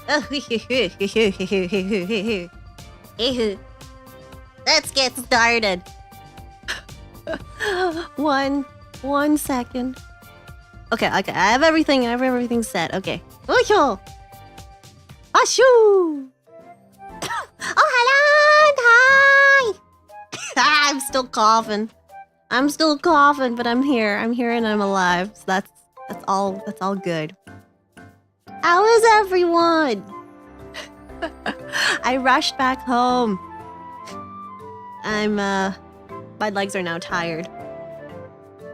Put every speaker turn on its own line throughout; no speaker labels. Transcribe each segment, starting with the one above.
Let's get started. One second. Okay. I have everything set. Okay. Ashu. Oh, hello. Hi. I'm still coughing, but I'm here. And I'm alive. So that's all good. How is everyone? I rushed back home. My legs are now tired.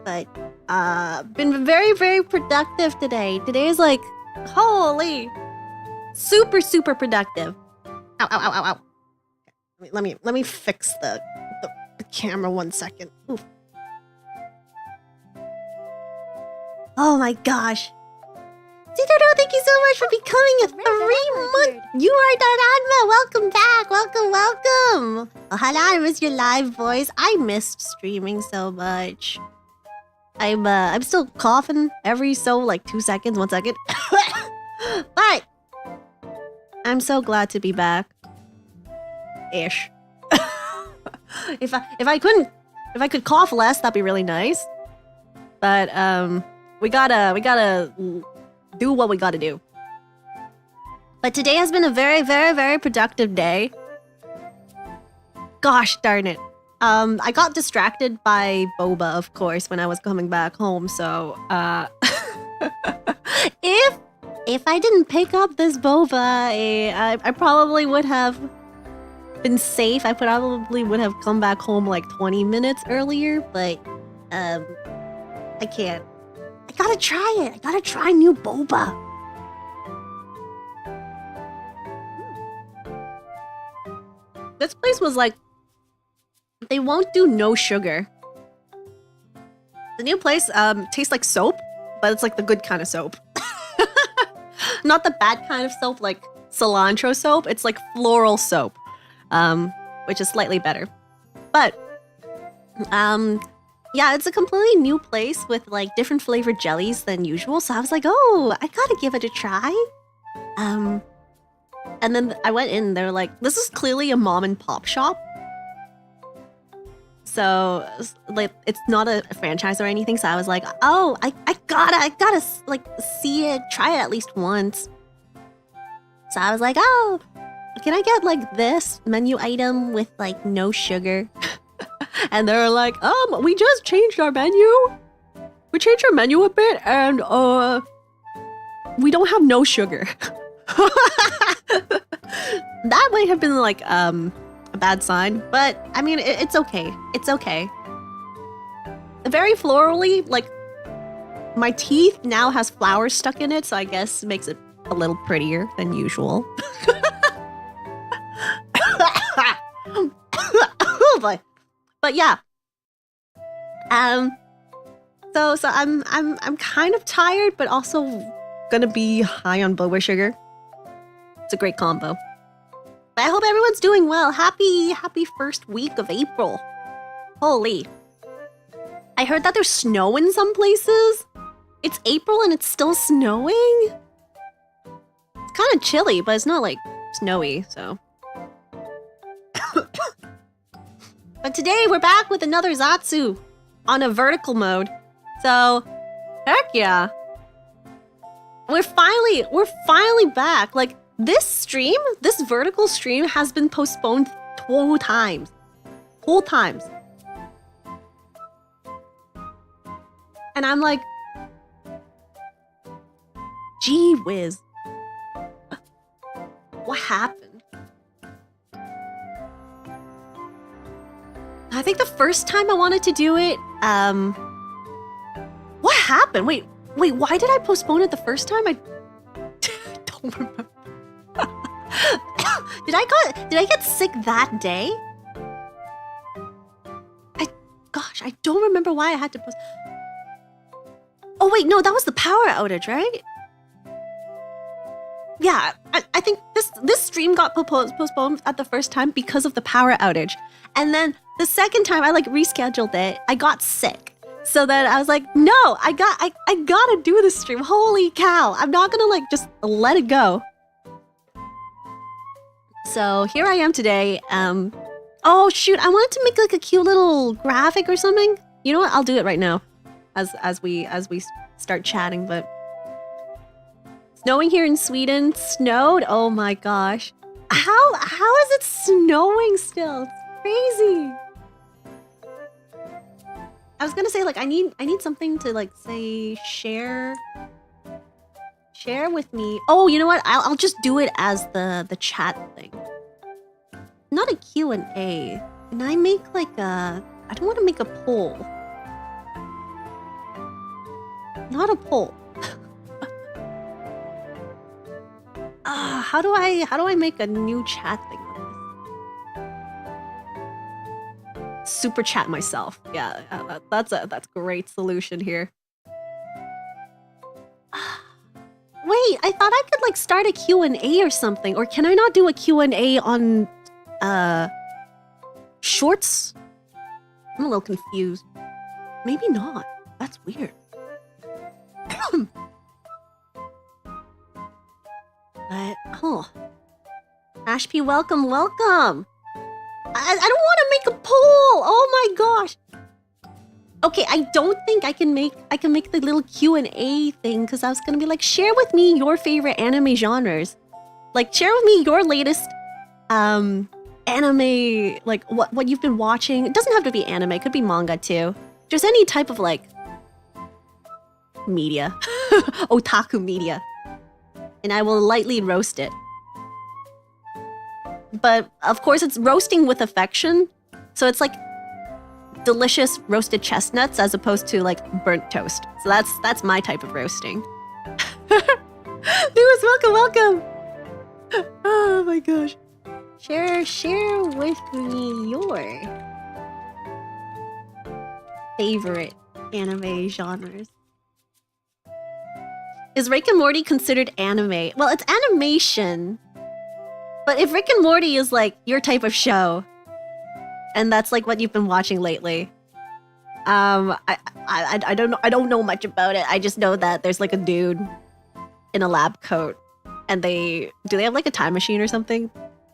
But been very, very productive today. Today is like, holy, super productive. Ow. Let me fix the camera 1 second. Oof. Oh my gosh. Tito, thank you so much for becoming a 3-month. You are Daranma. Welcome back. Welcome. Oh, hello, I miss your live voice. I missed streaming so much. I'm still coughing every 2 seconds, 1 second. But I'm so glad to be back. Ish. If I could cough less, that'd be really nice. But we gotta do what we gotta do. But today has been a very, very, very productive day. Gosh darn it. I got distracted by boba, of course, when I was coming back home. So, if I didn't pick up this boba, I probably would have been safe. I probably would have come back home like 20 minutes earlier, but I can't. I gotta try it. I gotta try new boba. This place was like, they won't do no sugar. The new place tastes like soap, but it's like the good kind of soap. Not the bad kind of soap like cilantro soap. It's like floral soap, which is slightly better. But yeah, it's a completely new place with like different flavored jellies than usual. So I was like, oh, I gotta give it a try. And then I went in. They're like, this is clearly a mom and pop shop. So like, it's not a franchise or anything. So I was like, oh, I gotta like see it, try it at least once. So I was like, oh, can I get like this menu item with like no sugar? And they're like, we just changed our menu. We changed our menu a bit, and we don't have no sugar. That might have been like a bad sign, but I mean, it's okay. It's okay. Very florally, like my teeth now has flowers stuck in it, so I guess it makes it a little prettier than usual. But yeah. So I'm kind of tired, but also gonna be high on boba sugar. It's a great combo. But I hope everyone's doing well. Happy first week of April. Holy. I heard that there's snow in some places. It's April and it's still snowing. It's kind of chilly, but it's not like snowy, so. But today we're back with another Zatsu on a vertical mode. So, heck yeah. We're finally back. Like this vertical stream has been postponed 2 times. 2 times. And I'm like, gee whiz. What happened? I think the first time I wanted to do it, what happened? Wait, why did I postpone it the first time? I don't remember. Did I get sick that day? I don't remember why I had to post. Oh wait, no, that was the power outage, right? Yeah, I think this stream got postponed at the first time because of the power outage. And then the second time I like rescheduled it, I got sick. So then I was like, no, I gotta do this stream. Holy cow. I'm not gonna like just let it go. So here I am today. Oh shoot, I wanted to make like a cute little graphic or something. You know what? I'll do it right now, as we start chatting. But snowing here in Sweden. Snowed. Oh my gosh. How is it snowing still? It's crazy. I was gonna say like I need something to like say share with me. Oh, you know what? I'll just do it as the chat thing. Not a Q&A. Can I make like a... I don't want to make a poll. Not a poll. How do I make a new chat thing with this? Super chat myself. Yeah, that's a great solution here. Wait, I thought I could like start a Q&A or something. Or can I not do a Q&A on shorts? I'm a little confused. Maybe not. That's weird. But, oh. Ashp, welcome, welcome. I don't want to make a poll. Oh my gosh. Okay, I don't think I can make the little Q&A thing because I was gonna be like, share with me your favorite anime genres. Like, share with me your latest anime, like what you've been watching. It doesn't have to be anime, it could be manga too. Just any type of like media. Otaku media. And I will lightly roast it. But of course it's roasting with affection. So it's like delicious roasted chestnuts as opposed to like burnt toast. So that's my type of roasting. Lewis, welcome. Oh my gosh. Share with me your favorite anime genres. Is Rick and Morty considered anime? Well, it's animation. But if Rick and Morty is like your type of show, and that's like what you've been watching lately, I don't know much about it. I just know that there's like a dude in a lab coat, and do they have like a time machine or something?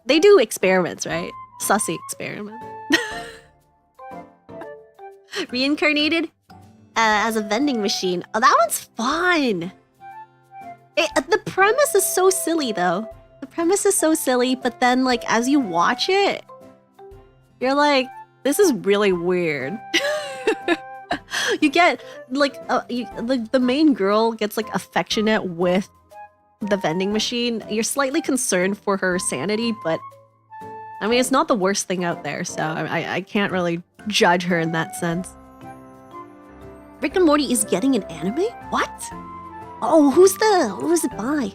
They do experiments, right? Sussy experiments. Reincarnated as a vending machine. Oh, that one's fun. The premise is so silly though. The premise is so silly, but then like as you watch it, you're like, this is really weird. You get like the main girl gets like affectionate with the vending machine. You're slightly concerned for her sanity, but I mean it's not the worst thing out there, so I can't really judge her in that sense. Rick and Morty is getting an anime? What? Oh, who is it by?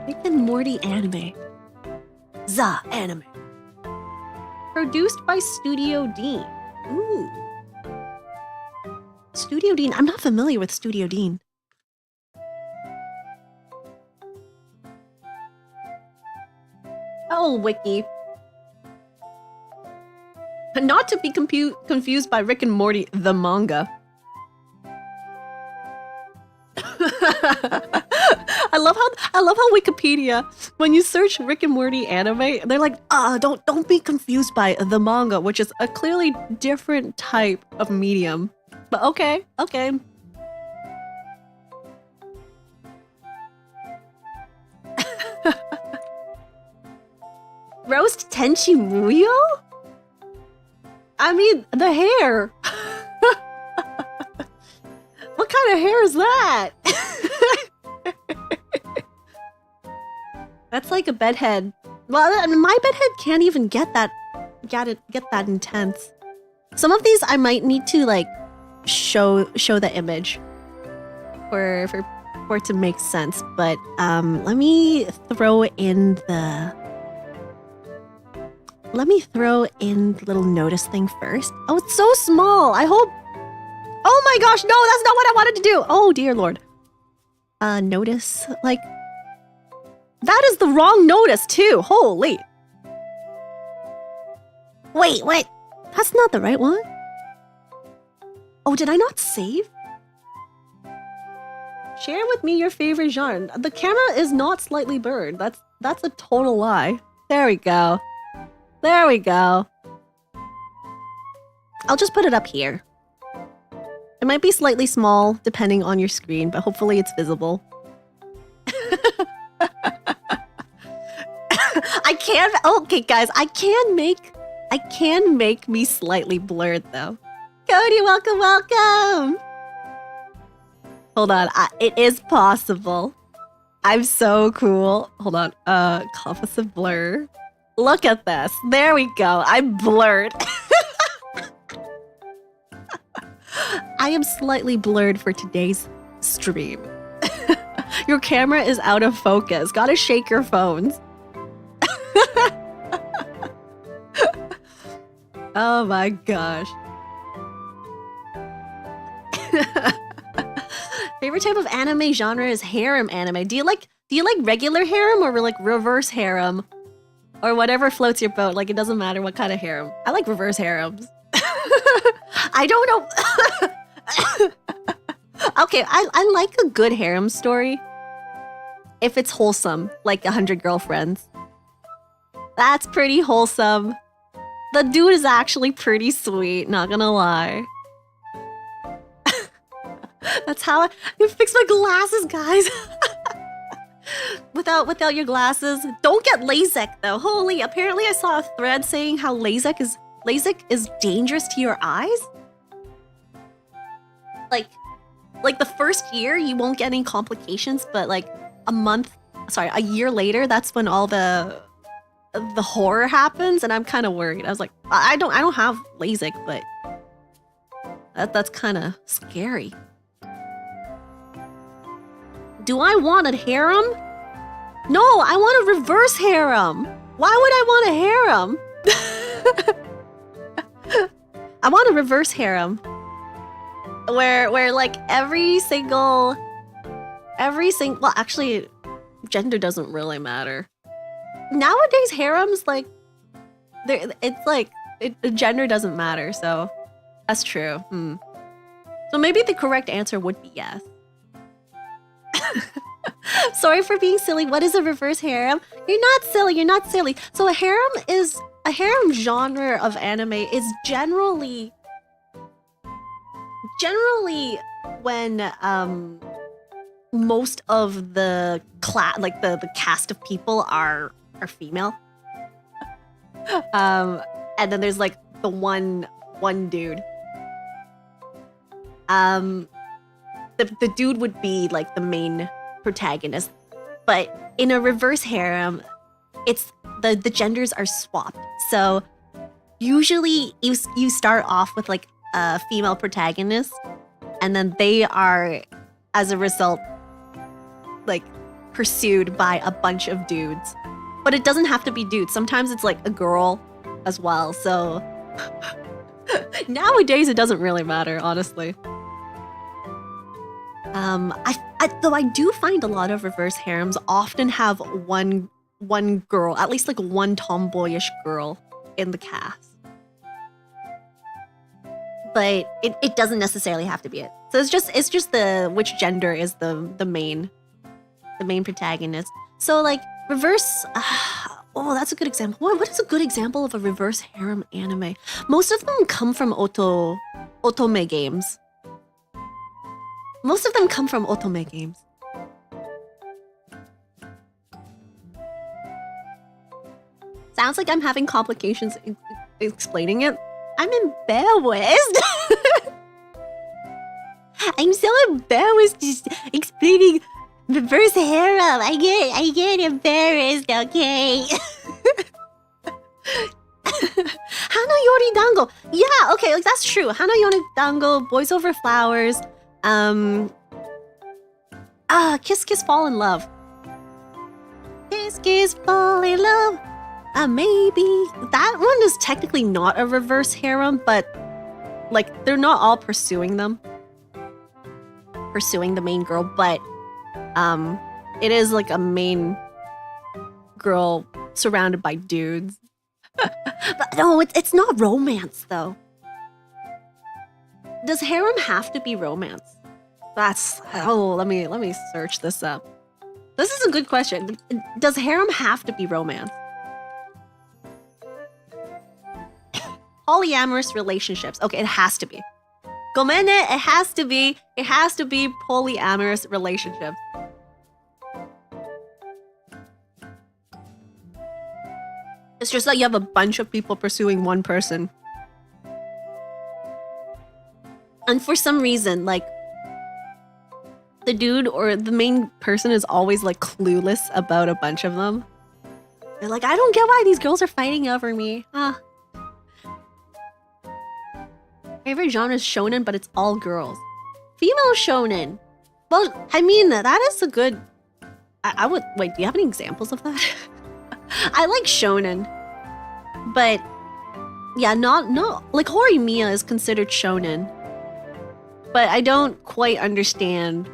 Rick and Morty anime. The anime. Produced by Studio Dean. Ooh. Studio Dean. I'm not familiar with Studio Dean. Oh, wiki. Not to be confused by Rick and Morty, the manga. I love how Wikipedia, when you search Rick and Morty anime, they're like, don't be confused by the manga, which is a clearly different type of medium. But okay. Roast Tenchi Muyo? I mean, the hair. What kind of hair is that? That's like a bedhead. Well, I mean, my bedhead can't even get that intense. Some of these I might need to like show the image for it to make sense. But let me throw in the little notice thing first. Oh, it's so small. I hope. Oh my gosh, no, that's not what I wanted to do. Oh dear Lord. Notice, like, that is the wrong notice too. Holy. Wait, what? That's not the right one. Oh, did I not save? Share with me your favorite genre. The camera is not slightly blurred. That's a total lie. There we go. There we go. I'll just put it up here. It might be slightly small depending on your screen, but hopefully it's visible. I can, okay guys, I can make me slightly blurred though. Cody, welcome, welcome. Hold on, it is possible. I'm so cool. Hold on, composite blur. Look at this, there we go, I'm blurred. I am slightly blurred for today's stream. Your camera is out of focus. Gotta shake your phones. Oh my gosh. Favorite type of anime genre is harem anime. Do you like regular harem or like reverse harem? Or whatever floats your boat. Like it doesn't matter what kind of harem. I like reverse harems. I don't know. Okay, I like a good harem story. If it's wholesome, like 100 Girlfriends. That's pretty wholesome. The dude is actually pretty sweet, not gonna lie. That's how you fix my glasses, guys. Without your glasses. Don't get LASIK though. Holy, apparently I saw a thread saying how LASIK is dangerous to your eyes. Like the first year you won't get any complications, but like a year later, that's when all the horror happens, and I'm kind of worried. I was like, I don't have LASIK, but that's kind of scary. Do I want a harem? No, I want a reverse harem. Why would I want a harem? I want a reverse harem. Where like every single well, actually gender doesn't really matter. Nowadays harems like gender doesn't matter, so that's true. So maybe the correct answer would be yes. Sorry for being silly. What is a reverse harem? You're not silly, you're not silly. So a harem genre of anime is generally when most of the the cast of people are female. And then there's like the one dude. The dude would be like the main protagonist, but in a reverse harem, it's the genders are swapped. So usually you start off with like a female protagonist, and then they are, as a result, like pursued by a bunch of dudes. But it doesn't have to be dudes. Sometimes it's like a girl as well. So nowadays it doesn't really matter, honestly. Though I do find a lot of reverse harems often have one girl, at least like one tomboyish girl in the cast. But it doesn't necessarily have to be it. So it's just the which gender is the main protagonist. So like reverse. Oh, that's a good example. What is a good example of a reverse harem anime? Most of them come from otome games. Most of them come from otome games. Sounds like I'm having complications explaining it. I'm embarrassed. I'm so embarrassed just explaining reverse harem. I get embarrassed, okay? Hana Yori Dango. Yeah, okay, like that's true. Hana Yori Dango, Boys Over Flowers. Kiss Kiss Fall in Love. Kiss Kiss Fall in Love. Maybe. That one is technically not a reverse harem, but like they're not all pursuing the main girl, but it is like a main girl surrounded by dudes. But no, it's not romance though. Does harem have to be romance? Let me search this up. This is a good question. Does harem have to be romance? Polyamorous relationships. Okay, it has to be. Gomene, it has to be. It has to be polyamorous relationships. It's just that you have a bunch of people pursuing one person. And for some reason, like, the dude or the main person is always, like, clueless about a bunch of them. They're like, I don't get why these girls are fighting over me. Favorite genre is shonen, but it's all girls. Female shonen. Well, I mean, that is a good... I would... Wait, do you have any examples of that? I like shonen. But... Yeah, not... Like, Horimiya is considered shonen. But I don't quite understand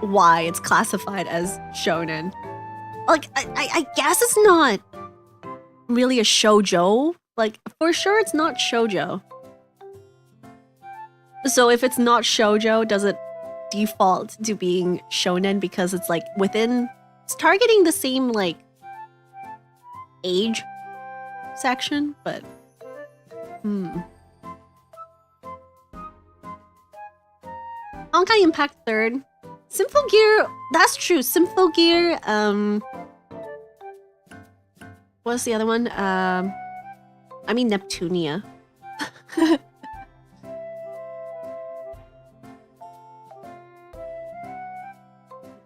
why it's classified as shonen. Like, I guess it's not really a shoujo. Like, for sure it's not shoujo. So if it's not shoujo, does it default to being shonen because it's like within... It's targeting the same, like, age section, but... Honkai Impact 3rd. Symphogear, that's true. Symphogear, what's the other one? I mean Neptunia.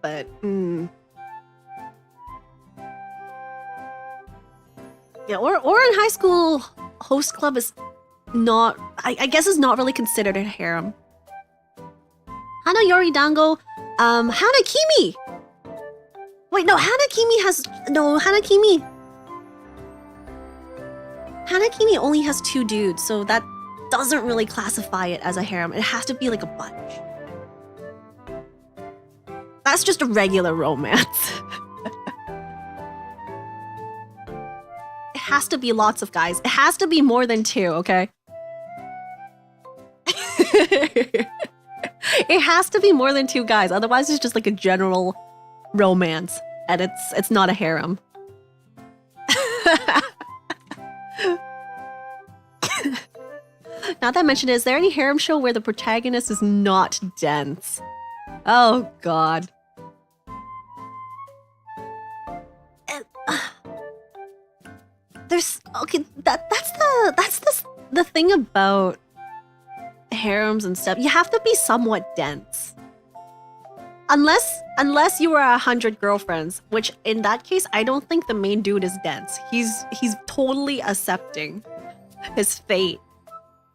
But, yeah, or in high school, host club is not, I guess is not really considered a harem. Hana Yori Dango, Hanakimi! Wait, no, Hanakimi only has 2 dudes, so that doesn't really classify it as a harem. It has to be like a bunch. That's just a regular romance. It has to be lots of guys. It has to be more than 2, okay? It has to be more than 2 guys. Otherwise, it's just like a general romance. And it's not a harem. Not that mentioned, is there any harem show where the protagonist is not dense? Oh, God. There's... Okay, that's the thing about harems and stuff. You have to be somewhat dense. Unless you were 100 girlfriends, which in that case, I don't think the main dude is dense. He's totally accepting his fate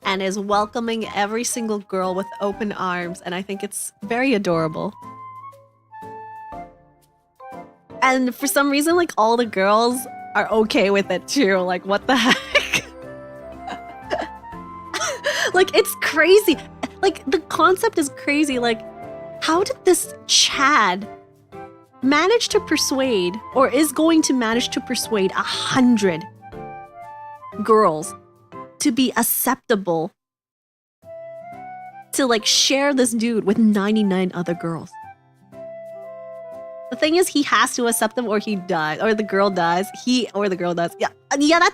and is welcoming every single girl with open arms, and I think it's very adorable. And for some reason, like, all the girls are okay with it too. Like, what the heck? Like, it's crazy. Like, the concept is crazy. Like, how did this Chad manage to persuade, or is going to manage to persuade 100 girls to be acceptable to, like, share this dude with 99 other girls? The thing is, he has to accept them or he dies, or the girl dies. He or the girl dies. Yeah,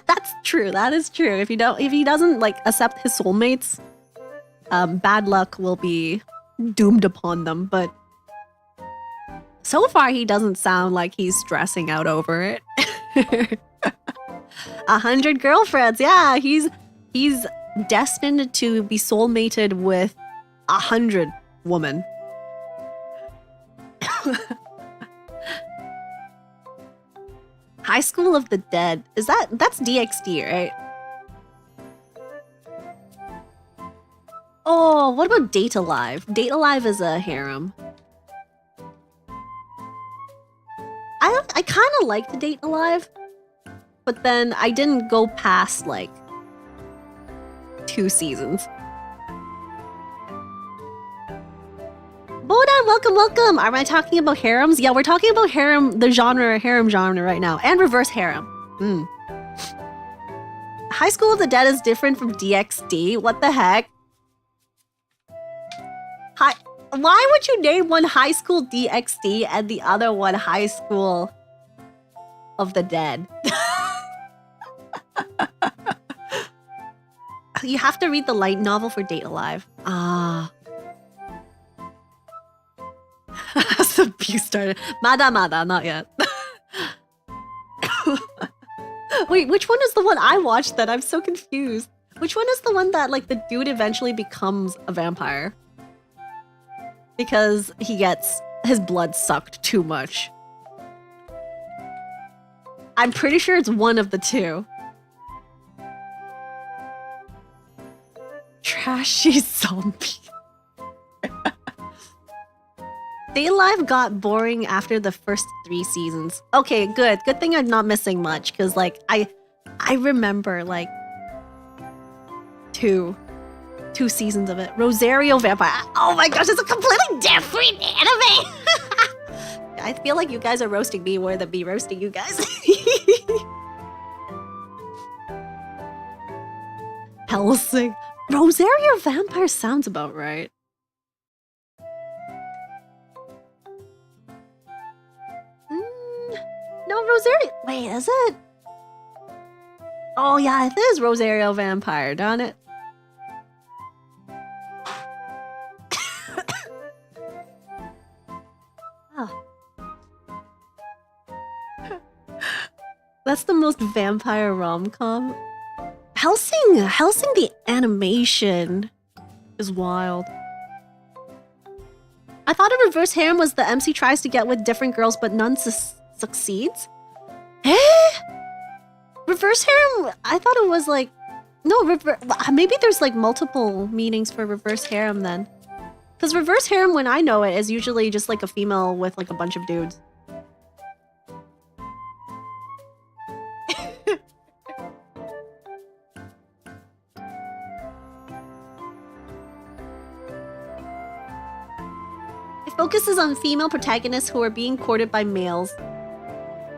that's true. That is true. If he doesn't, like, accept his soulmates, bad luck will be doomed upon them. But so far, he doesn't sound like he's stressing out over it. 100 girlfriends. Yeah, he's destined to be soulmated with 100 women. High School of the Dead. That's DxD, right? Oh, what about Date Alive? Date Alive is a harem. I kind of liked Date Alive, but then I didn't go past, like, 2 seasons. Bodan, welcome. Am I talking about harems? Yeah, we're talking about harem, the harem genre right now, and reverse harem. High School of the Dead is different from DxD. What the heck? Why would you name one High School DxD and the other one High School of the Dead? You have to read the light novel for Date Alive. Ah. That's the beast started. Mada, not yet. Wait, which one is the one I watched then? I'm so confused. Which one is the one that, like, the dude eventually becomes a vampire? Because he gets his blood sucked too much. I'm pretty sure it's one of the two. Trashy zombie. Date Alive got boring after the first 3 seasons. Okay, good. Good thing I'm not missing much, because, like, I remember, like, two seasons of it. Rosario Vampire. Oh my gosh, it's a completely different anime! I feel like you guys are roasting me more than me roasting you guys. Hellsing. Rosario Vampire sounds about right. No, Rosario. Wait, is it? Oh yeah, it is Rosario Vampire, darn it. Oh. That's the most vampire rom-com. Hellsing the animation is wild. I thought a reverse harem was the MC tries to get with different girls, but none succeeds. Eh? Reverse harem? I thought it was like... No, maybe there's like multiple meanings for reverse harem then. Because reverse harem, when I know it, is usually just like a female with like a bunch of dudes. It focuses on female protagonists who are being courted by males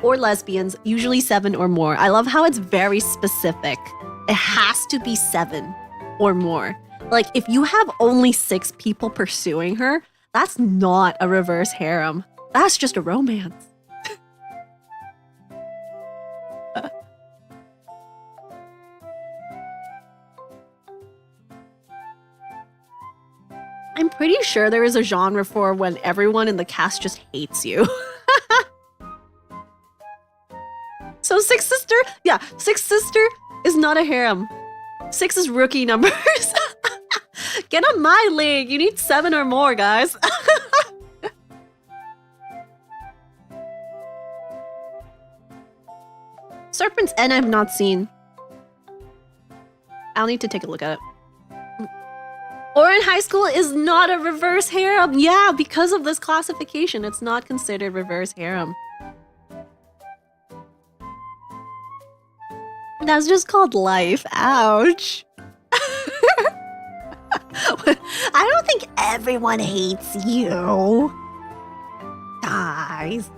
or lesbians, usually 7 or more. I love how it's very specific. It has to be 7 or more. Like, if you have only 6 people pursuing her, that's not a reverse harem. That's just a romance. I'm pretty sure there is a genre for when everyone in the cast just hates you. So Six Sister? Yeah, Six Sister is not a harem. 6 is rookie numbers. Get on my league. You need 7 or more, guys. Serpent's End I have not seen. I'll need to take a look at it. Ouran High School is not a reverse harem. Yeah, because of this classification, it's not considered reverse harem. That's just called life. Ouch. I don't think everyone hates you. Guys.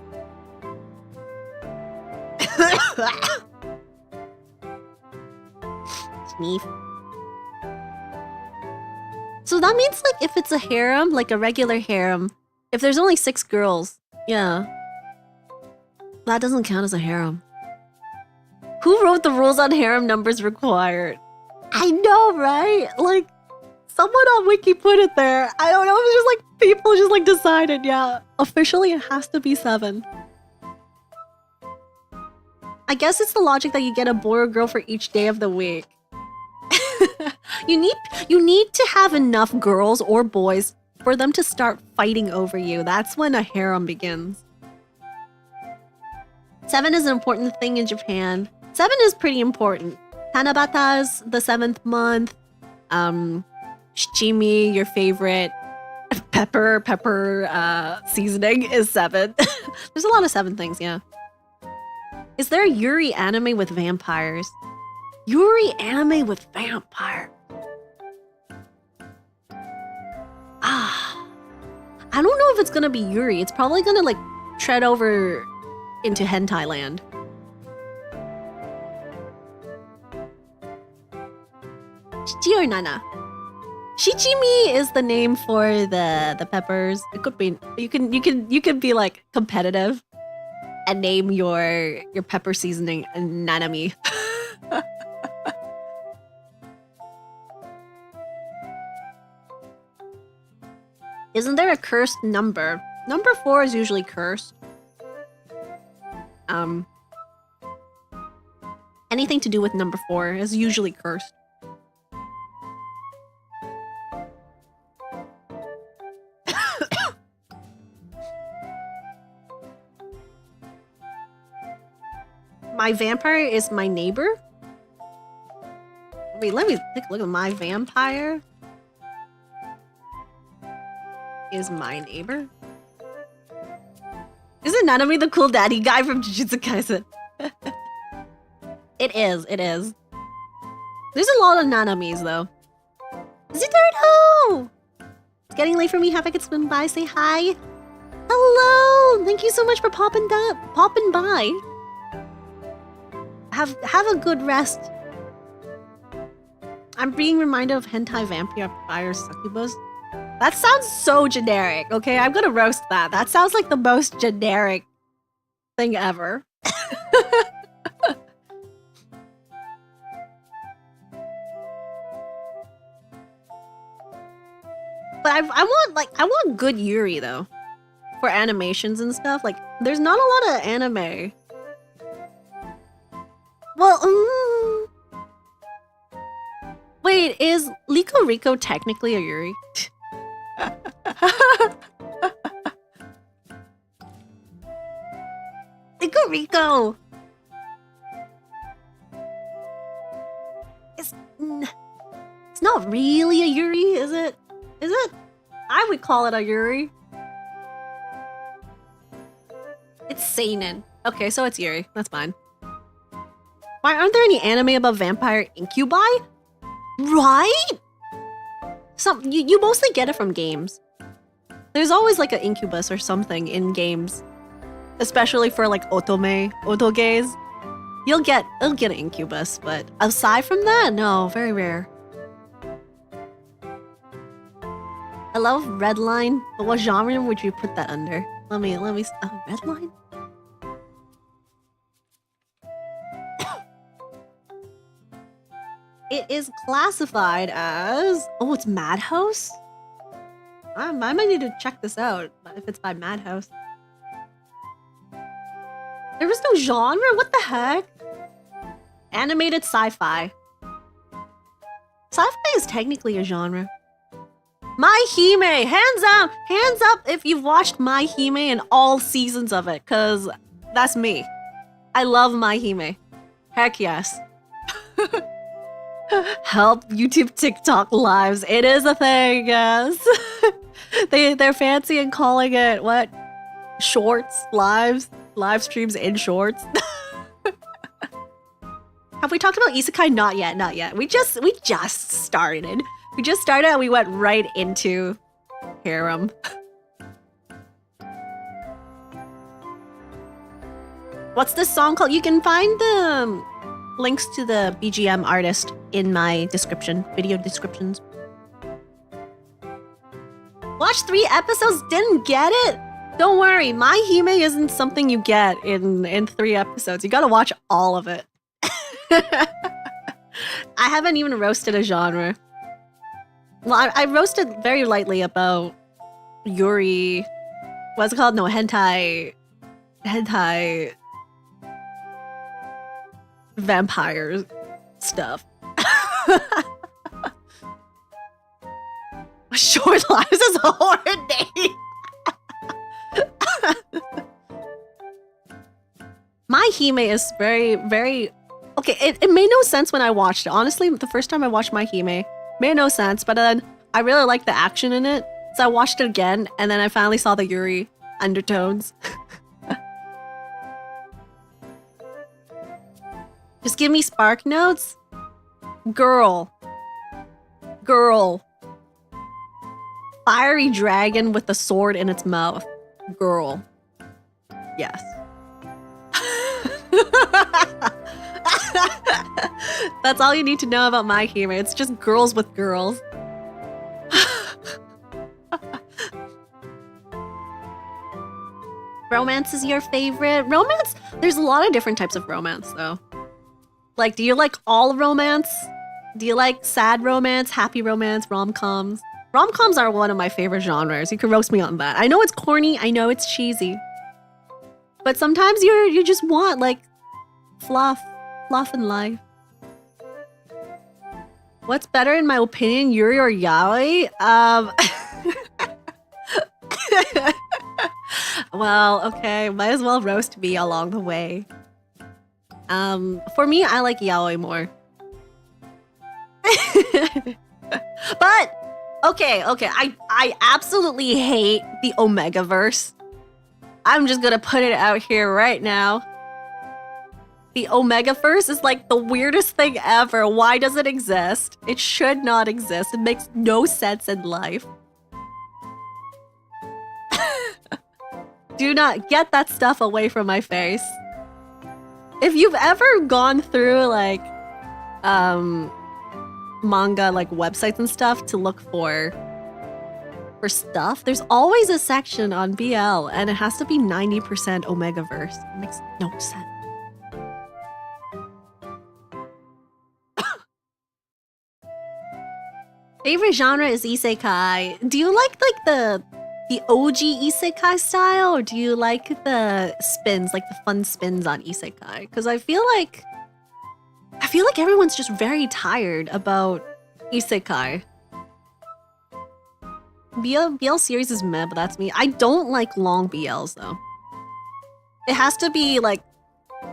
Sneeze. So that means, like, if it's a harem, like a regular harem, if there's only 6 girls, yeah, that doesn't count as a harem. Who wrote the rules on harem numbers required? I know, right? Like, someone on Wiki put it there. I don't know, it was just like, people just like decided, yeah, officially it has to be 7. I guess it's the logic that you get a boy or girl for each day of the week. You need to have enough girls or boys for them to start fighting over you. That's when a harem begins. 7 is an important thing in Japan. 7 is pretty important. Tanabata is the 7th month. Shichimi, your favorite pepper seasoning, is 7. There's a lot of 7 things, yeah. Is there a Yuri anime with vampires? Yuri anime with vampire. I don't know if it's gonna be Yuri. It's probably gonna like tread over into hentai land. Shichi or Nana? Shichimi is the name for the peppers. It could be you can be like competitive and name your pepper seasoning Nanami. Isn't there a cursed number? Number 4 is usually cursed. Anything to do with number 4 is usually cursed. My vampire is my neighbor? Wait, let me take a look at my vampire. Is my neighbor? Isn't Nanami the cool daddy guy from Jujutsu Kaisen? It is. There's a lot of Nanamis though. Zidorno! It's getting late for me. Have I could swim by, say hi. Hello! Thank you so much for popping by. Have a good rest. I'm being reminded of hentai vampire succubus. That sounds so generic, okay? I'm gonna roast that. That sounds like the most generic thing ever. But I want good Yuri though. For animations and stuff. Like, there's not a lot of anime. Well, wait, is Liko Rico technically a Yuri? Liko Rico! It's not really a Yuri, is it? Is it? I would call it a Yuri. It's seinen. Okay, so it's Yuri. That's fine. Why aren't there any anime about vampire incubi? Right? You mostly get it from games. There's always like an incubus or something in games. Especially for like otogays. You'll get an incubus, but aside from that, no, very rare. I love Redline, but what genre would you put that under? Let me Redline? It is classified as... Oh, it's Madhouse? I might need to check this out, if it's by Madhouse. There was no genre? What the heck? Animated sci-fi. Sci-fi is technically a genre. My Hime! Hands up! Hands up if you've watched My Hime and all seasons of it, cause that's me. I love My Hime. Heck yes. Help YouTube TikTok lives. It is a thing, yes. They're fancy and calling it what? Shorts, live streams in shorts. Have we talked about isekai? Not yet. We just started. We just started and we went right into harem. What's this song called? You can find the links to the BGM artist in my video descriptions. Watched 3 episodes, didn't get it? Don't worry, My Hime isn't something you get in 3 episodes. You gotta watch all of it. I haven't even roasted a genre. Well, I roasted very lightly about Yuri. What's it called? No, hentai vampire stuff. Short Lives is a horror name. My Hime is very, very... Okay, it made no sense when I watched it. Honestly, the first time I watched My Hime, made no sense, but then I really liked the action in it. So I watched it again, and then I finally saw the Yuri undertones. Just give me spark notes. Girl. Fiery dragon with a sword in its mouth. Girl. Yes. That's all you need to know about My Hime. It's just girls with girls. Romance is your favorite? Romance? There's a lot of different types of romance, though. Like, do you like all romance? Do you like sad romance, happy romance, rom-coms? Rom-coms are one of my favorite genres. You can roast me on that. I know it's corny. I know it's cheesy. But sometimes you just want, like, fluff in life. What's better, in my opinion, Yuri or Yaoi? Well, okay, might as well roast me along the way. For me, I like Yaoi more. But okay, I absolutely hate the Omegaverse. I'm just gonna put it out here right now. The Omegaverse is like the weirdest thing ever. Why does it exist? It should not exist. It makes no sense in life. Do not get that stuff away from my face. If you've ever gone through like manga like websites and stuff to look for stuff, there's always a section on BL and it has to be 90% Omegaverse. It makes no sense. Favorite genre is isekai. Do you like the OG isekai style, or do you like the spins, like the fun spins on isekai? Because I feel like everyone's just very tired about isekai. BL series is meh, but that's me. I don't like long BLs though. It has to be like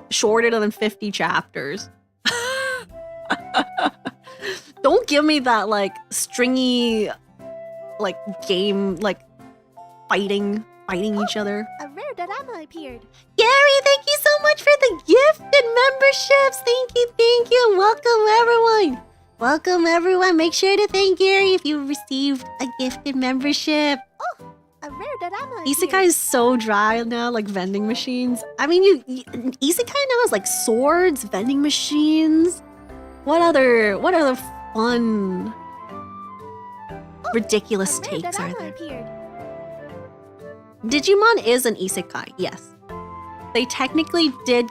shorter than 50 chapters. Don't give me that like stringy like game like fighting each other.
A rare drama appeared.
Gary, thank you so much for the gifted memberships. Thank you. Welcome everyone. Make sure to thank Gary if you received a gifted membership.
Oh, a rare drama appeared.
Isekai is so dry now, like vending machines. I mean, Isekai now is like swords, vending machines. What other fun, ridiculous takes are there?
Appeared.
Digimon is an isekai, yes. They technically did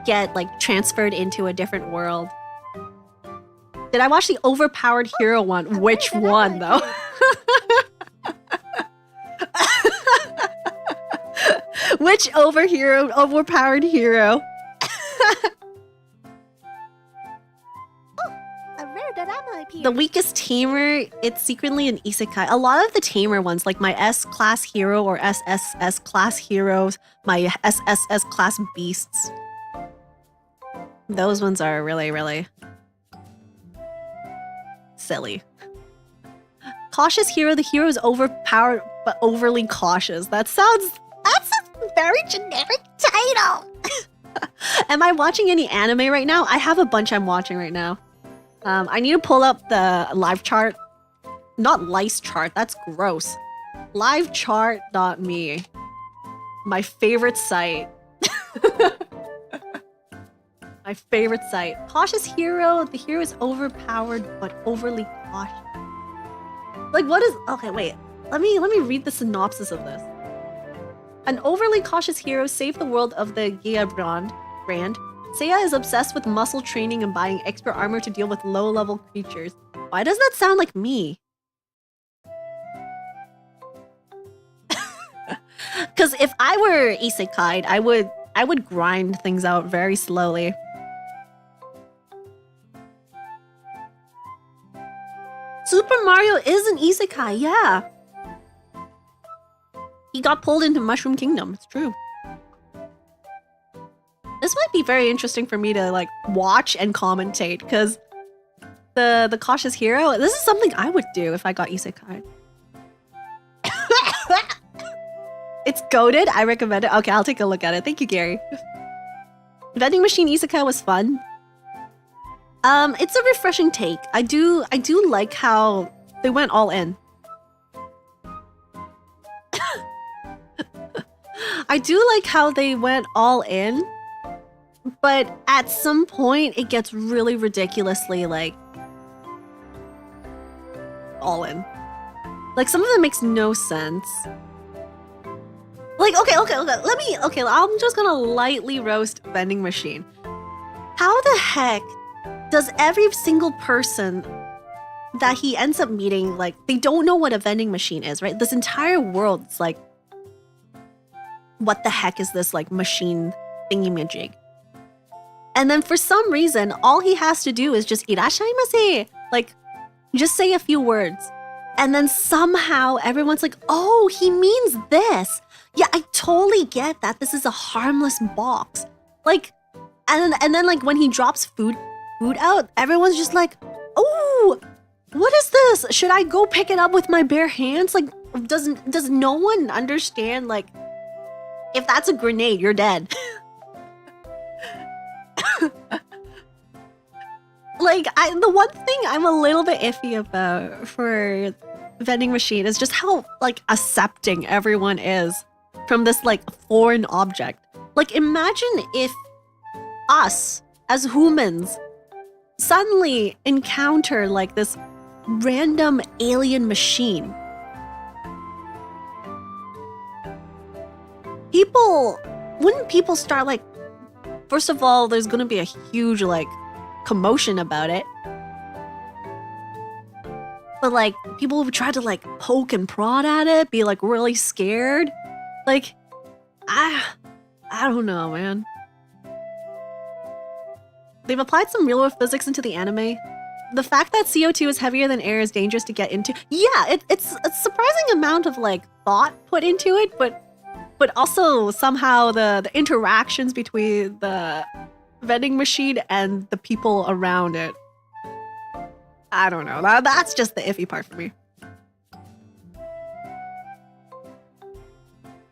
get like transferred into a different world. Did I watch the overpowered hero one? Which one though? Which overpowered hero? The weakest tamer, it's secretly an isekai. A lot of the tamer ones, like my S-class hero or SSS class heroes, my SSS class beasts. Those ones are really, really silly. Cautious hero, the hero is overpowered but overly cautious. That's a very generic title. Am I watching any anime right now? I have a bunch I'm watching right now. I need to pull up the live chart. Not lice chart, that's gross. Livechart.me. My favorite site. My favorite site. Cautious hero. The hero is overpowered but overly cautious. Like what is... Okay, wait. Let me read the synopsis of this. An overly cautious hero saved the world of the Gia brand. Seiya is obsessed with muscle training and buying extra armor to deal with low-level creatures. Why does that sound like me? Because if I were isekai'd, I would grind things out very slowly. Super Mario is an isekai, yeah. He got pulled into Mushroom Kingdom, it's true. This might be very interesting for me to like watch and commentate, because the cautious hero, this is something I would do if I got isekai. It's goated. I recommend it. Okay, I'll take a look at it. Thank you, Gary. Vending machine isekai was fun. It's a refreshing take. I do like how they went all in. I do like how they went all in. But at some point, it gets really ridiculously, like, all in. Like, some of it makes no sense. Like, okay. I'm just gonna lightly roast vending machine. How the heck does every single person that he ends up meeting, like, they don't know what a vending machine is, right? This entire world's like, what the heck is this, like, machine thingy-majig? And then for some reason, all he has to do is just irashaimase, like, just say a few words. And then somehow everyone's like, oh, he means this. Yeah, I totally get that. This is a harmless box. Like, and then like when he drops food out, everyone's just like, oh, what is this? Should I go pick it up with my bare hands? Like, does no one understand, like, if that's a grenade, you're dead. Like, the one thing I'm a little bit iffy about for vending machine is just how, like, accepting everyone is from this, like, foreign object. Like, imagine if us, as humans, suddenly encounter, like, this random alien machine. Wouldn't people start, like, first of all, there's gonna be a huge, like, commotion about it. But, like, people would try to, like, poke and prod at it, be, like, really scared. Like, I don't know, man. They've applied some real-world physics into the anime. The fact that CO2 is heavier than air is dangerous to get into. Yeah, it's a surprising amount of, like, thought put into it, but also somehow the interactions between the vending machine and the people around it. I don't know. That's just the iffy part for me.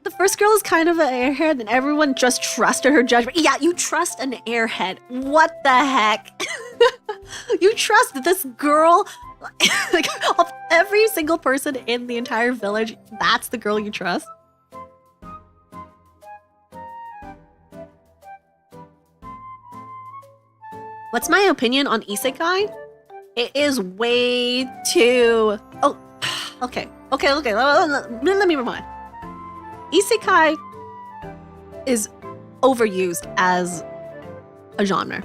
The first girl is kind of an airhead and everyone just trusted her judgment. Yeah, you trust an airhead. What the heck? You trust this girl? Like, of every single person in the entire village, that's the girl you trust? What's my opinion on isekai? It is way too... Oh, okay. Let me remind. Isekai is overused as a genre,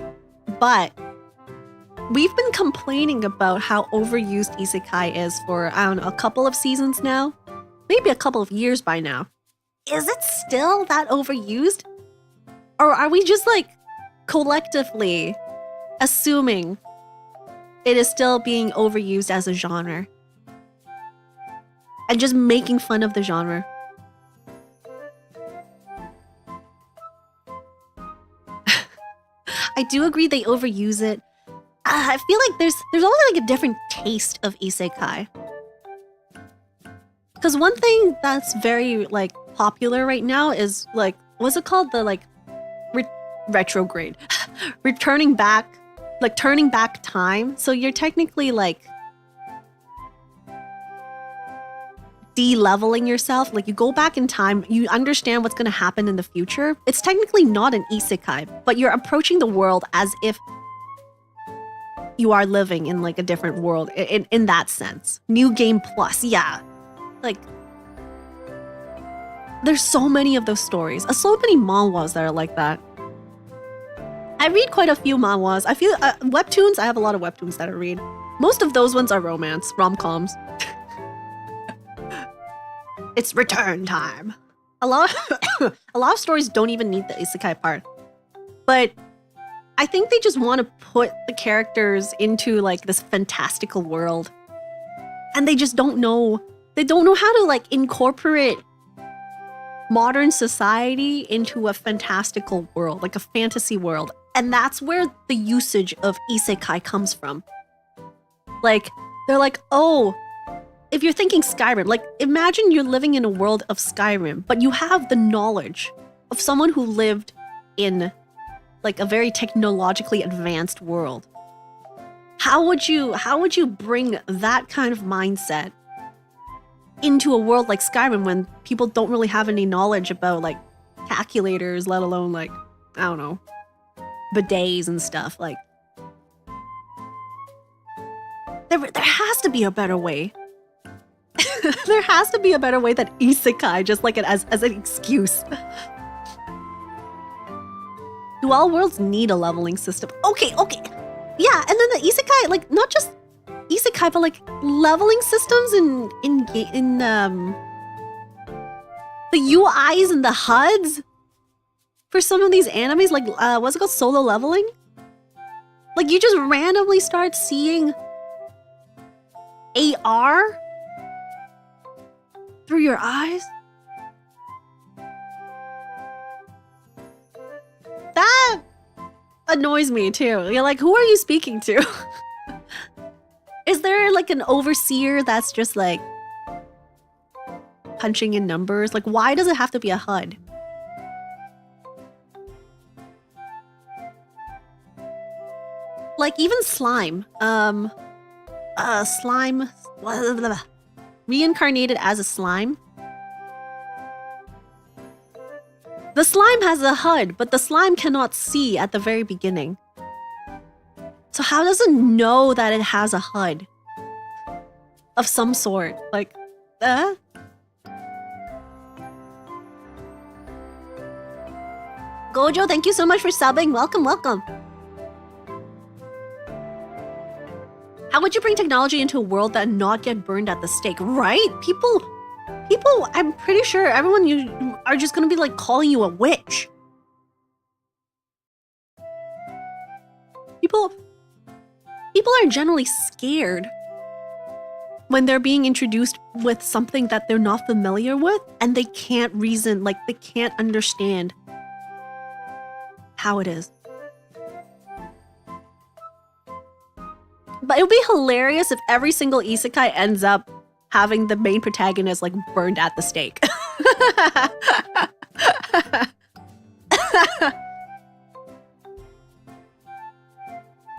but we've been complaining about how overused isekai is for, I don't know, a couple of seasons now? Maybe a couple of years by now. Is it still that overused? Or are we just, like, collectively assuming it is still being overused as a genre and just making fun of the genre? I do agree they overuse it. I feel like there's always like a different taste of isekai. Because one thing that's very, like, popular right now is, like, what's it called? The, like, retrograde. Returning back, like, turning back time. So you're technically, like, de-leveling yourself. Like, you go back in time, you understand what's going to happen in the future. It's technically not an isekai, but you're approaching the world as if you are living in, like, a different world in that sense. New game plus, yeah. Like, there's so many of those stories. So many manhwas that are like that. I read quite a few manhwas. I feel webtoons. I have a lot of webtoons that I read. Most of those ones are romance, rom-coms. It's return time. A lot of stories don't even need the isekai part, but I think they just want to put the characters into, like, this fantastical world, and they just don't know. They don't know how to, like, incorporate modern society into a fantastical world, like a fantasy world. And that's where the usage of isekai comes from. Like, they're like, oh, if you're thinking Skyrim, like, imagine you're living in a world of Skyrim, but you have the knowledge of someone who lived in, like, a very technologically advanced world. How would you bring that kind of mindset into a world like Skyrim when people don't really have any knowledge about, like, calculators, let alone, like, I don't know, bidets and stuff? Like, there has to be a better way. There has to be a better way than isekai, just like it as an excuse. Do all worlds need a leveling system? Okay. Yeah, and then the isekai, like not just isekai, but like leveling systems in the UIs and the HUDs for some of these animes, like what's it called, solo leveling? Like you just randomly start seeing AR through your eyes. That annoys me too. You're like, who are you speaking to? Is there like an overseer that's just like punching in numbers? Like, why does it have to be a HUD? Like even slime. Slime reincarnated as a slime. The slime has a HUD, but the slime cannot see at the very beginning. So how does it know that it has a HUD of some sort? Like, Gojo, thank you so much for subbing. Welcome. How would you bring technology into a world that not get burned at the stake? Right? People, I'm pretty sure everyone you are just gonna be like calling you a witch. People are generally scared when they're being introduced with something that they're not familiar with and they can't reason, like they can't understand how it is. But it would be hilarious if every single isekai ends up having the main protagonist like burned at the stake.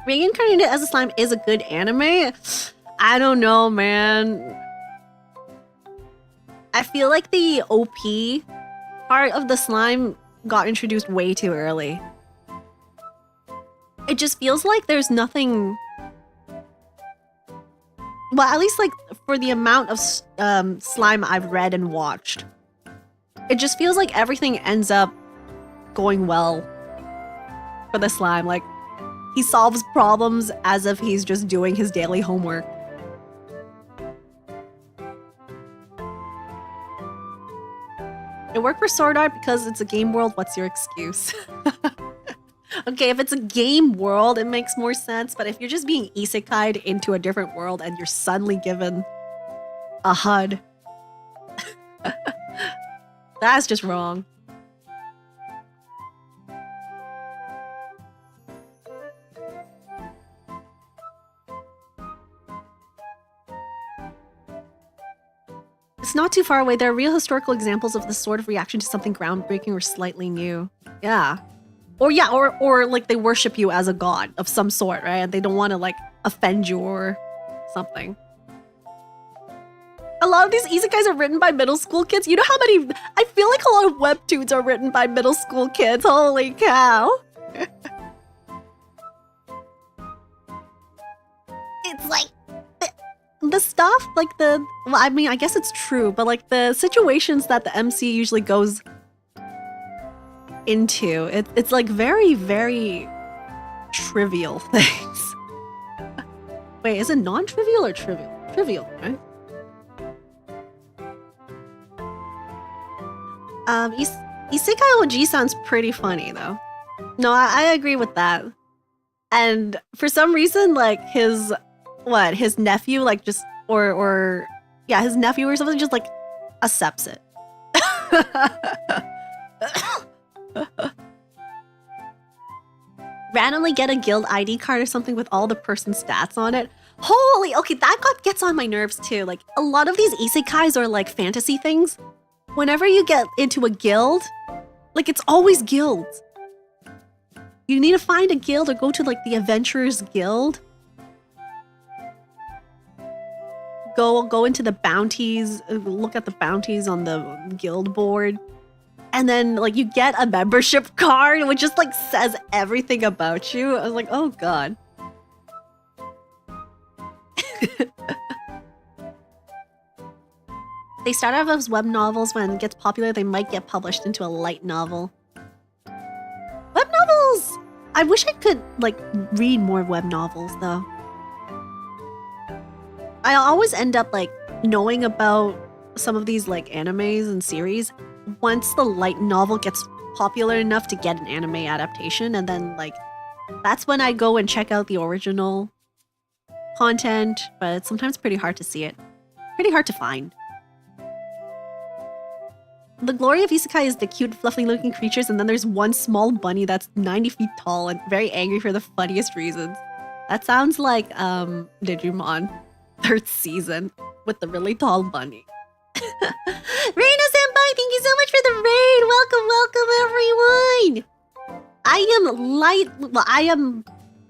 Reincarnated as a slime is a good anime. I don't know, man. I feel like the OP part of the slime got introduced way too early. It just feels like there's nothing. Well, at least like for the amount of slime I've read and watched, it just feels like everything ends up going well for the slime. Like he solves problems as if he's just doing his daily homework. It worked for Sword Art because it's a game world. What's your excuse? Okay, if it's a game world, it makes more sense. But if you're just being isekai'd into a different world and you're suddenly given a HUD, that's just wrong. It's not too far away. There are real historical examples of this sort of reaction to something groundbreaking or slightly new. Yeah. Or yeah, or like they worship you as a god of some sort, right? And they don't want to like offend you or something. A lot of these isekais are written by middle school kids. You know how many? I feel like a lot of webtoons are written by middle school kids. Holy cow! It's like the stuff, like well, I mean, I guess it's true, but like the situations that the MC usually goes into, it's like very, very trivial things. Wait, is it non-trivial or trivial? Trivial, right? Isekai OG sounds pretty funny though. No, I agree with that. And for some reason, like his nephew, like just or yeah, his nephew or something just like accepts it. Randomly get a guild ID card or something with all the person's stats on it. Holy, okay, that gets on my nerves too. Like a lot of these isekais are like fantasy things. Whenever you get into a guild, like it's always guilds. You need to find a guild or go to like the Adventurers Guild. Go into the bounties, look at the bounties on the guild board. And then like you get a membership card which just like says everything about you. I was like, oh god. They start off as web novels. When it gets popular, they might get published into a light novel. Web novels! I wish I could, like, read more web novels, though. I always end up, like, knowing about some of these, like, animes and series once the light novel gets popular enough to get an anime adaptation, and then, like, that's when I go and check out the original content, but it's sometimes pretty hard to see it. Pretty hard to find. The glory of isekai is the cute, fluffy-looking creatures, and then there's one small bunny that's 90 feet tall and very angry for the funniest reasons. That sounds like, Digimon 3rd season with the really tall bunny. Reina-senpai, thank you so much for the raid! Welcome, welcome, everyone! I am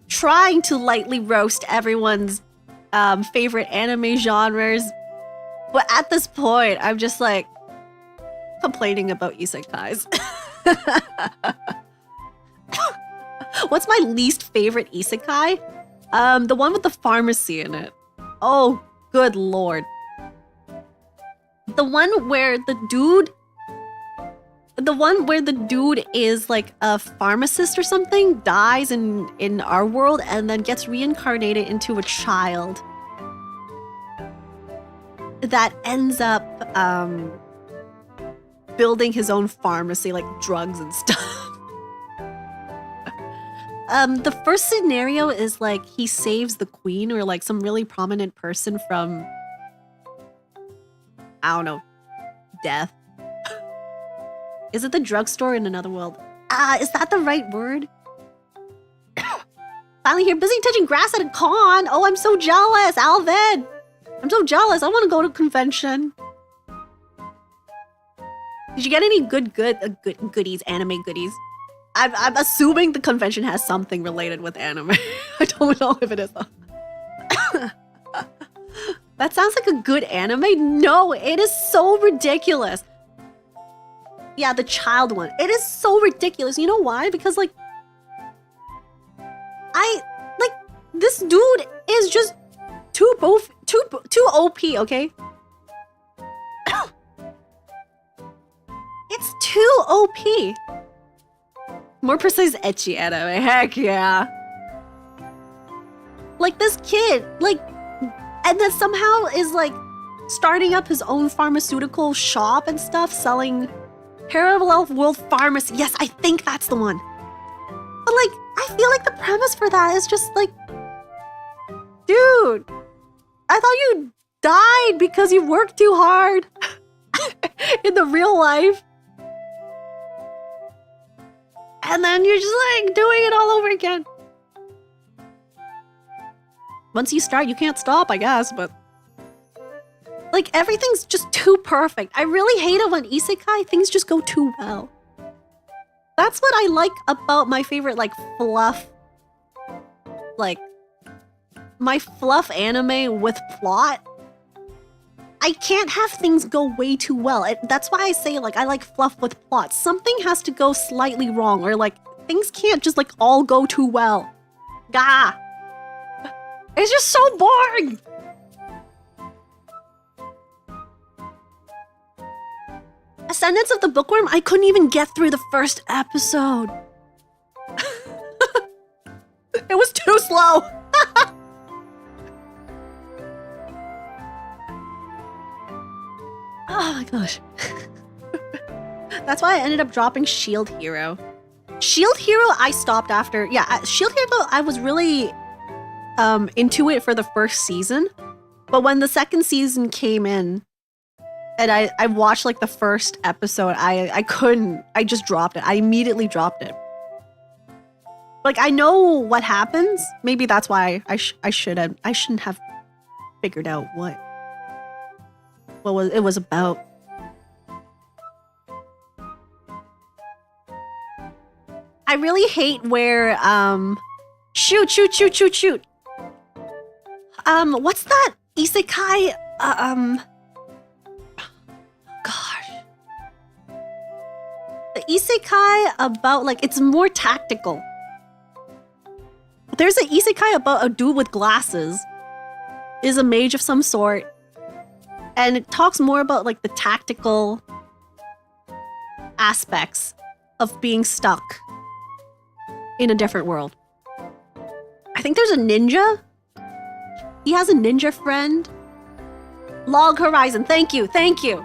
trying to lightly roast everyone's favorite anime genres, but at this point, I'm just like, complaining about isekais. What's my least favorite isekai? The one with the pharmacy in it. Oh, good lord. The one where the dude is like a pharmacist or something, dies in our world, and then gets reincarnated into a child that ends up building his own pharmacy, like drugs and stuff. The first scenario is like he saves the queen or like some really prominent person from, I don't know, death. Is it the drugstore in another world? Is that the right word? Finally here, busy touching grass at a con. Oh, I'm so jealous, Alvin. I'm so jealous. I want to go to a convention. Did you get any goodies, anime goodies? I'm assuming the convention has something related with anime. I don't know if it is though. That sounds like a good anime. No, it is so ridiculous. Yeah, the child one. It is so ridiculous. You know why? Because like, this dude is just too OP, okay? It's too OP. More precise, ecchi anime. Heck yeah. Like this kid, like, and then somehow is like starting up his own pharmaceutical shop and stuff, selling parallel world pharmacy. Yes, I think that's the one. But like, I feel like the premise for that is just like, dude, I thought you died because you worked too hard in the real life. And then you're just like doing it all over again. Once you start, you can't stop, I guess, but like everything's just too perfect. I really hate it when isekai things just go too well. That's what I like about my favorite like fluff, like my fluff anime with plot. I can't have things go way too well. That's why I say like I like fluff with plot. Something has to go slightly wrong, or like things can't just like all go too well. Gah! It's just so boring! Ascendance of the Bookworm, I couldn't even get through the first episode. It was too slow! Oh my gosh. That's why I ended up dropping Shield Hero. Shield Hero I stopped after. Yeah, Shield Hero I was really into it for the first season. But when the second season came in and I watched like the first episode, I couldn't. I just dropped it. I immediately dropped it. Like I know what happens. Maybe that's why I shouldn't have figured out what it was about. I really hate where shoot. What's that isekai? Gosh. The isekai about like it's more tactical. There's an isekai about a dude with glasses. Is a mage of some sort. And it talks more about like the tactical aspects of being stuck in a different world. I think there's a ninja. He has a ninja friend. Log Horizon. Thank you. Thank you.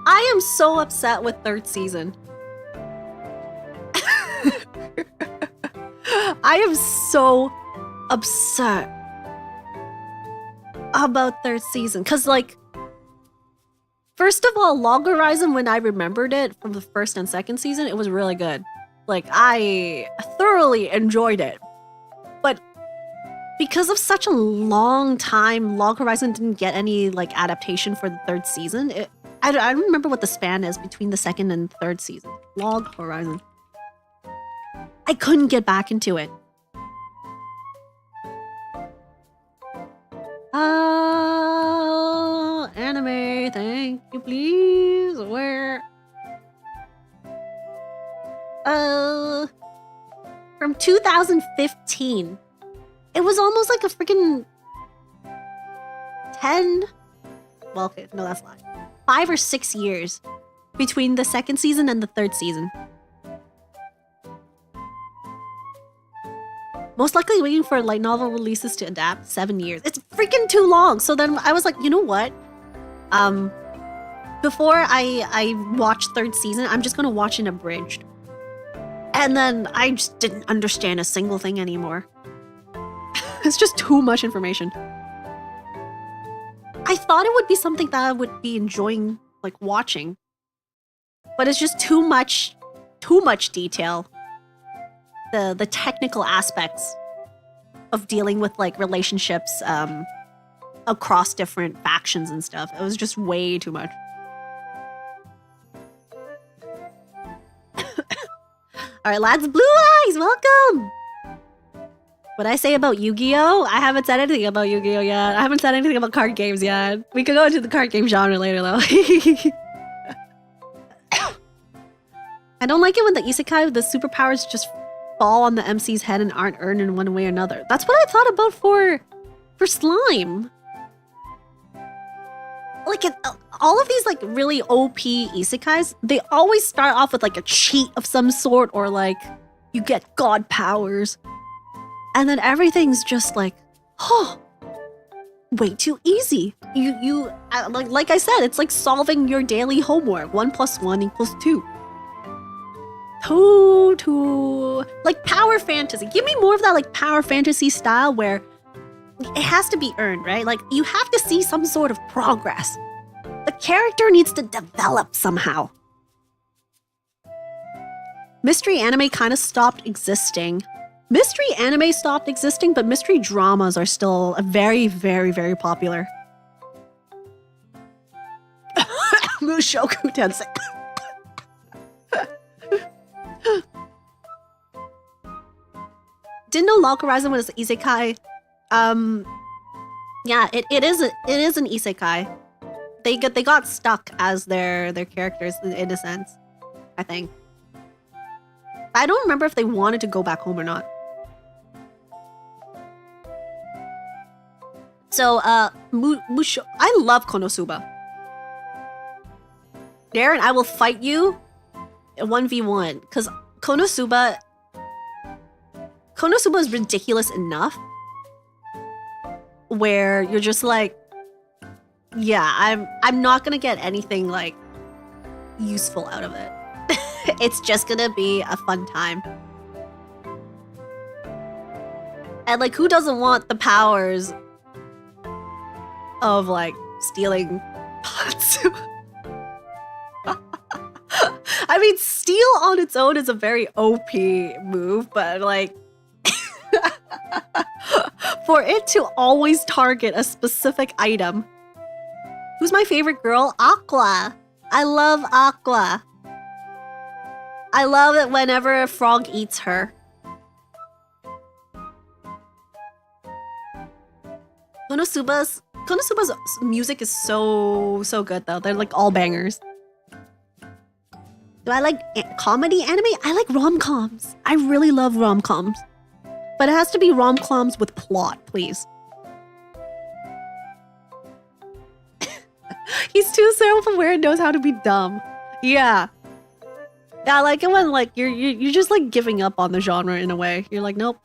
I am so upset with third season. I am so upset about third season. Because, like, first of all, Log Horizon, when I remembered it from the first and second season, it was really good. Like, I thoroughly enjoyed it. But because of such a long time, Log Horizon didn't get any, like, adaptation for the third season. I don't remember what the span is between the second and third season. Log Horizon. I couldn't get back into it. Anime, thank you, please. Where? From 2015. It was almost like a freaking 10. Well, okay, no, that's a lie. 5 or 6 years between the second season and the third season. Most likely waiting for light novel releases to adapt 7 years. It's freaking too long. So then I was like, you know what? Before I watch third season, I'm just gonna watch an abridged. And then I just didn't understand a single thing anymore. It's just too much information. I thought it would be something that I would be enjoying, like, watching. But it's just too much detail. The technical aspects of dealing with, like, relationships across different factions and stuff. It was just way too much. Alright, lads, Blue Eyes, welcome! What I say about Yu-Gi-Oh? I haven't said anything about Yu-Gi-Oh yet. I haven't said anything about card games yet. We could go into the card game genre later, though. I don't like it when the isekai with the superpowers just fall on the MC's head and aren't earned in one way or another. That's what I thought about for Slime. Like, all of these, like, really OP isekais, they always start off with, like, a cheat of some sort, or, like, you get god powers. And then everything's just like, oh, way too easy. Like I said, it's like solving your daily homework. 1 + 1 = 2. Too, like, power fantasy. Give me more of that, like, power fantasy style where it has to be earned, right? Like, you have to see some sort of progress. The character needs to develop somehow. Mystery anime kind of stopped existing. Mystery anime stopped existing, but mystery dramas are still very, very, very popular. Mushoku Tensei. Didn't know Log Horizon was an isekai. Yeah, it is an isekai. They got stuck as their characters in a sense, I think. I don't remember if they wanted to go back home or not. So, Musho, I love Konosuba. Darren, I will fight you 1v1 because Konosuba is ridiculous enough where you're just like, yeah, I'm not gonna get anything, like, useful out of it. It's just gonna be a fun time. And, like, who doesn't want the powers of, like, stealing pots? I mean, steal on its own is a very OP move, but, like, for it to always target a specific item. Who's my favorite girl? Aqua. I love Aqua. I love it whenever a frog eats her. Konosuba's music is so good though. They're like all bangers. Do I like comedy anime? I like rom-coms. I really love rom-coms. But it has to be rom-coms with plot, please. He's too self-aware and knows how to be dumb. Yeah. Yeah, I like it when like you're just like giving up on the genre in a way. You're like, nope.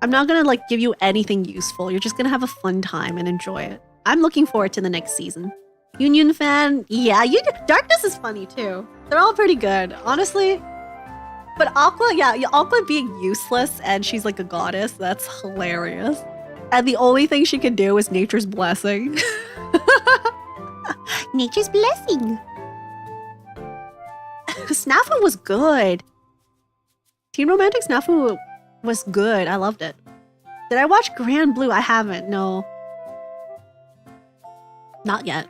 I'm not gonna like give you anything useful. You're just gonna have a fun time and enjoy it. I'm looking forward to the next season. Union fan, yeah, Darkness is funny too. They're all pretty good, honestly. But Aqua, yeah, Aqua being useless and she's like a goddess, that's hilarious. And the only thing she can do is Nature's Blessing. Nature's Blessing. Snafu was good. Teen Romantic Snafu was good. I loved it. Did I watch Grand Blue? I haven't, no. Not yet.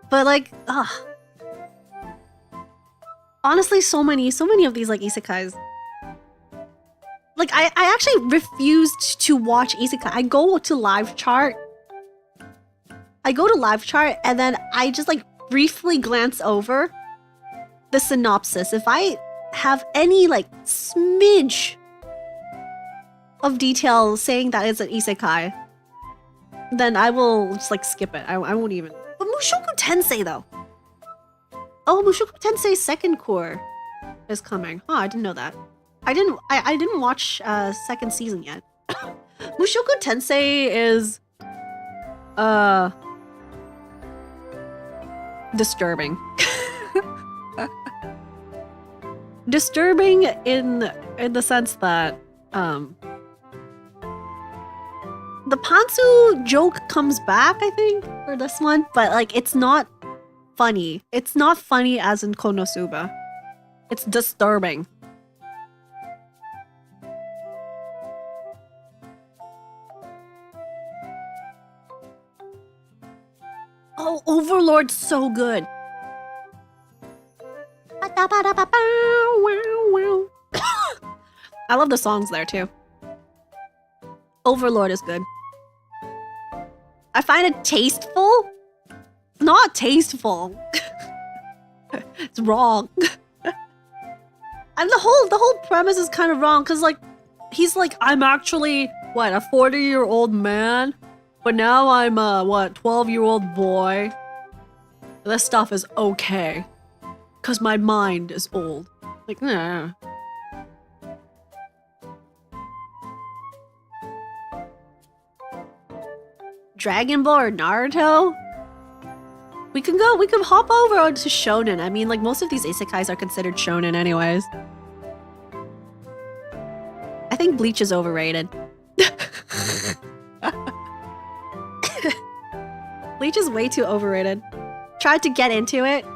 But like, honestly, so many of these like isekais. Like I actually refused to watch isekai. I go to live chart and then I just like briefly glance over the synopsis. If I have any like smidge of detail saying that it's an isekai, then I will just like skip it. I won't even. But Mushoku Tensei though. Oh, Mushoku Tensei second core is coming. Oh, I didn't know that. I didn't watch second season yet. Mushoku Tensei is disturbing. Disturbing in the sense that the Pantsu joke comes back, I think, for this one, but like it's not funny. It's not funny as in Konosuba. It's disturbing. Oh, Overlord's so good. I love the songs there too. Overlord is good. I find it tasteful. It's not tasteful. It's wrong. And the whole premise is kind of wrong because like he's like, I'm actually what, a 40-year-old man, but now I'm a what, 12-year-old boy. This stuff is okay because my mind is old. Like, nah. Dragon Ball or Naruto? We can hop over to shonen. I mean, like, most of these isekais are considered shonen anyways. I think Bleach is overrated. Bleach is way too overrated. Tried to get into it.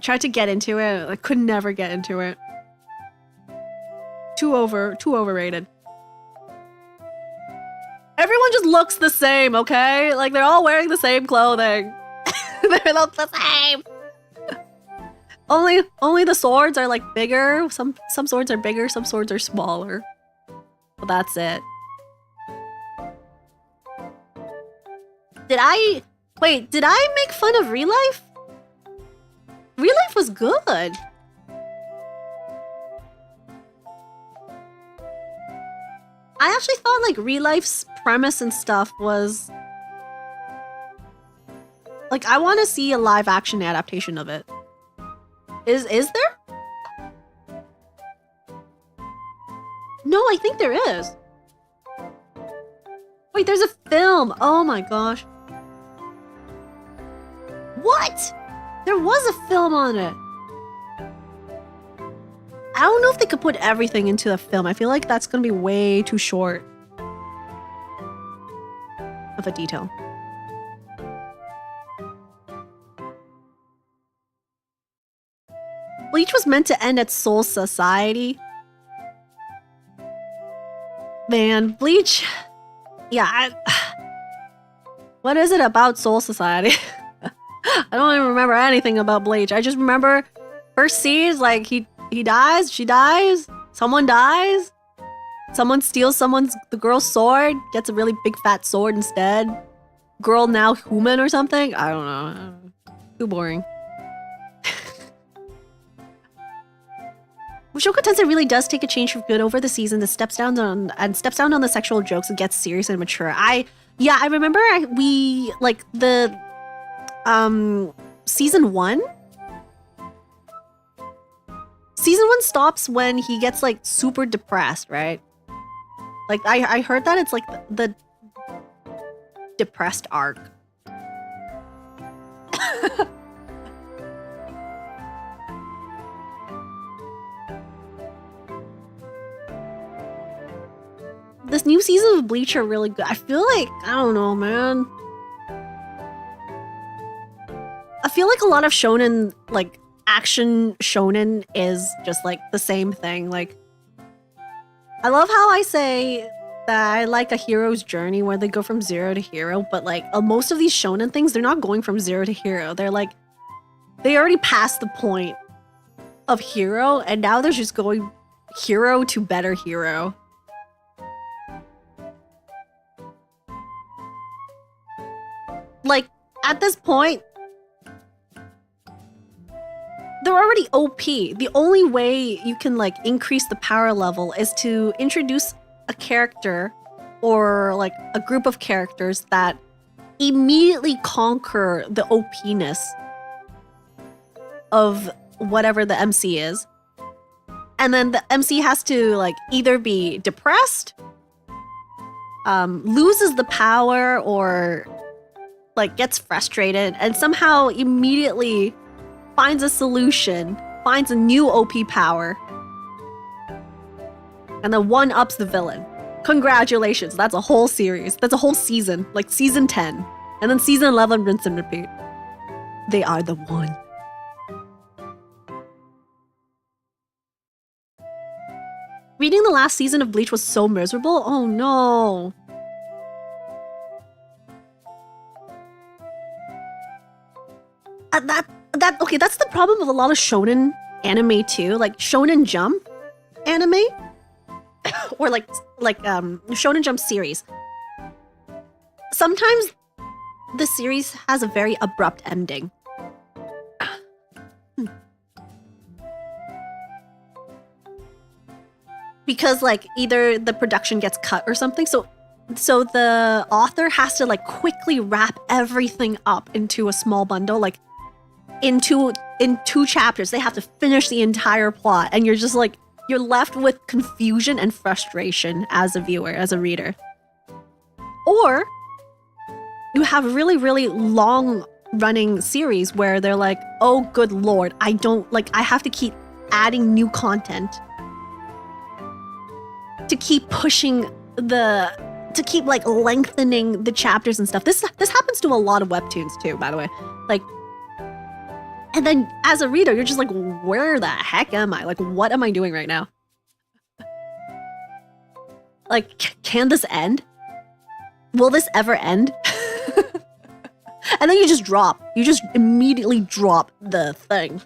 I could never get into it. Too overrated. Everyone just looks the same, okay? Like, they're all wearing the same clothing. They look the same. Only the swords are, like, bigger. Some swords are bigger, some swords are smaller. But that's it. Did I make fun of Real Life? Real Life was good. I actually thought like Real Life's premise and stuff was like, I want to see a live action adaptation of it. Is there? No, I think there is. Wait, there's a film. Oh my gosh. What? There was a film on it. I don't know if they could put everything into a film. I feel like that's gonna be way too short of a detail. Bleach was meant to end at Soul Society. Man, Bleach... Yeah, what is it about Soul Society? I don't even remember anything about Bleach. I just remember first scenes, like he dies, she dies, someone dies, someone steals the girl's sword, gets a really big fat sword instead. Girl now human or something? I don't know. Too boring. Mushoku Tensei really does take a change for good over the season that steps down on the sexual jokes and gets serious and mature. I remember we like the season 1. Season 1 stops when he gets like super depressed, right? Like I heard that it's like the depressed arc. This new season of Bleach are really good. I feel like, I don't know, man. I feel like a lot of shonen, like action shonen is just like the same thing. Like, I love how I say that I like a hero's journey where they go from 0 to hero, but like most of these shonen things, they're not going from 0 to hero. They're like, they already passed the point of hero and now they're just going hero to better hero. Like, at this point, they're already OP. The only way you can, like, increase the power level is to introduce a character or, like, a group of characters that immediately conquer the OP-ness of whatever the MC is. And then the MC has to, like, either be depressed, loses the power, or like gets frustrated and somehow immediately finds a solution, finds a new OP power, and then one-ups the villain. Congratulations, that's a whole series. That's a whole season, like season 10. And then season 11, rinse and repeat. They are the one. Reading the last season of Bleach was so miserable. Oh no. Okay, that's the problem with a lot of shonen anime too, like Shonen Jump anime, or like Shonen Jump series. Sometimes the series has a very abrupt ending. Because like either the production gets cut or something, so the author has to like quickly wrap everything up into a small bundle, like in two chapters. They have to finish the entire plot, and you're just like, you're left with confusion and frustration as a viewer, as a reader. Or you have really, really long running series where they're like, oh good lord, I have to keep adding new content to keep pushing to keep like lengthening the chapters and stuff. This happens to a lot of webtoons too, by the way. Like, and then as a reader, you're just like, where the heck am I? Like, what am I doing right now? Like, can this end? Will this ever end? And then you just drop. You just immediately drop the thing.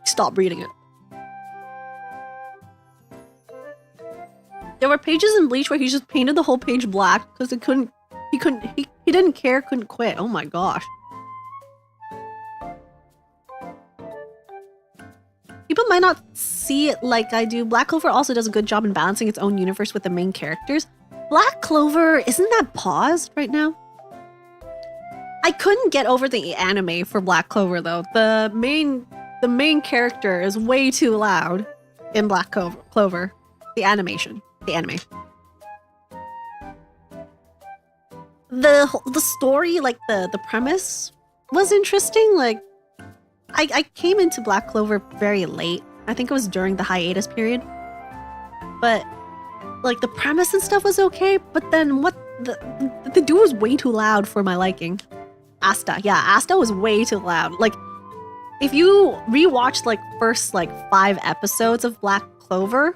Stop reading it. There were pages in Bleach where he just painted the whole page black because he didn't care, couldn't quit. Oh my gosh. People might not see it like I do. Black Clover also does a good job in balancing its own universe with the main characters. Black Clover, isn't that paused right now? I couldn't get over the anime for Black Clover though. The main character is way too loud in Black Clover. The animation. The anime. The story, like the premise was interesting. Like I came into Black Clover very late. I think it was during the hiatus period. But like the premise and stuff was okay, but then the dude was way too loud for my liking. Asta. Yeah, Asta was way too loud. Like if you rewatch like first like 5 episodes of Black Clover,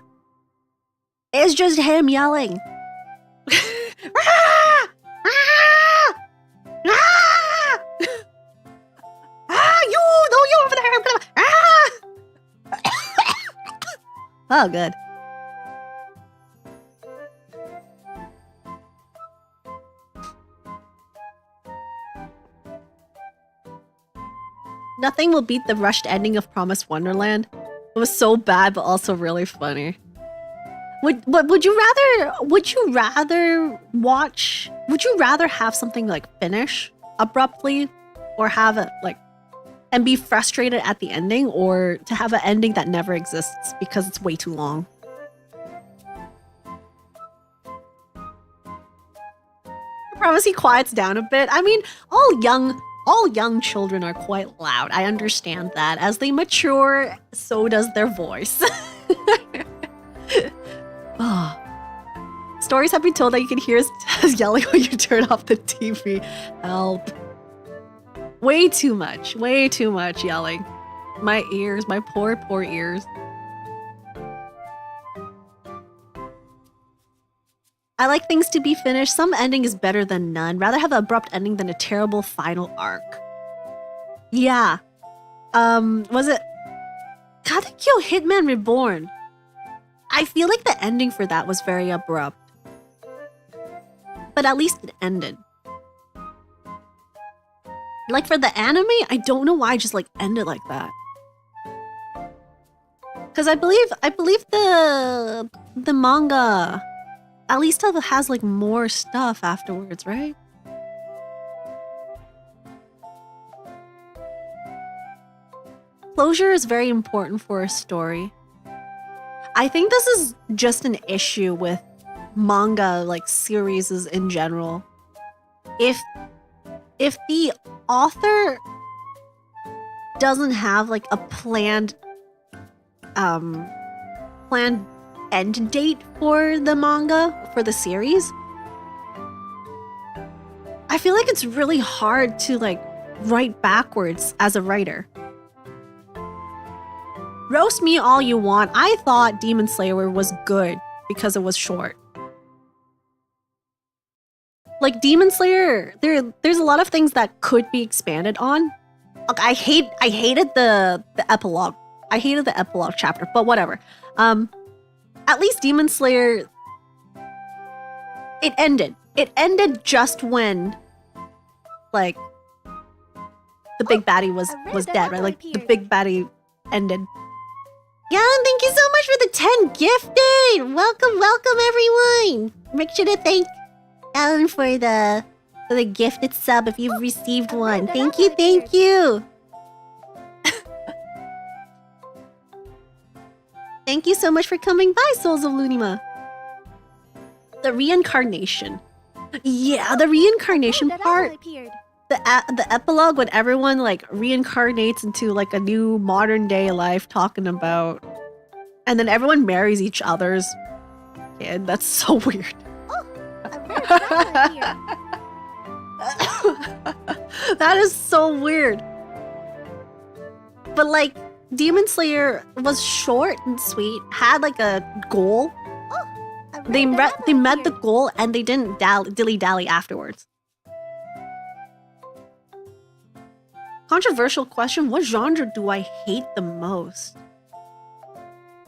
it's just him yelling. Ah! Ah! Ah! Ah! You over there! Ah! Oh, good. Nothing will beat the rushed ending of Promised Wonderland. It was so bad, but also really funny. Would you rather have something like finish abruptly, or have it like and be frustrated at the ending, or to have an ending that never exists because it's way too long? I promise he quiets down a bit. I mean, all young children are quite loud. I understand that. As they mature, so does their voice. Oh. Stories have been told that you can hear us yelling when you turn off the TV. Help. Way too much yelling. My ears, my poor ears. I like things to be finished. Some ending is better than none. Rather have an abrupt ending than a terrible final arc. Yeah. Was it Katekyo Hitman Reborn? I feel like the ending for that was very abrupt. But at least it ended. Like for the anime, I don't know why it just like ended like that. Cause I believe the manga at least has like more stuff afterwards, right? Closure is very important for a story. I think this is just an issue with manga like series in general. If the author doesn't have like a planned end date for the manga, for the series, I feel like it's really hard to like write backwards as a writer. Roast me all you want. I thought Demon Slayer was good because it was short. Like Demon Slayer, there's a lot of things that could be expanded on. Like I hated the epilogue. I hated the epilogue chapter, but whatever. At least Demon Slayer, it ended. It ended just when, like, the big baddie was dead, right? Like the big baddie ended. Yeah, thank you so much for the 10 gifted. Welcome everyone. Make sure to thank Alan for the gifted sub if you've received one. Thank you. Thank you so much for coming by, Souls of Lunima. The reincarnation. Yeah, the reincarnation part. The epilogue when everyone like reincarnates into like a new modern day life, talking about, and then everyone marries each other's kid. That's so weird. That is so weird. But like Demon Slayer was short and sweet, had like a goal. They met the goal and they didn't dilly-dally afterwards. Controversial question, what genre do I hate the most?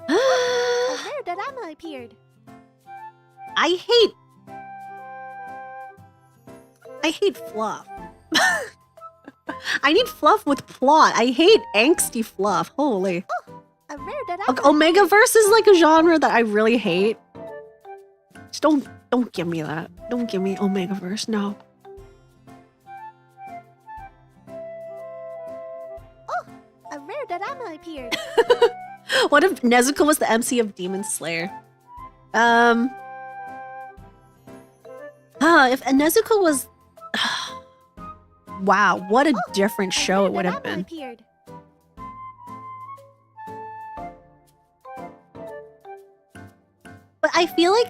A rare drama appeared.
I hate fluff. I need fluff with plot. I hate angsty fluff. Holy.
A rare drama.
Omegaverse is like a genre that I really hate. Just don't give me that. Don't give me Omegaverse, no.
A rare drama appeared.
What if Nezuko was the MC of Demon Slayer? If Nezuko was... Wow, what a different show it would have been.
Appeared.
But I feel like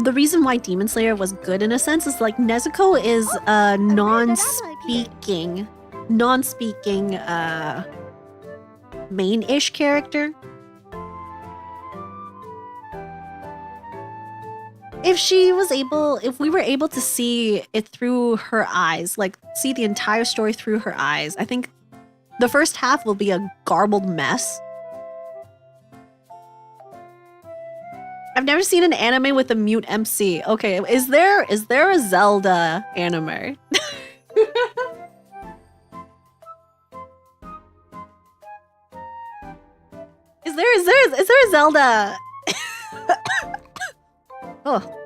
the reason why Demon Slayer was good in a sense is like Nezuko is a non-speaking main-ish character. If we were able to see it through her eyes, like see the entire story through her eyes, I think the first half will be a garbled mess. I've never seen an anime with a mute MC. Okay, is there a Zelda anime? Is there a Zelda? Oh.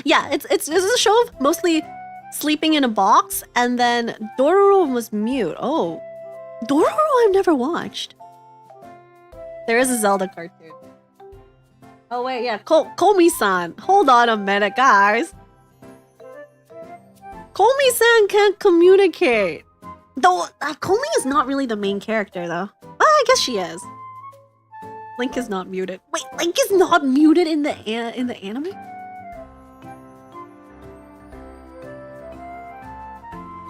Yeah, it's a show of mostly sleeping in a box, and then Dororo was mute. Oh. Dororo I've never watched. There is a Zelda cartoon. Oh wait, yeah, Komi-san. Hold on a minute, guys. Komi-san can't communicate. Though Komi is not really the main character, though. I guess she is. Link is not muted. Wait, Link is not muted in the anime?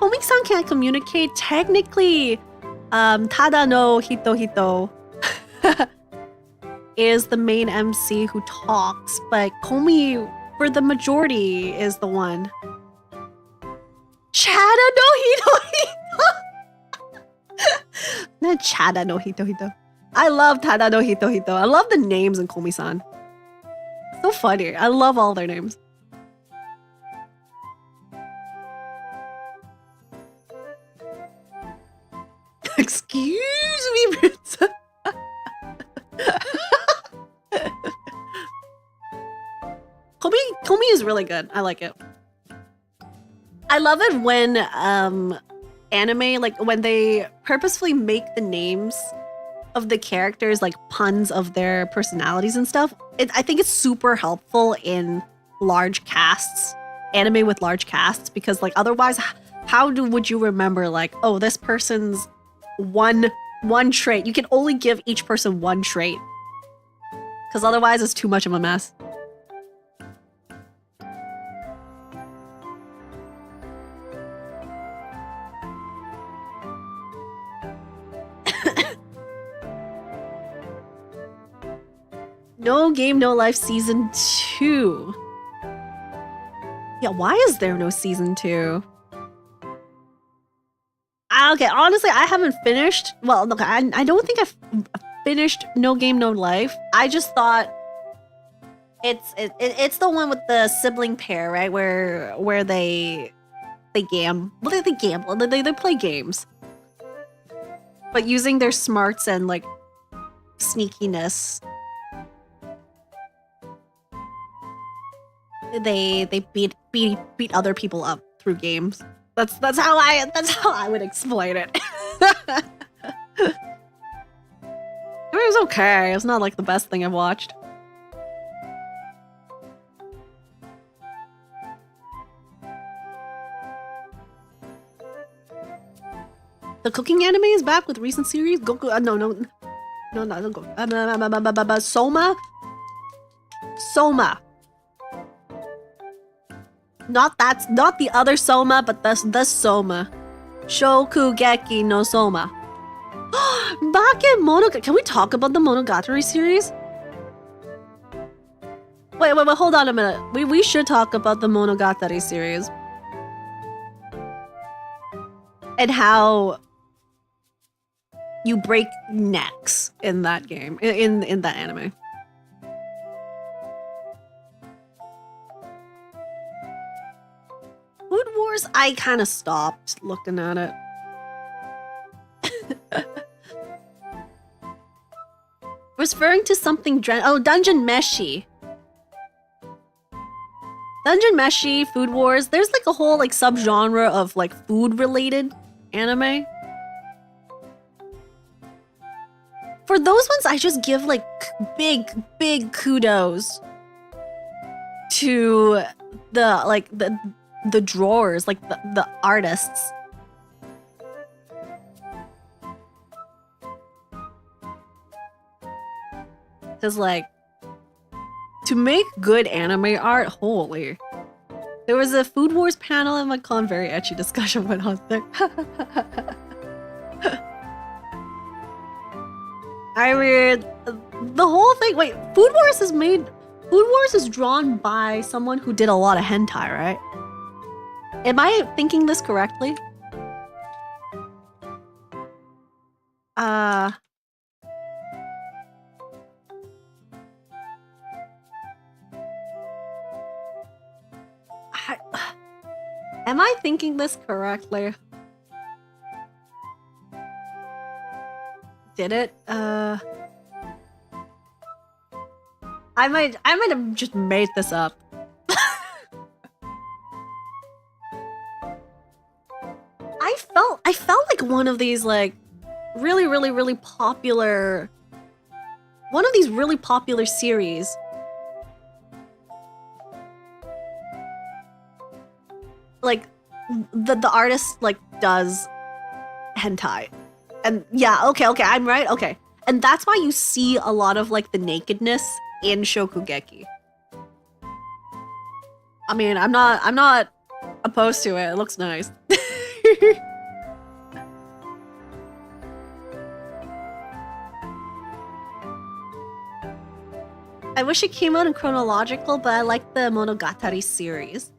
Komi-san can't communicate. Technically, Tada no Hito is the main MC who talks, but Komi, for the majority, is the one. Chada no Hito. Not Chada no Hito. I love Tada no Hito. I love the names in Komi-san. So funny. I love all their names. Excuse me, princess. Komi is really good. I like it. I love it when anime, like when they purposefully make the names of the characters like puns of their personalities and stuff. I think it's super helpful in large casts, anime with large casts, because like otherwise, would you remember like, oh, this person's one trait? You can only give each person one trait, because otherwise it's too much of a mess. No Game No Life Season 2. Yeah, why is there no Season 2? Okay, honestly, I haven't finished. Well, look, I don't think I've finished No Game No Life. I just thought it's the one with the sibling pair, right? Where they gamble. Well, they gamble. They play games, but using their smarts and like sneakiness. They beat other people up through games. That's how I would explain it. I mean, it was okay. It's not like the best thing I've watched. The cooking anime is back with recent series. Goku, Soma. Not the other Soma, but the Soma. Shokugeki no Soma. Back in Monogatari. Can we talk about the Monogatari series? Wait, hold on a minute. We should talk about the Monogatari series. And how you break necks in that game, in that anime. Food Wars, I kind of stopped looking at it. Referring to something Dungeon Meshi. Dungeon Meshi, Food Wars, there's like a whole like subgenre of like food related anime. For those ones, I just give like big kudos to the drawers, like the artists. Because like, to make good anime art, holy. There was a Food Wars panel in my con, very ecchi discussion went on there. I mean, the whole thing, wait, Food Wars is drawn by someone who did a lot of hentai, right? Am I thinking this correctly? Am I thinking this correctly? Did it? I might have just made this up. I felt like one of these like really popular, one of these really popular series. Like the artist like does hentai. And yeah, okay, I'm right. Okay. And that's why you see a lot of like the nakedness in Shokugeki. I mean, I'm not opposed to it. It looks nice. I wish it came out in chronological, but I like the Monogatari series.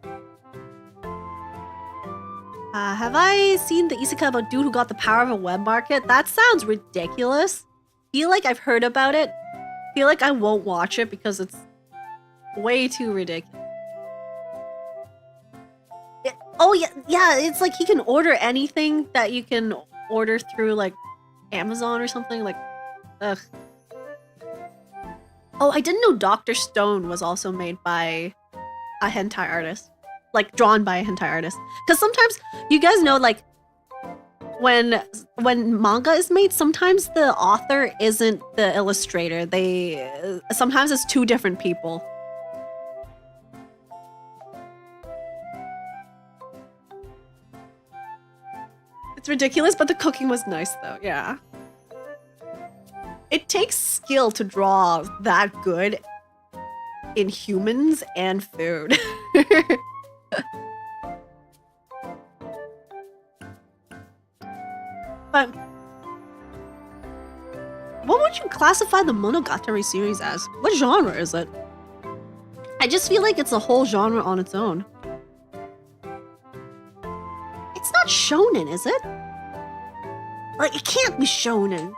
Have I seen the isekai about dude who got the power of a web market? That sounds ridiculous. Feel like I've heard about it. Feel like I won't watch it because it's way too ridiculous. Oh yeah, it's like he can order anything that you can order through like Amazon or something. Like, ugh. Oh, I didn't know Dr. Stone was also made by a hentai artist. Like, drawn by a hentai artist. Because sometimes, you guys know, like, when manga is made, sometimes the author isn't the illustrator. Sometimes it's two different people. It's ridiculous, but the cooking was nice, though. Yeah. It takes skill to draw that good in humans and food. But what would you classify the Monogatari series as? What genre is it? I just feel like it's a whole genre on its own. It's not shonen, is it? Like, it can't be shonen.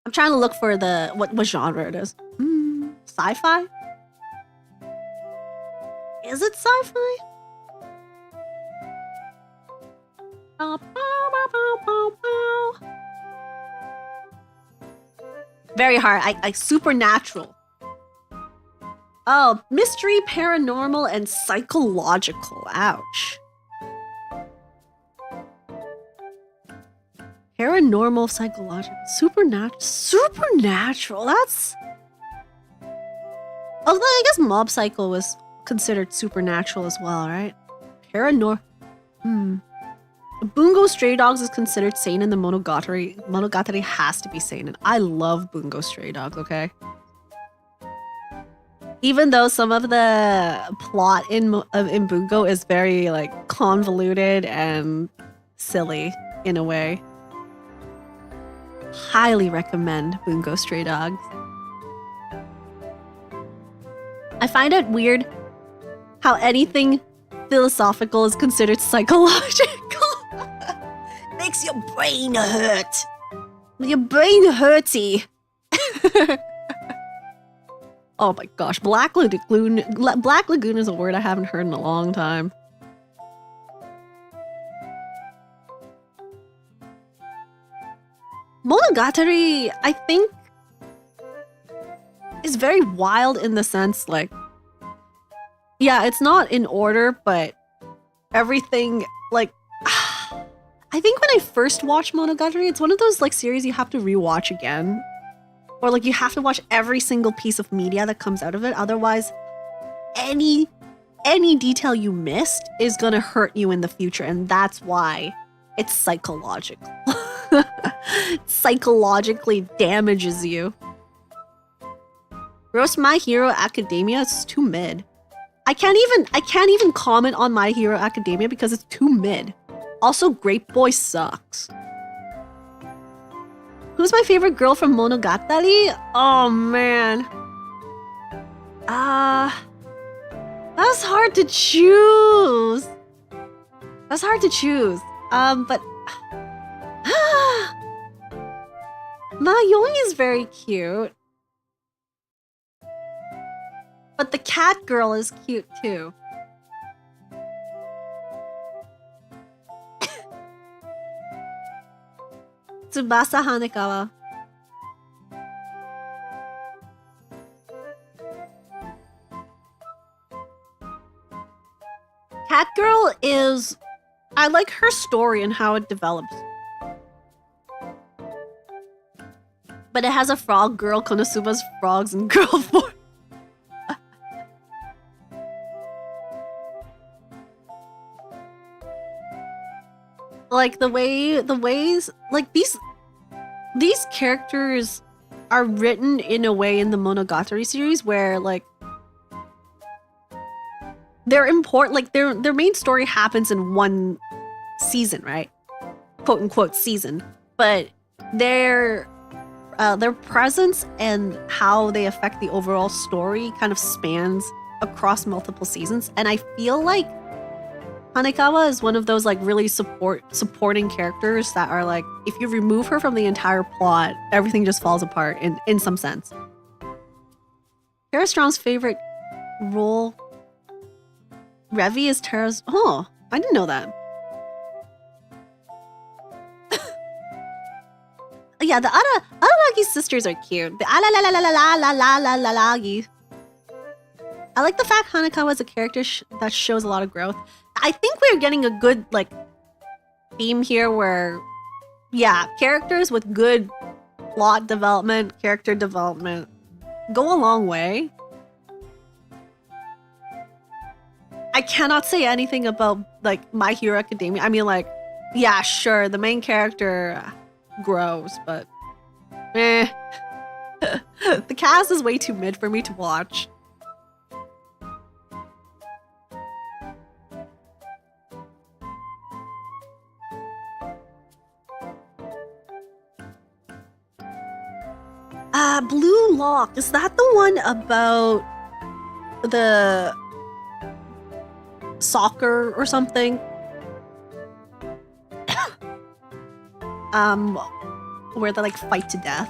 I'm trying to look for the what genre it is. Sci-fi? Is it sci-fi? Very hard. I supernatural. Oh, mystery, paranormal, and psychological. Ouch. Paranormal, psychological, supernatural. That's. Although I guess Mob Psycho was considered supernatural as well, right? Bungo Stray Dogs is considered seinen in the Monogatari. Monogatari has to be seinen. I love Bungo Stray Dogs, okay? Even though some of the plot in Bungo is very, like, convoluted and silly in a way. Highly recommend Bungo Stray Dogs. I find it weird how anything philosophical is considered psychological. Makes your brain hurt. Your brain hurty. Oh my gosh, Black Lagoon. Black Lagoon is a word I haven't heard in a long time. Monogatari, I think, is very wild in the sense, like, yeah, it's not in order, but everything, like, I think when I first watched Monogatari, it's one of those, like, series you have to rewatch again. Or, like, you have to watch every single piece of media that comes out of it. Otherwise, any detail you missed is gonna hurt you in the future. And that's why it's psychological. Psychologically damages you. Roast My Hero Academia is too mid. I can't even comment on My Hero Academia because it's too mid. Also, Grape Boy sucks. Who's my favorite girl from Monogatari? Oh man. That's hard to choose. That's hard to choose. But Mayoi is very cute. But the cat girl is cute too. Tsubasa Hanekawa. Cat Girl is... I like her story and how it develops. But it has a frog girl, Konosuba's frogs in girl form. Like the ways like these characters are written in a way in the Monogatari series where like they're important, like their main story happens in one season, right? Quote unquote season. But their presence and how they affect the overall story kind of spans across multiple seasons. And I feel like Hanekawa is one of those like really supporting characters that are like, if you remove her from the entire plot, everything just falls apart in some sense. Tara Strong's favorite role. Revi is Tara's. Oh, I didn't know that. Yeah, the Araragi sisters are cute. The Alalalalalalalalalalagi. I like the fact Hanekawa is a character that shows a lot of growth. I think we're getting a good like theme here where, yeah, characters with good plot development, character development go a long way. I cannot say anything about like My Hero Academia. I mean, like, yeah, sure, the main character grows, but eh. The cast is way too mid for me to watch. Blue Lock, is that the one about the soccer or something? Where they like fight to death?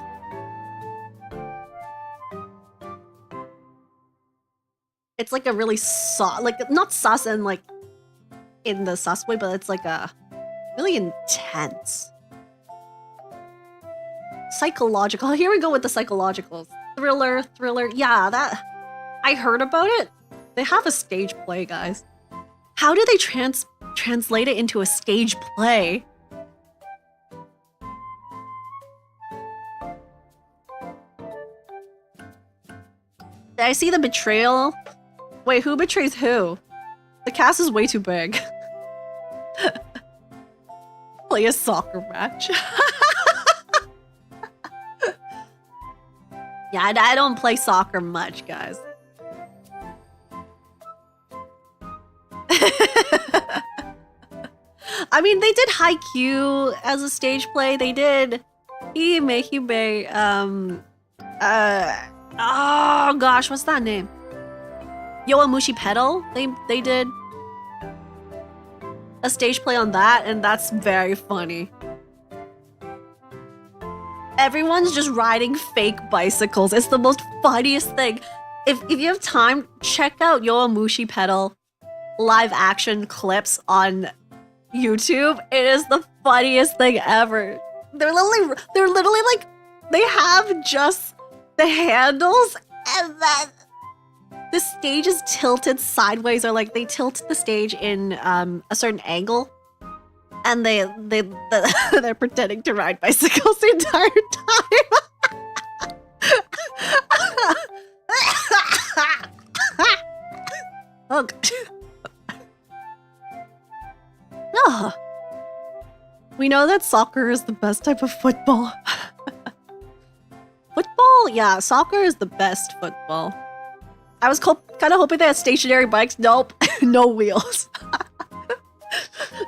It's like a really like not sus and like in the sus way, but it's like a really intense psychological. Here we go with the psychological thriller. Yeah, that I heard about it. They have a stage play, guys. How do they translate it into a stage play? Did I see the betrayal? Wait, who betrays who? The cast is way too big. Play a soccer match. Yeah, I don't play soccer much, guys. I mean, they did Haikyuu as a stage play. They did Hime, oh gosh, what's that name? Yowamushi Pedal. They did a stage play on that, and that's very funny. Everyone's just riding fake bicycles. It's the most funniest thing. If you have time, check out Yowamushi Pedal live action clips on YouTube. It is the funniest thing ever. They're literally like, they have just the handles and then the stage is tilted sideways, or like they tilt the stage in a certain angle. And they're pretending to ride bicycles the entire time. Oh god. Oh. We know that soccer is the best type of football. Football? Yeah, soccer is the best football. I was kind of hoping they had stationary bikes. Nope. No wheels.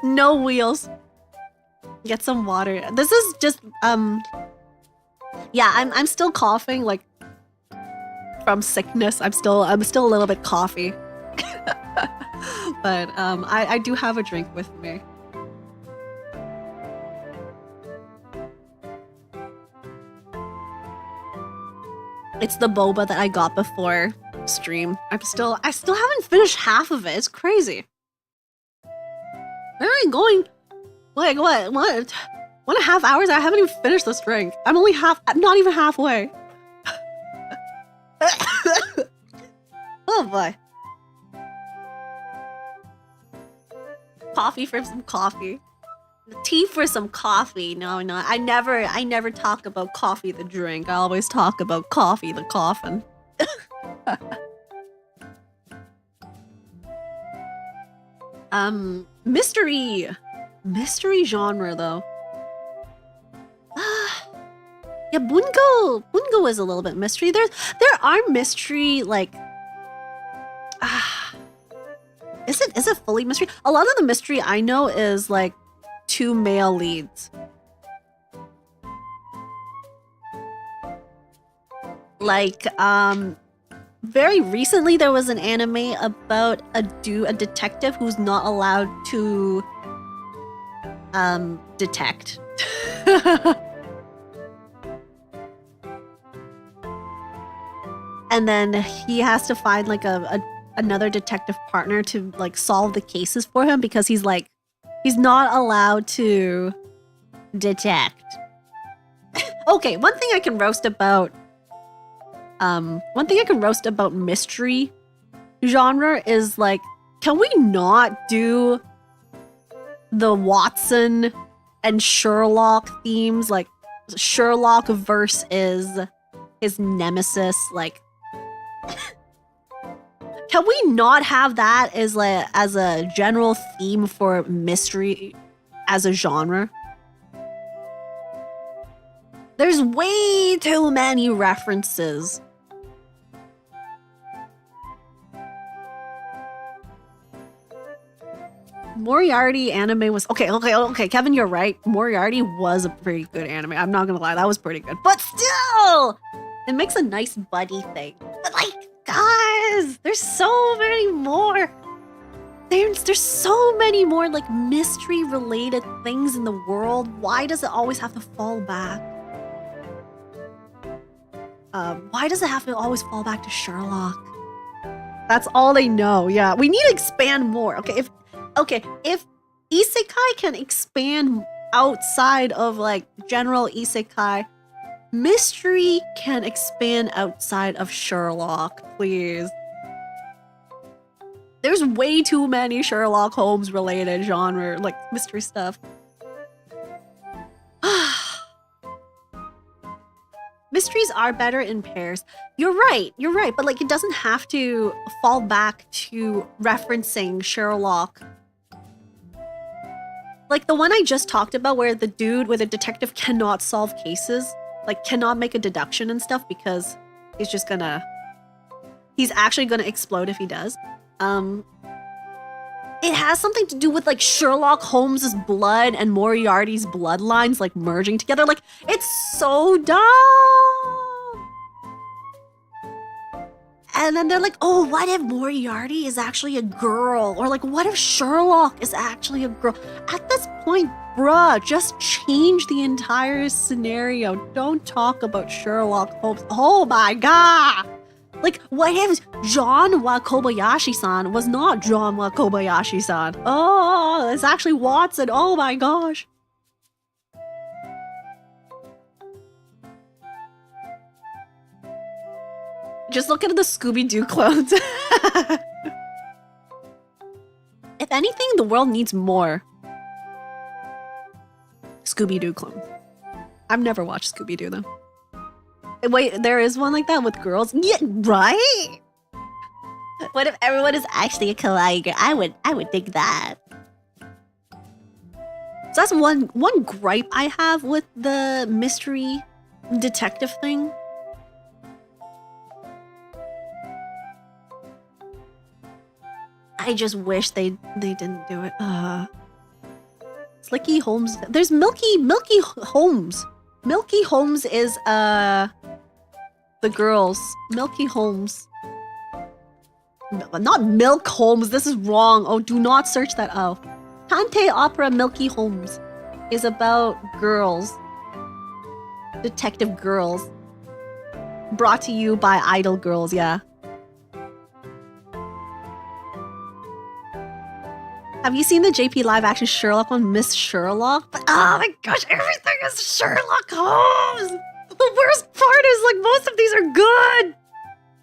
No wheels. Get some water. This is just yeah, I'm still coughing like from sickness. I'm still a little bit coughy. But I do have a drink with me. It's the boba that I got before stream. I still haven't finished half of it. It's crazy. Where am I going? Like what? 1.5 hours? I haven't even finished this drink. I'm not even halfway. Oh boy. coffee for some coffee. Tea for some coffee. No, I never talk about coffee the drink. I always talk about coffee the coffin. Mystery genre though. Yeah, Bungo is a little bit mystery. There are mystery like is it fully mystery? A lot of the mystery I know is like 2 male leads. Like very recently there was an anime about a detective who's not allowed to detect. And then he has to find like another detective partner to like solve the cases for him because he's not allowed to detect. Okay, one thing I can roast about mystery genre is like, can we not do the Watson and Sherlock themes, like Sherlock versus his nemesis, like can we not have that as a general theme for mystery as a genre? There's way too many references. Moriarty anime was okay, Kevin, you're right. Moriarty was a pretty good anime. I'm not gonna lie, that was pretty good. But still, it makes a nice buddy thing. But like, guys, there's so many more. There's so many more like mystery related things in the world. Why does it always have to fall back? Why does it have to always fall back to Sherlock? That's all they know. Yeah, we need to expand more. If isekai can expand outside of like general isekai, mystery can expand outside of Sherlock, please. There's way too many Sherlock Holmes related genre, like mystery stuff. Mysteries are better in pairs. You're right, but like it doesn't have to fall back to referencing Sherlock. Like the one I just talked about where the detective cannot solve cases, like cannot make a deduction and stuff because he's actually gonna explode if he does. It has something to do with like Sherlock Holmes's blood and Moriarty's bloodlines like merging together. Like it's so dumb. And then they're like, oh, what if Moriarty is actually a girl? Or like, what if Sherlock is actually a girl? At this point, bruh, just change the entire scenario. Don't talk about Sherlock Holmes. Oh my god! Like, what if John wa Kobayashi-san was not John wa Kobayashi-san? Oh, it's actually Watson. Oh my gosh. Just look at the Scooby-Doo clones. If anything, the world needs more Scooby-Doo clones. I've never watched Scooby-Doo though. Wait, there is one like that with girls? Yeah, right? What if everyone is actually a kawaii girl? I would think that. So that's one gripe I have with the mystery detective thing. I just wish they didn't do it. Slicky Holmes. There's Milky Holmes. Milky Holmes is the girls. Milky Holmes. Not Milk Holmes. This is wrong. Oh, do not search that out. Kante opera Milky Holmes is about girls. Detective girls. Brought to you by Idol Girls, yeah. Have you seen the JP live action Sherlock one, Miss Sherlock? But, oh my gosh, everything is Sherlock Holmes! The worst part is like most of these are good!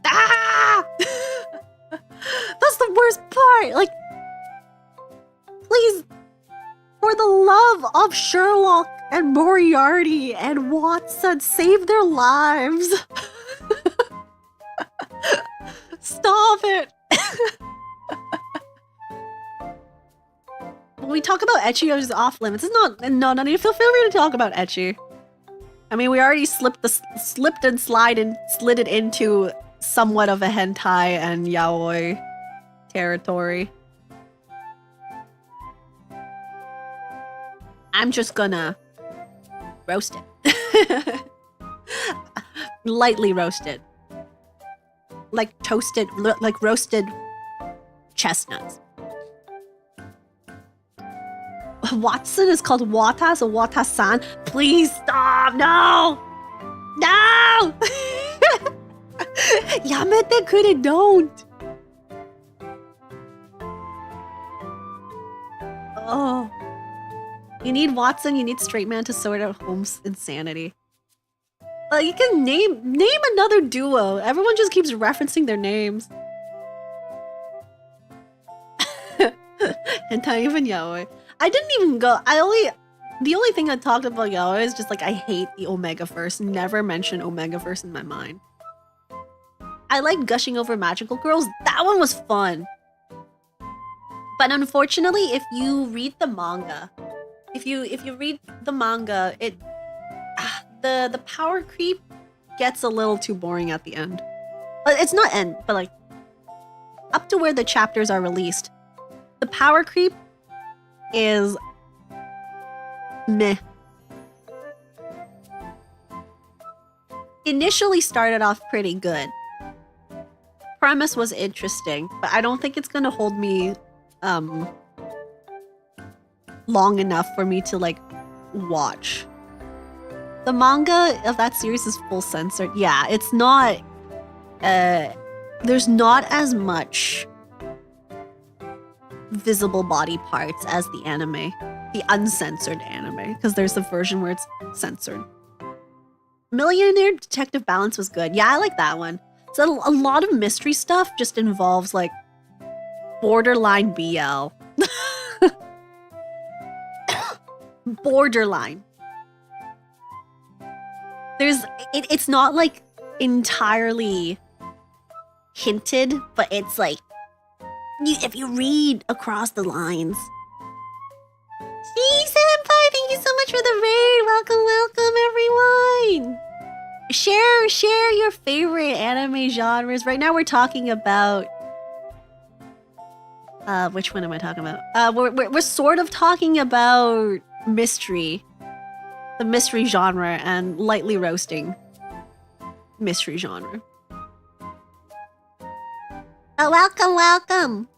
Ah! That's the worst part! Like, please of Sherlock and Moriarty and Watson saved their lives. Stop it. When we talk about ecchi, it's off limits. It's not. No, no, feel free to talk about ecchi. I mean, we already slipped and slid it into somewhat of a hentai and yaoi territory. I'm just gonna roast it. Lightly roasted. Like toasted, like roasted chestnuts. Watson is called Wata, so Wata-san. Please stop! No! No! Yamete kure, don't! Oh. You need Watson, you need Straight Man to sort out Holmes' insanity. You can name another duo. Everyone just keeps referencing their names. Hentai even yaoi. I didn't even go. The only thing I talked about yaoi is just like I hate the Omega-verse. Never mention Omega-verse in my mind. I like gushing over magical girls. That one was fun. But unfortunately, if you read the manga, if you read the manga, the power creep gets a little too boring at the end. It's not end, but like up to where the chapters are released. The power creep is meh. Initially started off pretty good. Premise was interesting, but I don't think it's gonna hold me long enough for me to like watch. The manga of that series is full censored. Yeah, it's not there's not as much visible body parts as the anime, the uncensored anime, because there's a version where it's censored. Millionaire Detective Balance was good. Yeah, I like that one. So a lot of mystery stuff just involves like borderline BL. Borderline. It's not like entirely hinted, but it's like if you read across the lines. See, Senpai, thank you so much for the raid. Welcome, everyone. Share your favorite anime genres. Right now we're talking about which one am I talking about? We're sort of talking about mystery. The mystery genre and lightly roasting mystery genre. Oh, welcome.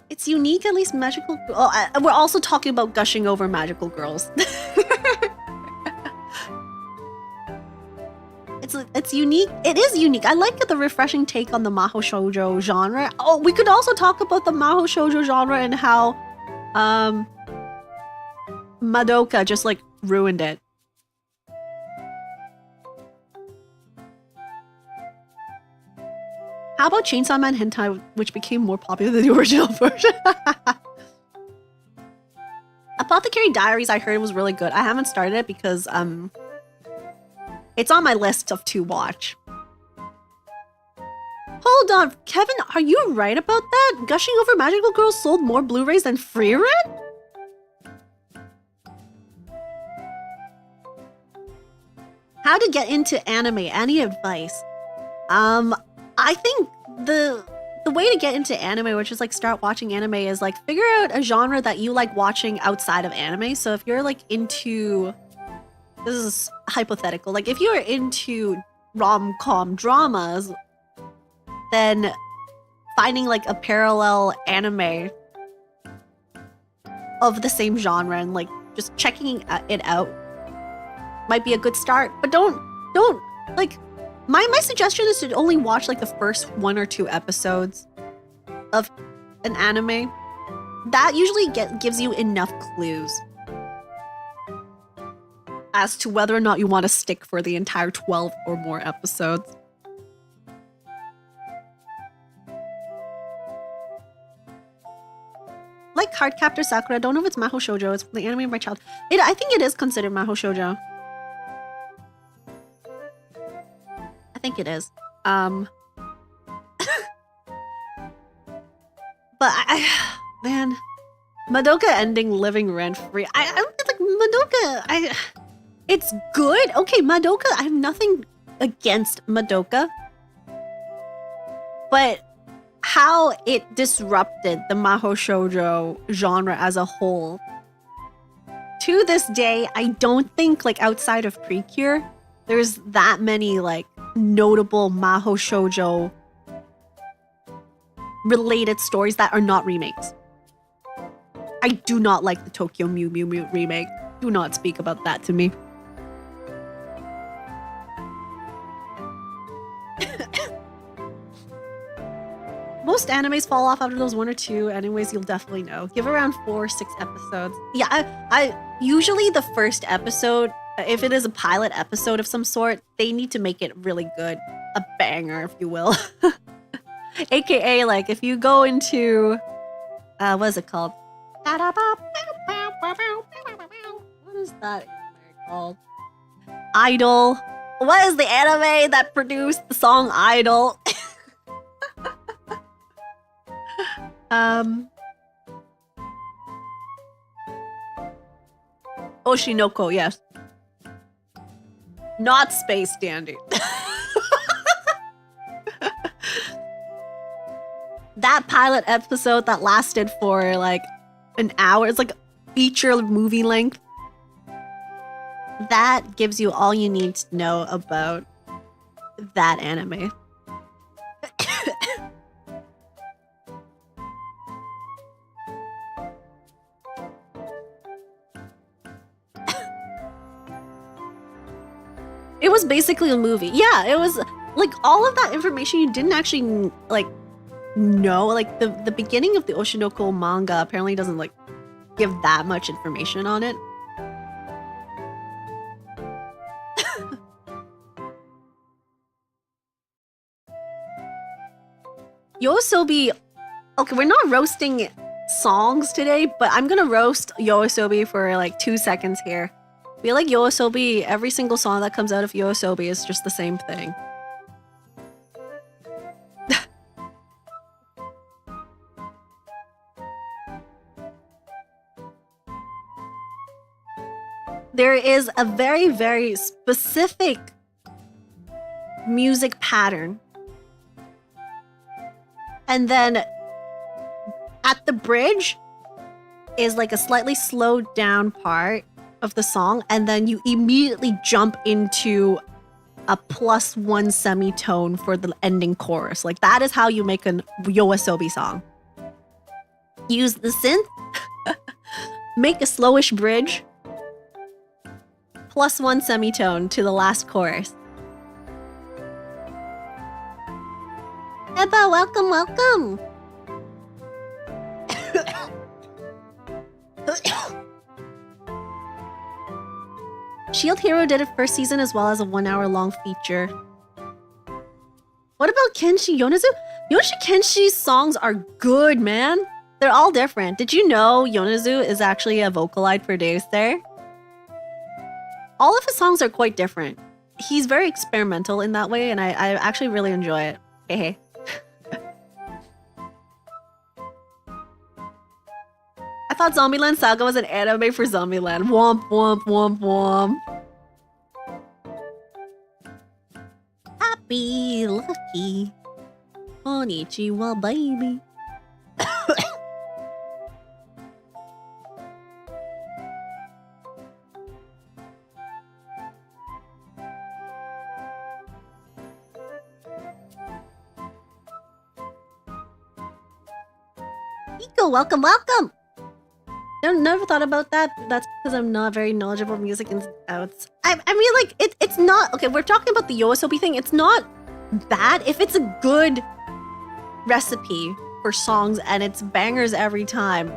It's unique, at least magical. Oh, we're also talking about gushing over magical girls. It's unique. It is unique. I like the refreshing take on the Maho Shoujo genre. Oh, we could also talk about the Maho Shoujo genre and how Madoka just like ruined it. How about Chainsaw Man hentai, which became more popular than the original version? Apothecary Diaries I heard was really good. I haven't started it because it's on my list of to watch. Hold on, Kevin, are you right about that? Gushing Over Magical Girls sold more Blu-rays than Free Rent? How to get into anime? Any advice? I think the way to get into anime, which is like start watching anime, is like figure out a genre that you like watching outside of anime. So if you're like into, this is hypothetical, like if you're into rom-com dramas, then finding like a parallel anime of the same genre and like just checking it out might be a good start. But don't like, my suggestion is to only watch like the first 1 or 2 episodes of an anime. That usually gives you enough clues as to whether or not you want to stick for the entire 12 or more episodes. like Cardcaptor Sakura. I don't know if it's Mahou Shoujo. It's the anime of my child. I think it is considered Mahou Shoujo. I think it is. But man, Madoka ending living rent free. I'm like Madoka. It's good. Okay, Madoka. I have nothing against Madoka, but how it disrupted the Mahou Shoujo genre as a whole. To this day, I don't think like outside of Precure, there's that many like notable Mahou Shoujo related stories that are not remakes. I do not like the Tokyo Mew Mew Mew remake. Do not speak about that to me. Most animes fall off after those 1 or 2. Anyways, you'll definitely know. Give around 4 or 6 episodes. Yeah, I usually the first episode, if it is a pilot episode of some sort, they need to make it really good. A banger, if you will. AKA, like, if you go into, what is it called? What is that called? Idol. What is the anime that produced the song Idol? Oshinoko, yes. Not Space Dandy. That pilot episode that lasted for like an hour, it's like feature movie length. That gives you all you need to know about that anime. It was basically a movie. Yeah, it was like all of that information you didn't actually like know. Like the beginning of the Oshinoko manga apparently doesn't like give that much information on it. Yoasobi, okay, we're not roasting songs today, but I'm gonna roast Yoasobi for like 2 seconds here. I feel like Yoasobi, every single song that comes out of Yoasobi is just the same thing. There is a very, very specific music pattern. And then at the bridge is like a slightly slowed down part of the song, and then you immediately jump into a +1 semitone for the ending chorus. Like that is how you make a Yoasobi song. Use the synth, make a slowish bridge, +1 semitone to the last chorus. Ebba, welcome, welcome! Shield Hero did it first season as well as a 1 hour long feature. What about Kenshi Yonezu? Yonezu Kenshi's songs are good, man. They're all different. Did you know Yonezu is actually a Vocaloid producer? All of his songs are quite different. He's very experimental in that way, and I actually really enjoy it. Hey, hey. I thought Zombieland Saga was an anime for Zombieland. Womp, womp, womp, womp. Happy, lucky. Konnichiwa, baby. Iko, welcome, welcome. I've never thought about that. That's because I'm not very knowledgeable music ins and outs. I mean, like, it's not... Okay, we're talking about the Yoasobi thing. It's not bad. If it's a good recipe for songs and it's bangers every time,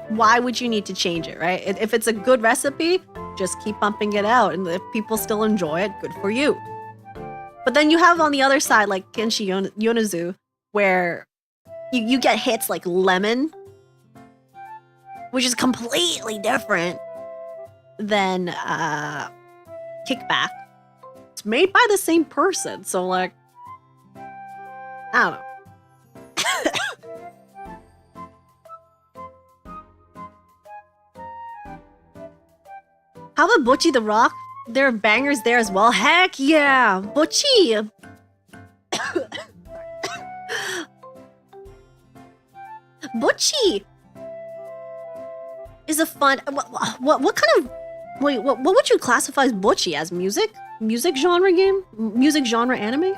why would you need to change it, right? If it's a good recipe, just keep bumping it out. And if people still enjoy it, good for you. But then you have on the other side, like Kenshi Yonezu, where you get hits like Lemon, which is completely different than Kickback. It's made by the same person, so like, I don't know. How about Butchie the Rock? There are bangers there as well. Heck yeah! Butchie! Butchie is a fun... What kind of... Wait, what would you classify as Butchie? As music? Music genre game? Music genre anime?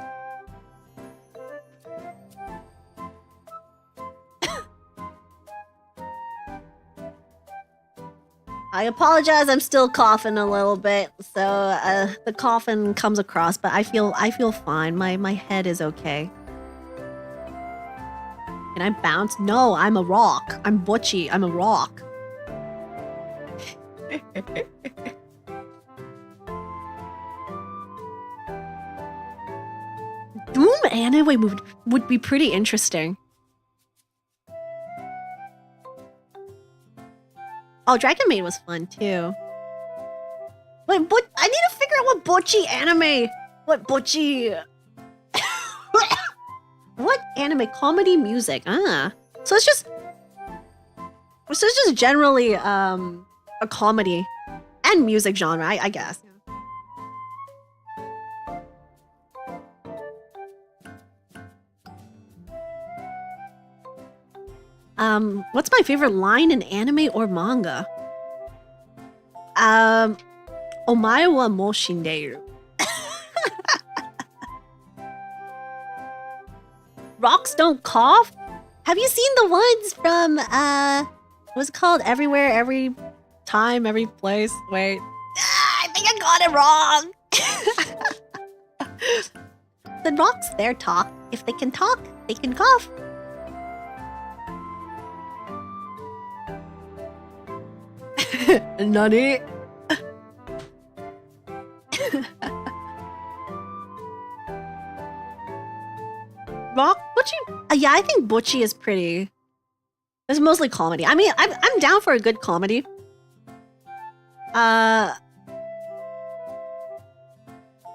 I apologize, I'm still coughing a little bit, so the coughing comes across, but I feel fine. My head is okay. Can I bounce? No, I'm a rock. I'm Butchie. I'm a rock. Doom anime would be pretty interesting. Oh, Dragon Maid was fun too. Wait, I need to figure out what Butchie anime. What Butchie? What anime? Comedy music. Ah, so it's just generally a comedy and music genre, I guess. What's my favorite line in anime or manga? Omae wa mou shindeiru. Rocks don't cough? Have you seen the ones from, what's it called? Everywhere, every time, every place? Wait. I think I got it wrong. The rocks, their talk. If they can talk, they can cough. Nani? Rock Butchie? Yeah, I think Butchie is pretty. It's mostly comedy. I mean, I'm down for a good comedy.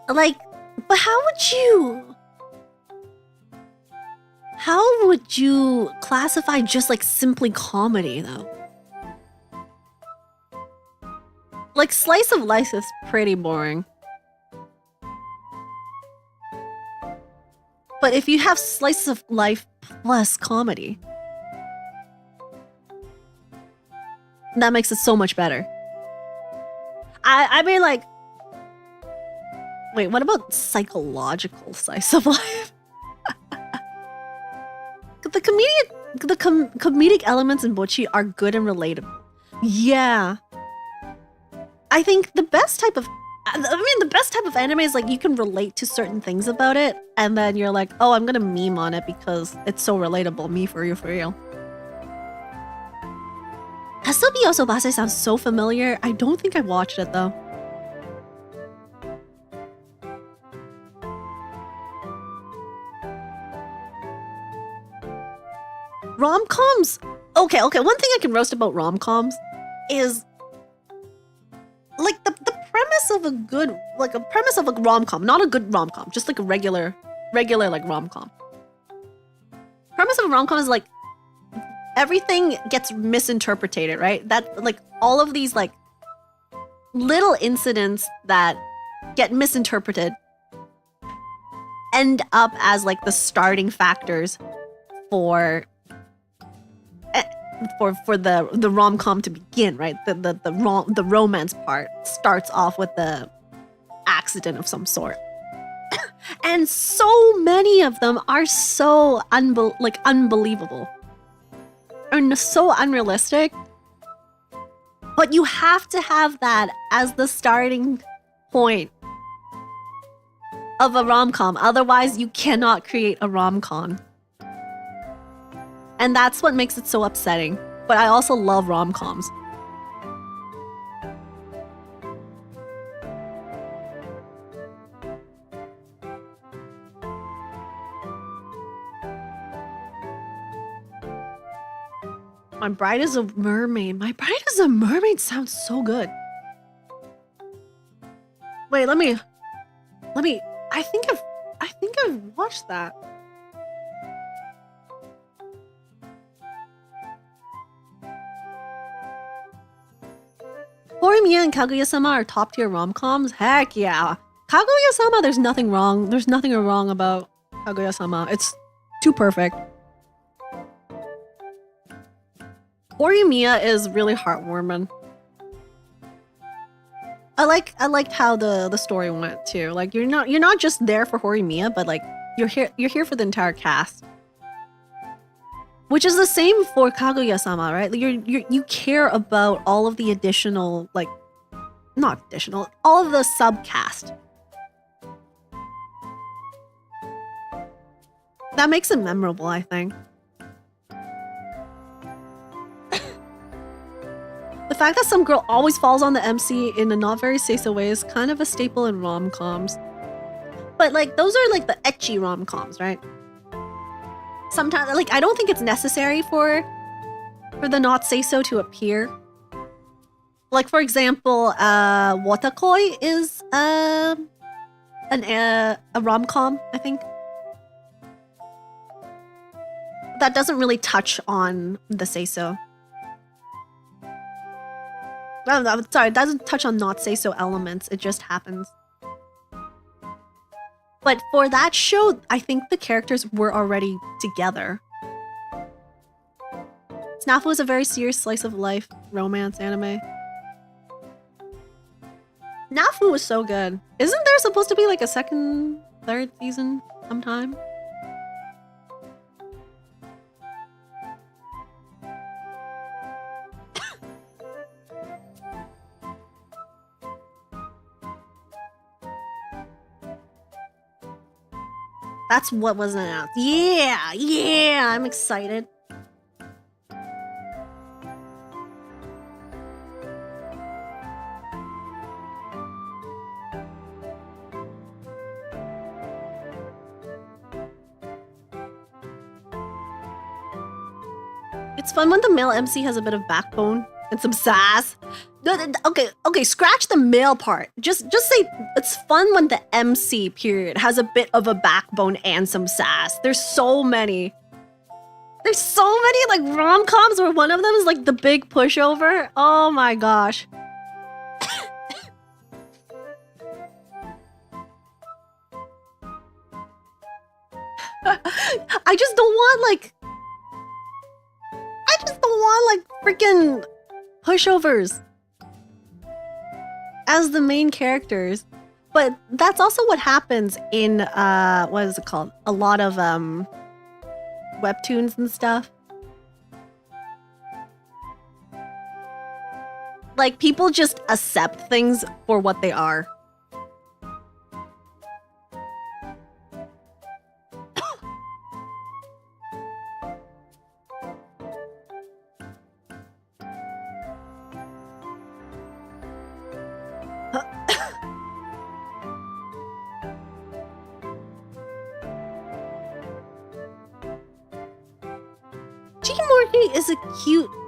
Like, but how would you classify just like simply comedy though? Like, slice of life is pretty boring. But if you have slice of life plus comedy, that makes it so much better. I mean, like... Wait, what about psychological slice of life? The comedic elements in Butchie are good and relatable. Yeah. I think the best type of anime is like you can relate to certain things about it, and then you're like, oh, I'm gonna meme on it because it's so relatable. Me for real, for real. Hasobi Osobase sounds so familiar. I don't think I watched it though. Rom-coms. Okay. One thing I can roast about rom-coms is like the premise of a good, like a premise of a rom-com, not a good rom-com, just like a regular like rom-com. Premise of a rom-com is like everything gets misinterpreted, right? That like all of these like little incidents that get misinterpreted end up as like the starting factors for the rom-com to begin, right? The romance part starts off with the accident of some sort. And so many of them are so unbelievable. And so unrealistic. But you have to have that as the starting point of a rom-com. Otherwise, you cannot create a rom-com. And that's what makes it so upsetting. But I also love rom-coms.
My bride is a mermaid. My bride is a mermaid sounds so good. Wait, let me. I think I've watched that. Horimiya and Kaguya-sama are top tier rom-coms. Heck yeah. Kaguya-sama, there's nothing wrong. There's nothing wrong about Kaguya-sama. It's too perfect. Horimiya is really heartwarming. I liked how the story went too. Like you're not just there for Horimiya, but like you're here for the entire cast. Which is the same for Kaguya-sama, right? You care about all of the additional, like, not additional, all of the subcast. That makes it memorable, I think. The fact that some girl always falls on the MC in a not very say-so way is kind of a staple in rom-coms. But like, those are like the ecchi rom-coms, right? Sometimes, like, I don't think it's necessary for the not say so to appear. Like, for example, Watakoi is a rom-com, I think. That doesn't really touch on the say so. I'm sorry, it doesn't touch on not say so elements. It just happens. But for that show, I think the characters were already together. Snafu is a very serious slice of life romance anime. Snafu was so good. Isn't there supposed to be like a second, third season sometime? That's what was announced. Yeah, I'm excited. It's fun when the male MC has a bit of backbone and some sass. Okay, scratch the male part. Just say it's fun when the MC period has a bit of a backbone and some sass. There's so many like rom-coms where one of them is like the big pushover. Oh my gosh. I just don't want freaking pushovers as the main characters. But that's also what happens in what is it called? A lot of webtoons and stuff. Like people just accept things for what they are. Is a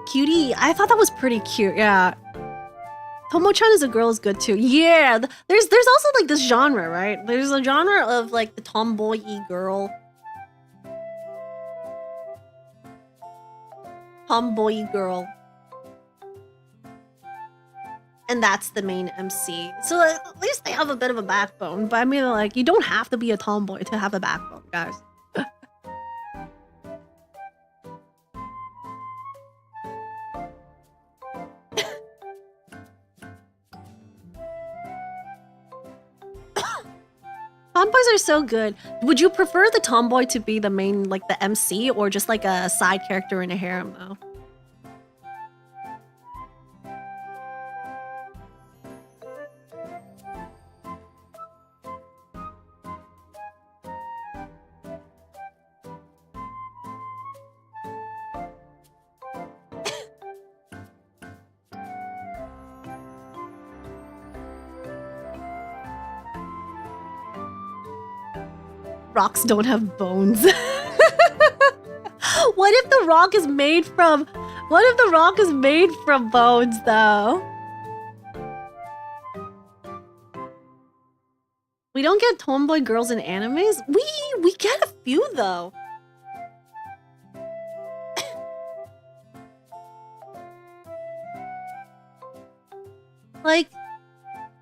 cutie. I thought that was pretty cute. Yeah. Tomo-chan as a girl is good too. Yeah. There's also like this genre, right? There's a genre of like the tomboy-y girl. Tomboy girl. And that's the main MC. So at least they have a bit of a backbone. But I mean, like, you don't have to be a tomboy to have a backbone, guys. Tomboys are so good. Would you prefer the tomboy to be the main, like the MC, or just like a side character in a harem though? Rocks don't have bones. What if the rock is made from What if the rock is made from bones, though? We don't get tomboy girls in animes? We get a few, though. Like,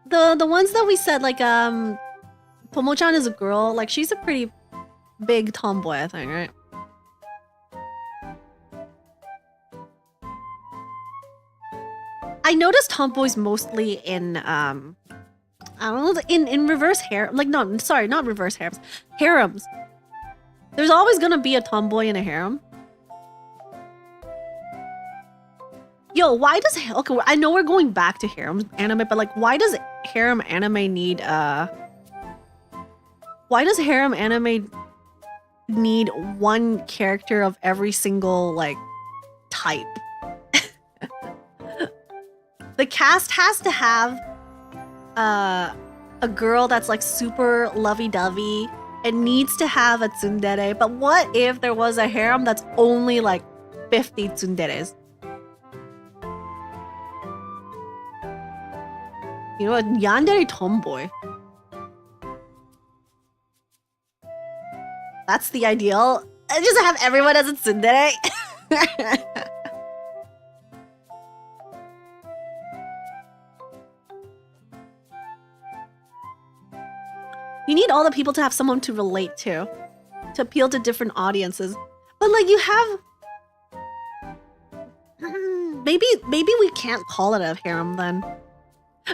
the ones that we said, like, Tomo-chan is a girl. Like, she's a pretty big tomboy, I think, right? I noticed tomboys mostly in, I don't know, in reverse harem. Like, no, sorry, not reverse harems. Harems. There's always gonna be a tomboy in a harem. Yo, why does... Okay, I know we're going back to harem anime, but, like, why does harem anime need, why does harem anime need one character of every single, like, type? The cast has to have a girl that's like super lovey-dovey. It needs to have a tsundere. But what if there was a harem that's only like 50 tsunderes? You know what? Yandere tomboy. That's the ideal. Just have everyone as a tsundere. You need all the people to have someone to relate to appeal to different audiences. But like you have... Maybe we can't call it a harem then.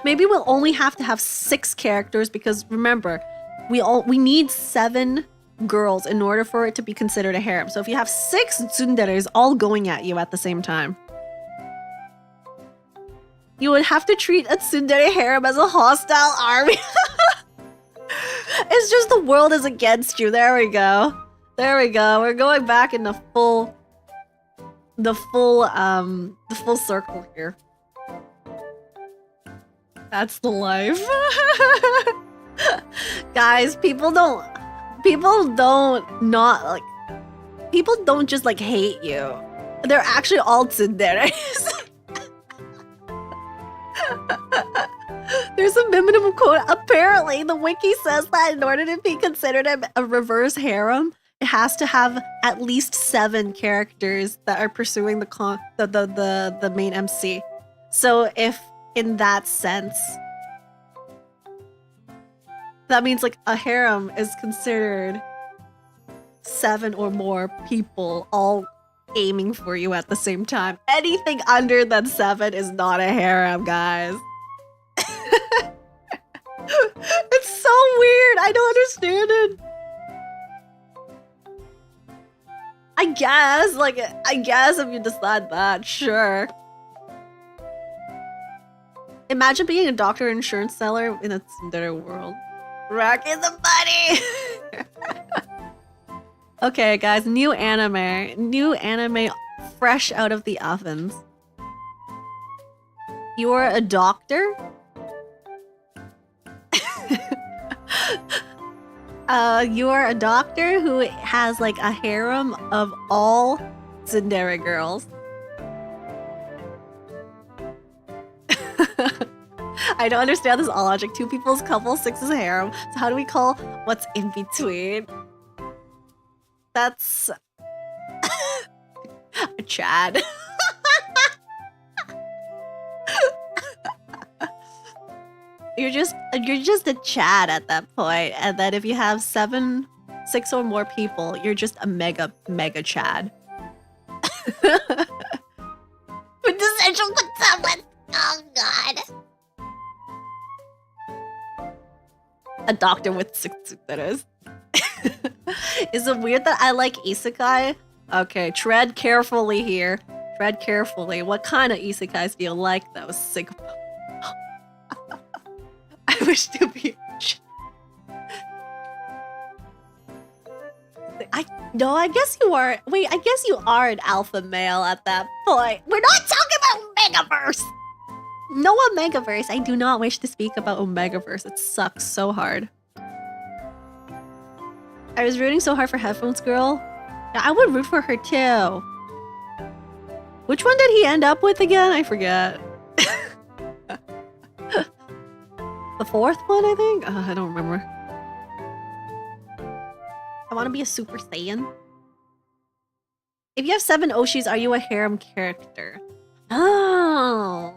Maybe we'll only have to have 6 characters because remember, we need 7 girls in order for it to be considered a harem. So if you have 6 tsunderes all going at you at the same time, you would have to treat a tsundere harem as a hostile army. It's just the world is against you. There we go. There we go. We're going back in the full circle here. That's the life. Guys, people don't just like hate you. They're actually all tsunderes. There's a minimum quota. Apparently, the wiki says that in order to be considered a reverse harem, it has to have at least 7 characters that are pursuing the main MC. So if in that sense, that means like a harem is considered 7 or more people all aiming for you at the same time. Anything under than 7 is not a harem, guys. It's so weird. I don't understand it. I guess if you decide that, sure. Imagine being a doctor or insurance seller in a tsundere world. Racking the money. Okay, guys, new anime fresh out of the ovens. You are a doctor? You are a doctor who has like a harem of all tsundere girls. I don't understand this logic. 2 people's couple, 6 is a harem. So how do we call what's in between? That's a Chad. You're just a Chad at that point, and then if you have 6 or more people, you're just a mega Chad. With essential with someone. Oh god. A doctor with 6 tsuteres. Is it weird that I like isekai? Okay, tread carefully here. Tread carefully. What kind of isekais do you like though? Sick. I wish to be. I guess you are. Wait, I guess you are an alpha male at that point. We're not talking about Omegaverse. No Omegaverse. I do not wish to speak about Omegaverse. It sucks so hard. I was rooting so hard for Headphones Girl. Yeah, I would root for her too. Which one did he end up with again? I forget. The fourth one, I think? I don't remember. I want to be a Super Saiyan. If you have 7 Oshis, are you a harem character? Oh.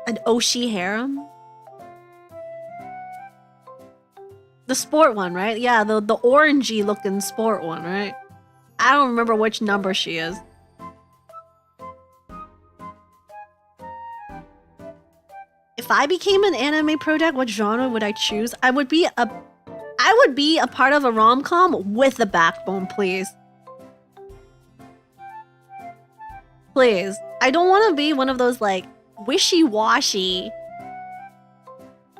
An Oshi harem? The sport one, right? Yeah, the orangey looking sport one, right? I don't remember which number she is. If I became an anime project, what genre would I choose? I would be a part of a rom-com with a backbone, please. Please. I don't want to be one of those like wishy-washy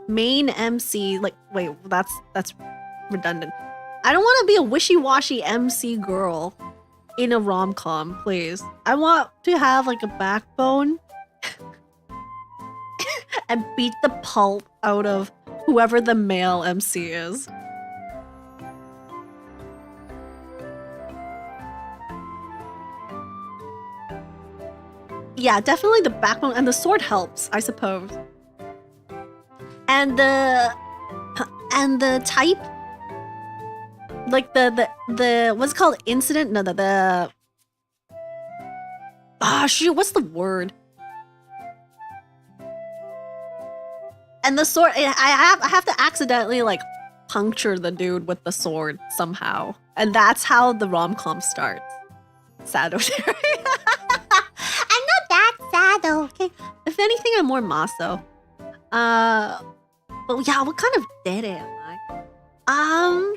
main MC, like, wait, that's redundant. I don't want to be a wishy-washy MC girl in a rom-com, please. I want to have like a backbone and beat the pulp out of whoever the male MC is. Yeah, definitely the backbone, and the sword helps, I suppose. And the type, like the what's it called, incident? No, shoot, what's the word? And the sword, I have to accidentally like puncture the dude with the sword somehow, and that's how the rom-com starts. Sado.
I'm not that sad, okay?
If anything, I'm more maso. But yeah, what kind of dere am I?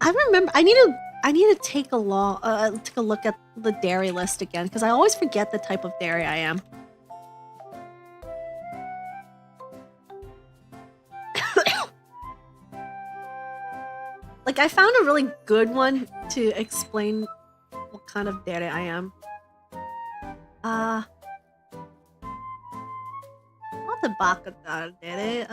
I remember I need to take a look at the dairy list again, because I always forget the type of dairy I am. Like, I found a really good one to explain what kind of dere I am. Not the baka dere.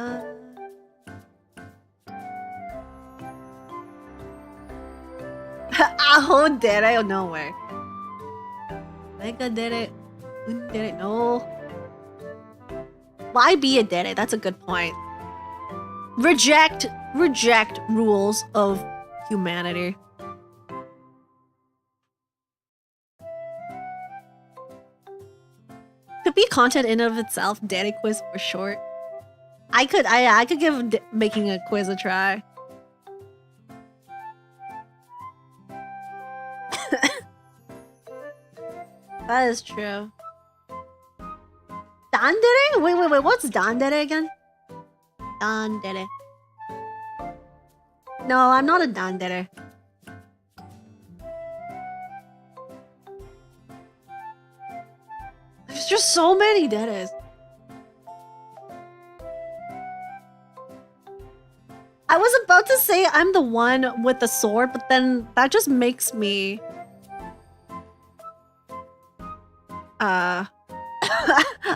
Aho dere? Oh, no way. Mega dere. Un dere? No. Why be a dere? That's a good point. Reject rules of humanity. Could be content in and of itself. Dere quiz for short. I could give making a quiz a try. That is true. Dandere? Wait. What's dandere again? Dandere. No, I'm not a dandere. There's just so many deres. I was about to say I'm the one with the sword, but then that just makes me...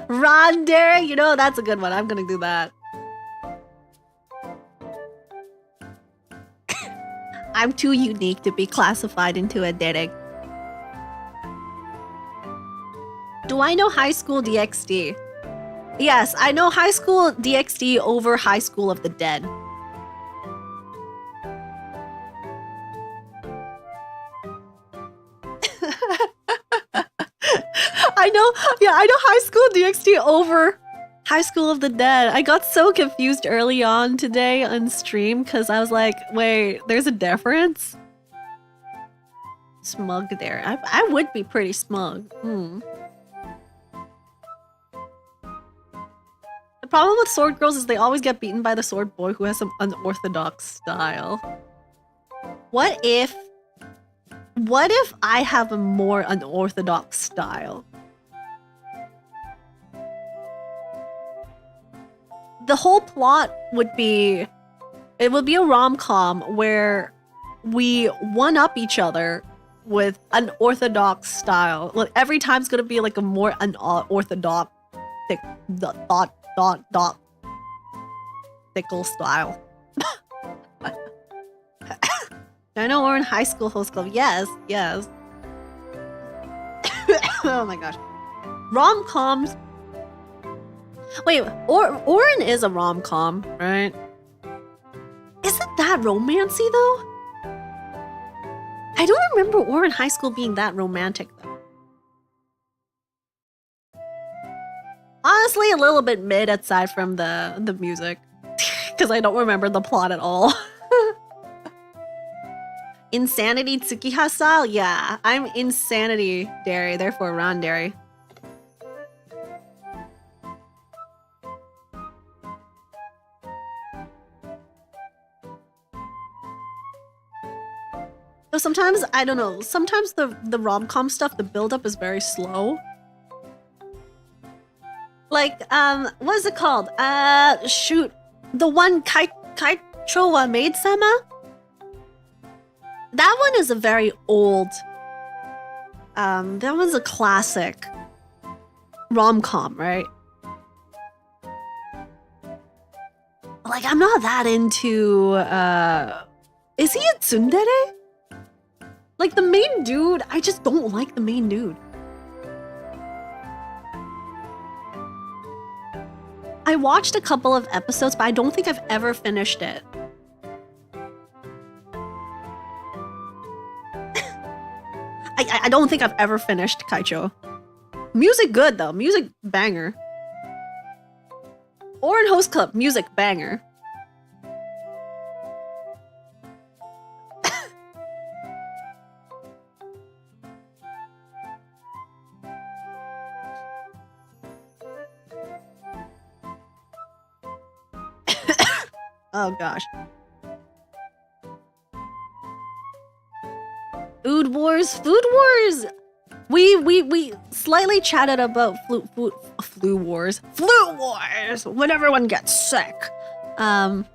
Randere, you know, that's a good one. I'm gonna do that. I'm too unique to be classified into a dere. Do I know High School DxD? Yes, I know High School DxD over High School of the Dead. I know High School DxD over High School of the Dead. I got so confused early on today on stream because I was like, wait, there's a difference? Smug there. I would be pretty smug. The problem with sword girls is they always get beaten by the sword boy who has some unorthodox style. What if I have a more unorthodox style? The whole plot would be... It would be a rom-com where we one-up each other with unorthodox style. Like, every time's gonna be like a more unorthodox thickle style. I know we're in High School Host Club. Yes. Oh my gosh. Rom-coms. Wait, Orin is a rom-com, right? Isn't that romancy though? I don't remember Orin High School being that romantic though. Honestly, a little bit mid aside from the music. Because I don't remember the plot at all. Insanity Tsukiha style? Yeah, I'm insanity dairy, therefore Randere. So sometimes, I don't know, sometimes the rom-com stuff, the build-up is very slow. Like, what is it called? Shoot. The one Kaicho wa Maid-sama? That one is a very old... that was a classic rom-com, right? Like, I'm not that into, is he a tsundere? Like, the main dude, I just don't like the main dude. I watched a couple of episodes, but I don't think I've ever finished it. I don't think I've ever finished Kaicho. Music good, though. Music banger. Orin Host Club, music banger. Oh gosh. Food Wars. Food Wars. We slightly chatted about flu wars. Flu wars. When everyone gets sick. So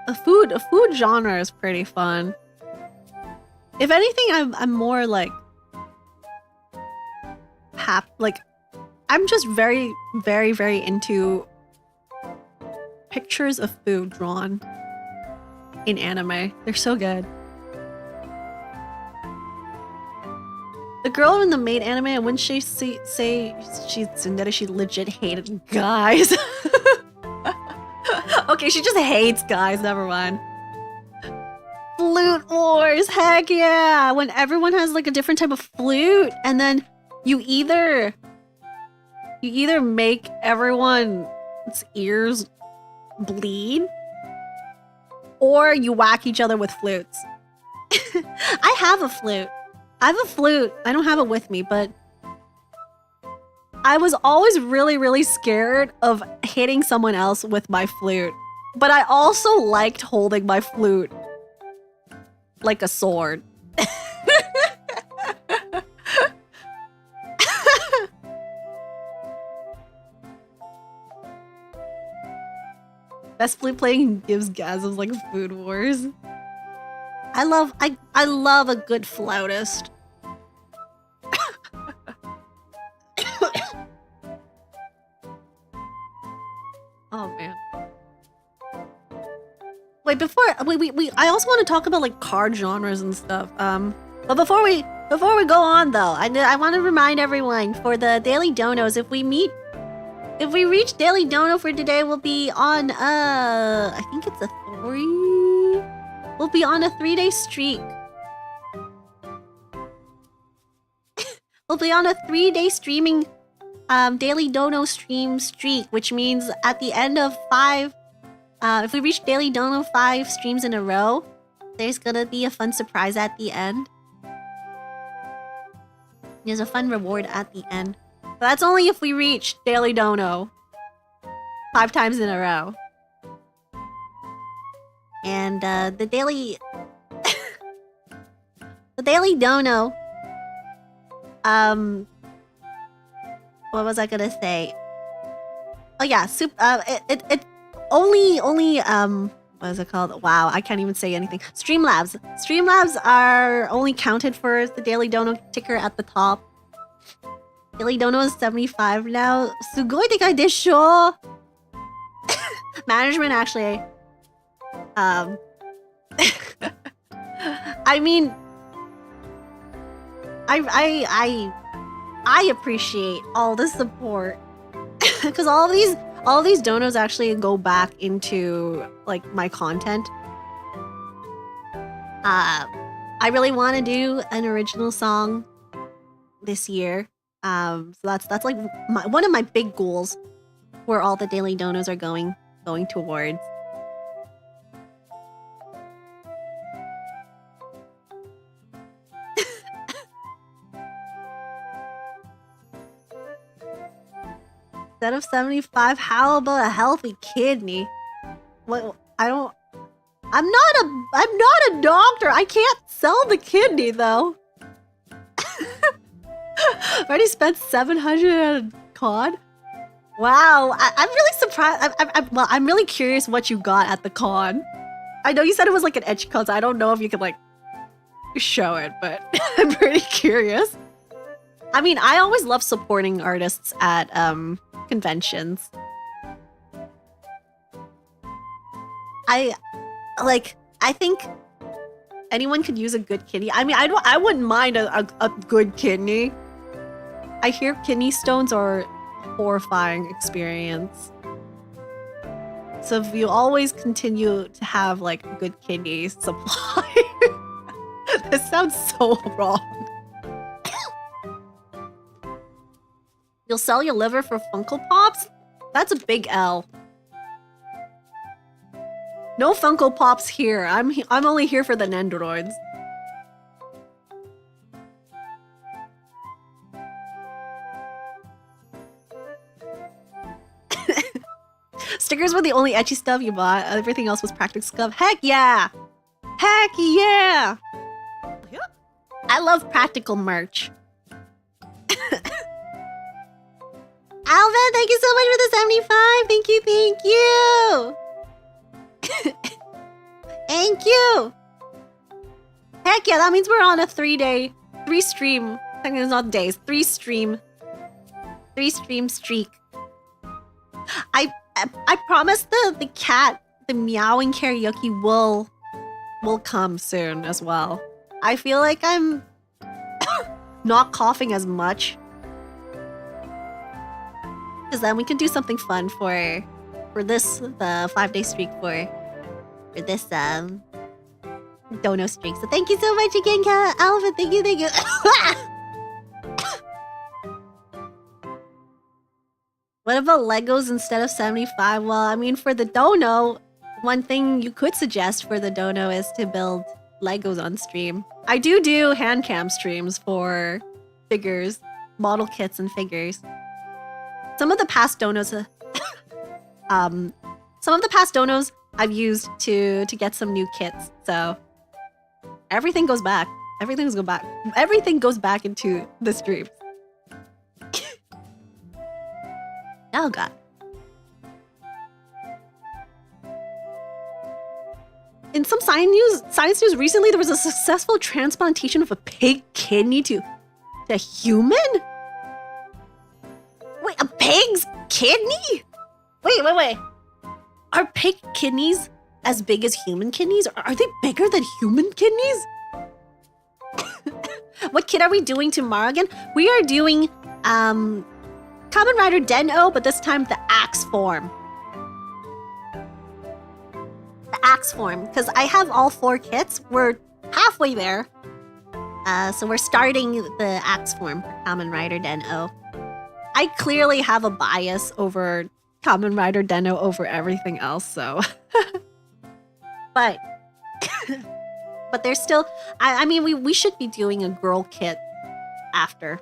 a food genre is pretty fun. If anything, I'm more like I'm just very, very, very into pictures of food drawn in anime. They're so good. The girl in the maid anime, when she say she's tsundere, she legit hated guys. Okay, she just hates guys, never mind. Flute wars, heck yeah! When everyone has like a different type of flute, and then you either make everyone's ears bleed, or you whack each other with flutes. I have a flute. I don't have it with me, but I was always really, really scared of hitting someone else with my flute. But I also liked holding my flute like a sword. Best flute playing gives gasms like Food Wars. I love a good flautist. Oh man. Wait, I also want to talk about like card genres and stuff. But before we go on though, I want to remind everyone for the Daily Donos, if we reach Daily Dono for today, we'll be on I think it's a 3. We'll be on a 3-day streak. We'll be on a 3-day streaming Daily Dono streak, which means at the end of 5, if we reach Daily Dono 5 streams in a row, there's gonna be a fun surprise at the end. There's a fun reward at the end. But that's only if we reach Daily Dono 5 times in a row. And the Daily Dono, what was I gonna say? Oh yeah, it only what is it called? Wow, I can't even say anything. Streamlabs are only counted for the Daily Dono ticker at the top. Daily Dono is 75 now. Sugoi dekai desho. Management actually I mean, I appreciate all the support because all these donos actually go back into like my content. I really want to do an original song this year. So that's like one of my big goals, where all the daily donos are going towards. Instead of 75, how about a healthy kidney? What? I'm not a doctor. I can't sell the kidney though. Already spent 700 on COD. Wow, I'm really surprised. I'm really curious what you got at the con. I know you said it was like an etchy con, so I don't know if you could like show it, but I'm pretty curious. I mean, I always love supporting artists at conventions. I think anyone could use a good kidney. I mean, I wouldn't mind a good kidney. I hear kidney stones are a horrifying experience. So if you always continue to have like a good kidney supply, this sounds so wrong. You'll sell your liver for Funko Pops? That's a big L. No Funko Pops here. I'm only here for the Nendoroids. Stickers were the only etchy stuff you bought. Everything else was practical stuff. Heck yeah! Heck yeah! I love practical merch. Alvin, thank you so much for the 75. Thank you, thank you. Thank you. Heck yeah, that means we're on a 3 stream. I think it's not days. 3 stream streak. I promise the cat, the meowing karaoke will come soon as well. I feel like I'm not coughing as much. Because then we can do something fun for this, the 5-day streak for this dono streak. So thank you so much again, Alvin. Thank you. What about Legos instead of 75? Well, I mean, for the dono, one thing you could suggest for the dono is to build Legos on stream. I do hand cam streams for figures, model kits, and figures. Some of the past donos, I've used to get some new kits. So everything goes back. Everything goes back into the streams. Oh god. In some science news recently, there was a successful transplantation of a pig kidney to human? Wait, a pig's kidney? Wait. Are pig kidneys as big as human kidneys? Are they bigger than human kidneys? What kit are we doing tomorrow again? We are doing Kamen Rider Den-O, but this time the axe form. The axe form, because I have all 4 kits. We're halfway there. So we're starting the axe form for Kamen Rider Den-O. I clearly have a bias over Kamen Rider Den-O over everything else, so. but there's still, I mean, we should be doing a girl kit after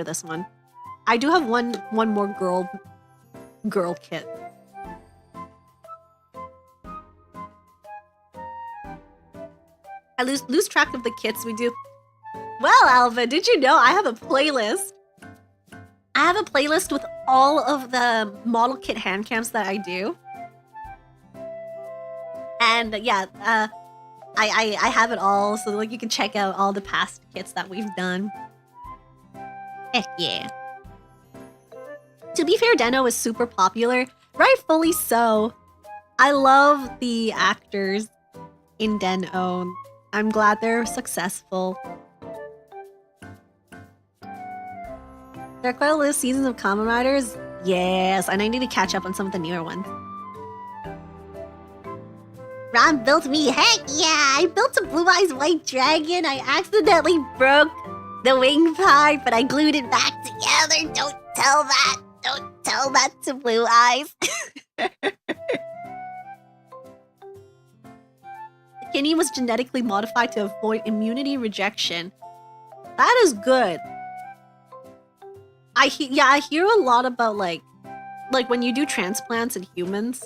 this one. I do have one more girl kit. I lose track of the kits we do. Well, Alva, did you know I have a playlist? I have a playlist with all of the model kit hand cams that I do. And yeah, I have it all, so like you can check out all the past kits that we've done. Heck yeah. To be fair, Den-O is super popular, rightfully so. I love the actors in Den-O. I'm glad they're successful. There are quite a little seasons of Kamen Riders. Yes, and I need to catch up on some of the newer ones.
Ron built me. Heck yeah! I built a Blue Eyes White Dragon. I accidentally broke the wing part, but I glued it back together. Don't tell that. Don't tell that to Blue Eyes.
Kenny was genetically modified to avoid immunity rejection. That is good. I hear a lot about like when you do transplants in humans,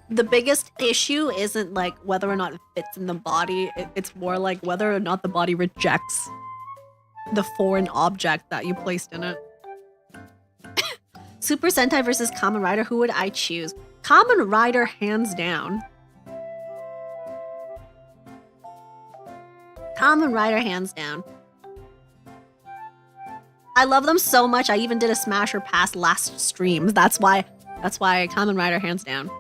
the biggest issue isn't like whether or not it fits in the body. It's more like whether or not the body rejects the foreign object that you placed in it. Super Sentai versus Kamen Rider, who would I choose? Kamen Rider, hands down. Kamen Rider, hands down. I love them so much. I even did a Smash or Pass last stream. That's why Kamen Rider, hands down.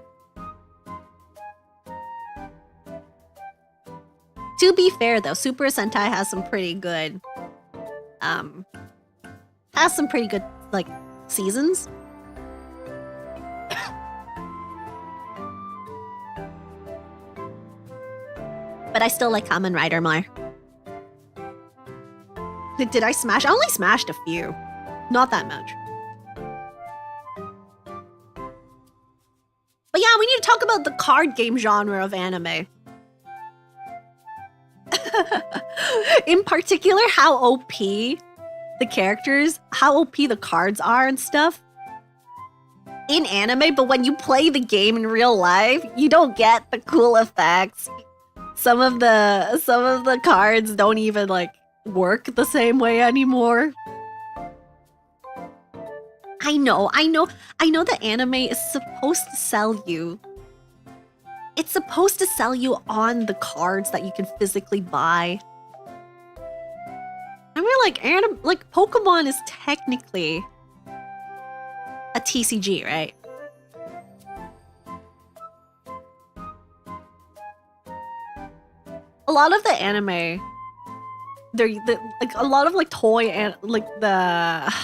To be fair though, Super Sentai has some pretty good like seasons. But I still like Kamen Rider more. Did I smash? I only smashed a few. Not that much. But yeah, we need to talk about the card game genre of anime. In particular, how OP the characters, how OP the cards are and stuff. In anime, but when you play the game in real life, you don't get the cool effects. Some of the cards don't even like work the same way anymore. I know the anime is supposed to sell you. It's supposed to sell you on the cards that you can physically buy. I mean, like Pokemon is technically a TCG, right? A lot of the anime, like a lot of like toy and like the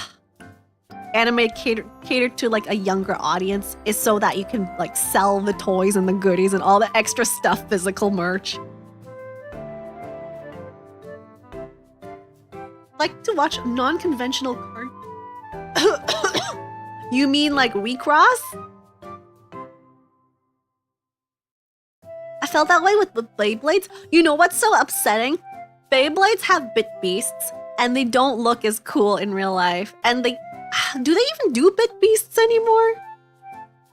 anime catered to like a younger audience is so that you can like sell the toys and the goodies and all the extra stuff, physical merch. Like to watch non-conventional card. You mean like Recross? I felt that way with Beyblades. You know what's so upsetting? Beyblades have bit beasts and they don't look as cool in real life. And do they even do bit beasts anymore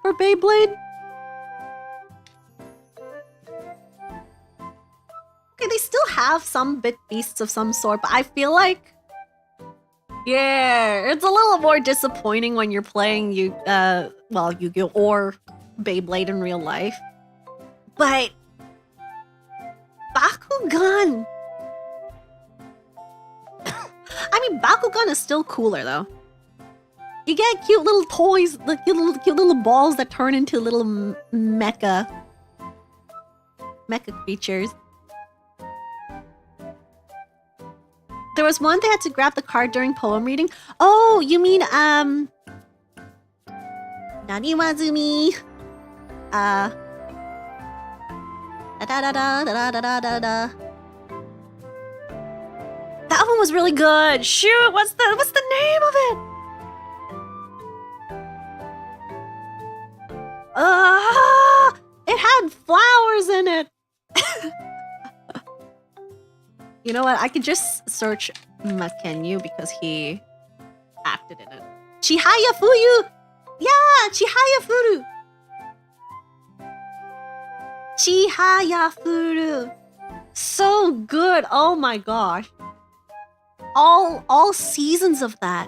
for Beyblade? Okay, they still have some bit beasts of some sort, but I feel like, yeah, it's a little more disappointing when you're playing Yu-Gi-Oh! Or Beyblade in real life. But Bakugan. I mean, Bakugan is still cooler though. You get cute little toys, like cute little balls that turn into little mecha creatures. There was one they had to grab the card during poem reading. Oh, you mean Naniwazumi. That one was really good. Shoot, what's the name of it? It had flowers in it. You know what? I could just search Makenyu because he acted in it. Chihaya Fuyu! Yeah, Chihaya Furu! Chihaya Furu! So good! Oh my gosh. All seasons of that.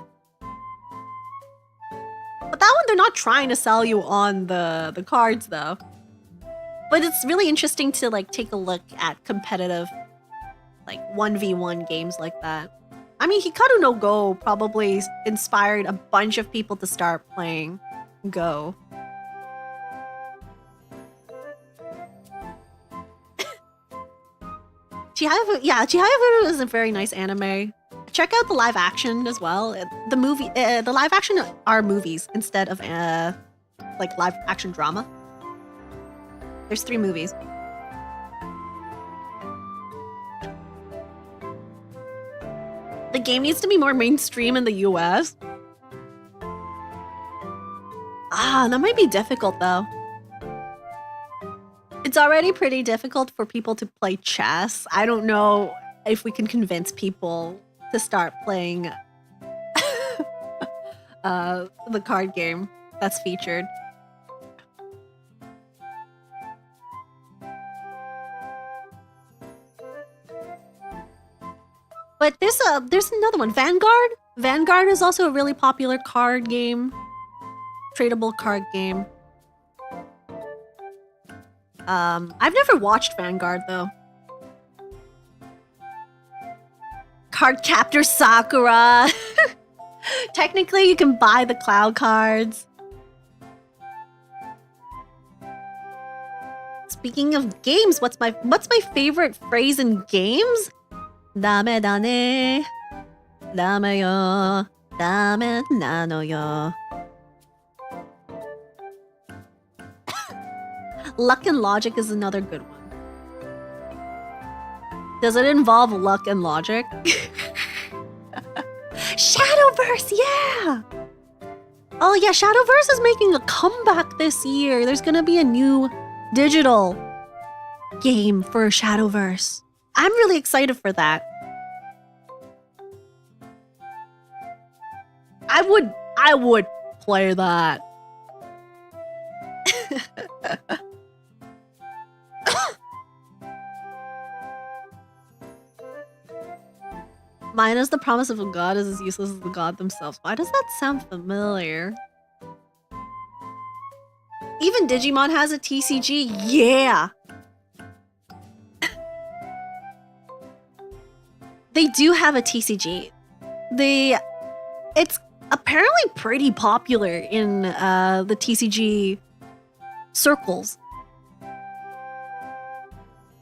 But that one, they're not trying to sell you on the cards though. But it's really interesting to like take a look at competitive like 1v1 games like that. I mean, Hikaru no Go probably inspired a bunch of people to start playing Go. Chihaya is a very nice anime. Check out the live action as well. The live action are movies instead of like live action drama. There's 3 movies. The game needs to be more mainstream in the US. That might be difficult though. It's already pretty difficult for people to play chess. I don't know if we can convince people to start playing the card game that's featured. But there's another one, Vanguard. Vanguard is also a really popular card game, tradable card game. I've never watched Vanguard though. Cardcaptor Sakura. Technically, you can buy the cloud cards. Speaking of games, what's my favorite phrase in games? Dame da ne, dame yo, dame nano yo. Luck and logic is another good one. Does it involve luck and logic? Shadowverse, yeah! Oh yeah, Shadowverse is making a comeback this year. There's gonna be a new digital game for Shadowverse. I'm really excited for that. I would play that. Mine is the promise of a god is as useless as the god themselves. Why does that sound familiar? Even Digimon has a TCG. Yeah! They do have a TCG. It's apparently pretty popular in the TCG circles.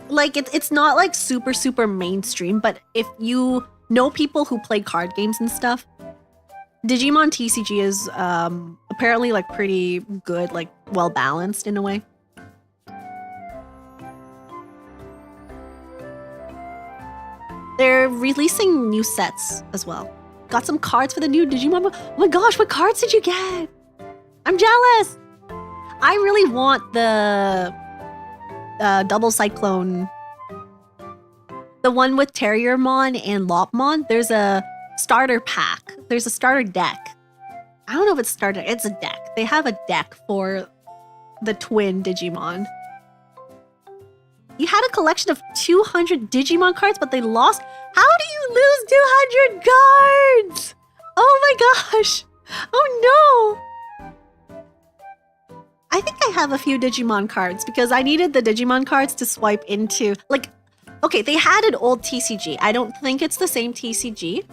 Like, it's not like super mainstream, but if you know people who play card games and stuff, Digimon TCG is apparently like pretty good, like well balanced in a way. They're releasing new sets as well. Got some cards for the new Digimon. Oh my gosh, what cards did you get? I'm jealous. I really want the Double Cyclone. The one with Terriermon and Lopmon. There's a starter pack. There's a starter deck. I don't know if it's starter. It's a deck. They have a deck for the twin Digimon. You had a collection of 200 Digimon cards, but they lost. How do you lose 200 cards? Oh my gosh. Oh no. I think I have a few Digimon cards because I needed the Digimon cards to swipe into, like, okay, they had an old TCG. I don't think it's the same TCG.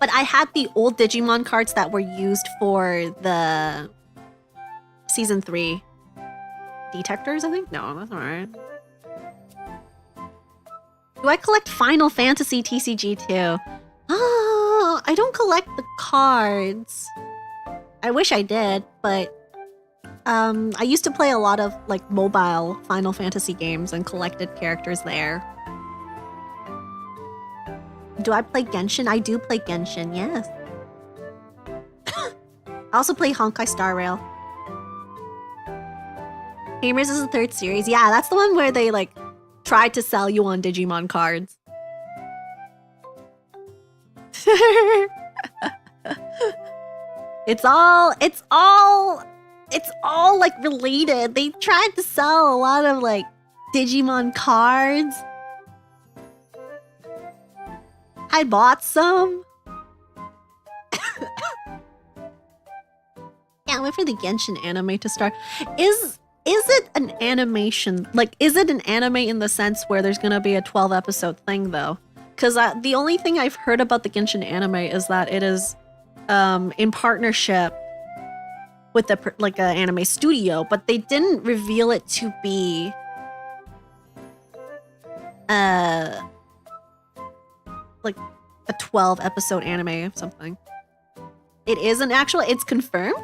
But I had the old Digimon cards that were used for the Season 3 detectors, I think? No, that's alright. Do I collect Final Fantasy TCG too? Oh, I don't collect the cards. I wish I did, but I used to play a lot of like mobile Final Fantasy games and collected characters there. Do I play Genshin? I do play Genshin, yes. I also play Honkai Star Rail. Gamers is the 3rd series. Yeah, that's the one where they like tried to sell you on Digimon cards. It's all like related. They tried to sell a lot of like Digimon cards. I bought some. Can't wait for the Genshin anime to start. Is it an animation? Like, is it an anime in the sense where there's gonna be a 12-episode thing, though? Because the only thing I've heard about the Genshin anime is that it is in partnership with an anime studio, but they didn't reveal it to be like a 12 episode anime or something. It is an actual, it's confirmed.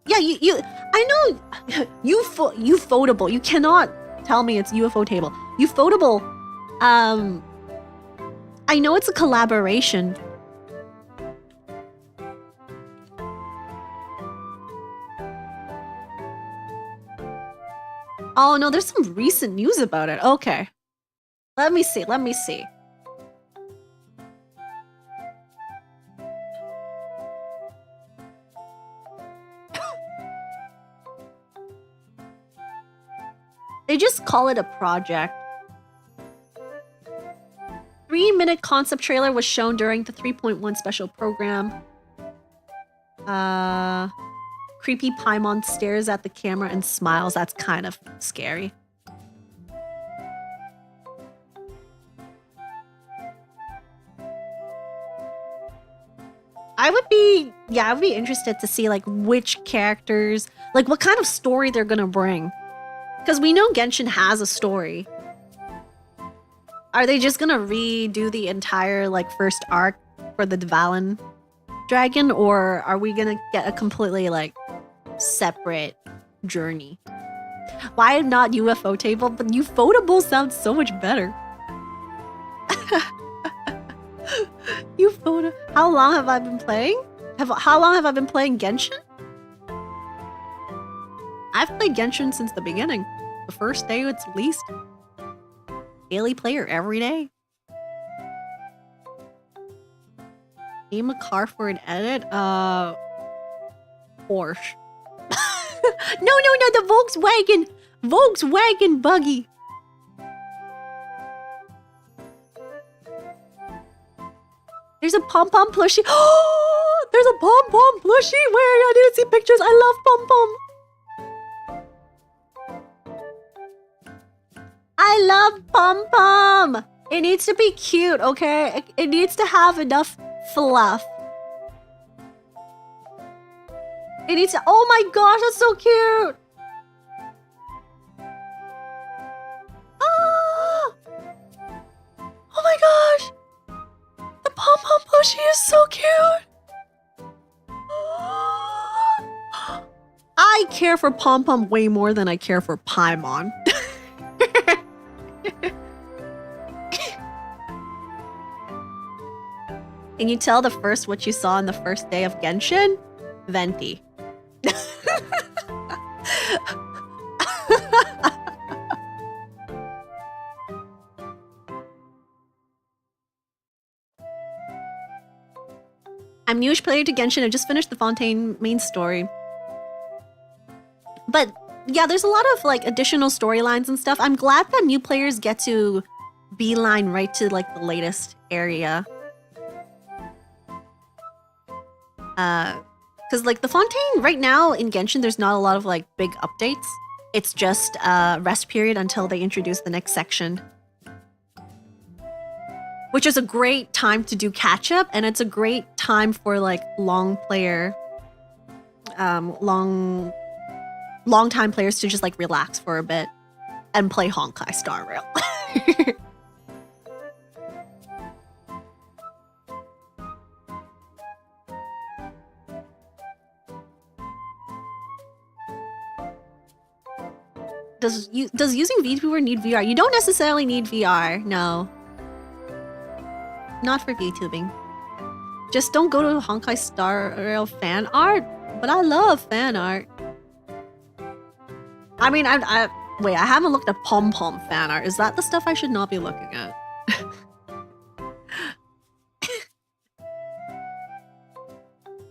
Yeah, I know Ufotable. You cannot tell me it's UFO table. Ufotable. I know it's a collaboration. Oh no, there's some recent news about it. Okay. Let me see. They just call it a project. 3-minute concept trailer was shown during the 3.1 special program. Creepy Paimon stares at the camera and smiles. That's kind of scary. I would be interested to see like which characters, like what kind of story they're gonna bring. Because we know Genshin has a story. Are they just gonna redo the entire like first arc for the Dvalin dragon, or are we gonna get a completely like separate journey? Why not UFO table? But Ufotable sounds so much better. Ufotable. How long have I been playing? How long have I been playing Genshin? I've played Genshin since the beginning. The first day, it's least. Daily player every day. Name a car for an edit? Porsche. No, the Volkswagen buggy. There's a pom-pom plushie. Oh, there's a pom-pom plushie. Where? I didn't see pictures. I love pom-pom. I love pom-pom. It needs to be cute, okay? It needs to have enough fluff. It needs to... Oh my gosh, that's so cute. Oh my gosh. The pom-pom plushie is so cute. I care for pom-pom way more than I care for Paimon. Can you tell what you saw on the first day of Genshin? Venti. I'm newish player to Genshin. I just finished the Fontaine main story. But yeah, there's a lot of like additional storylines and stuff. I'm glad that new players get to beeline right to like the latest area. Because like the Fontaine right now in Genshin, there's not a lot of like big updates. It's just a rest period until they introduce the next section. Which is a great time to do catch up, and it's a great time for like long time players to just like relax for a bit and play Honkai Star Rail. Does using VTuber need VR? You don't necessarily need VR, no. Not for VTubing. Just don't go to Honkai Star Rail fan art. But I love fan art. I mean, wait, I haven't looked at Pom Pom fan art. Is that the stuff I should not be looking at?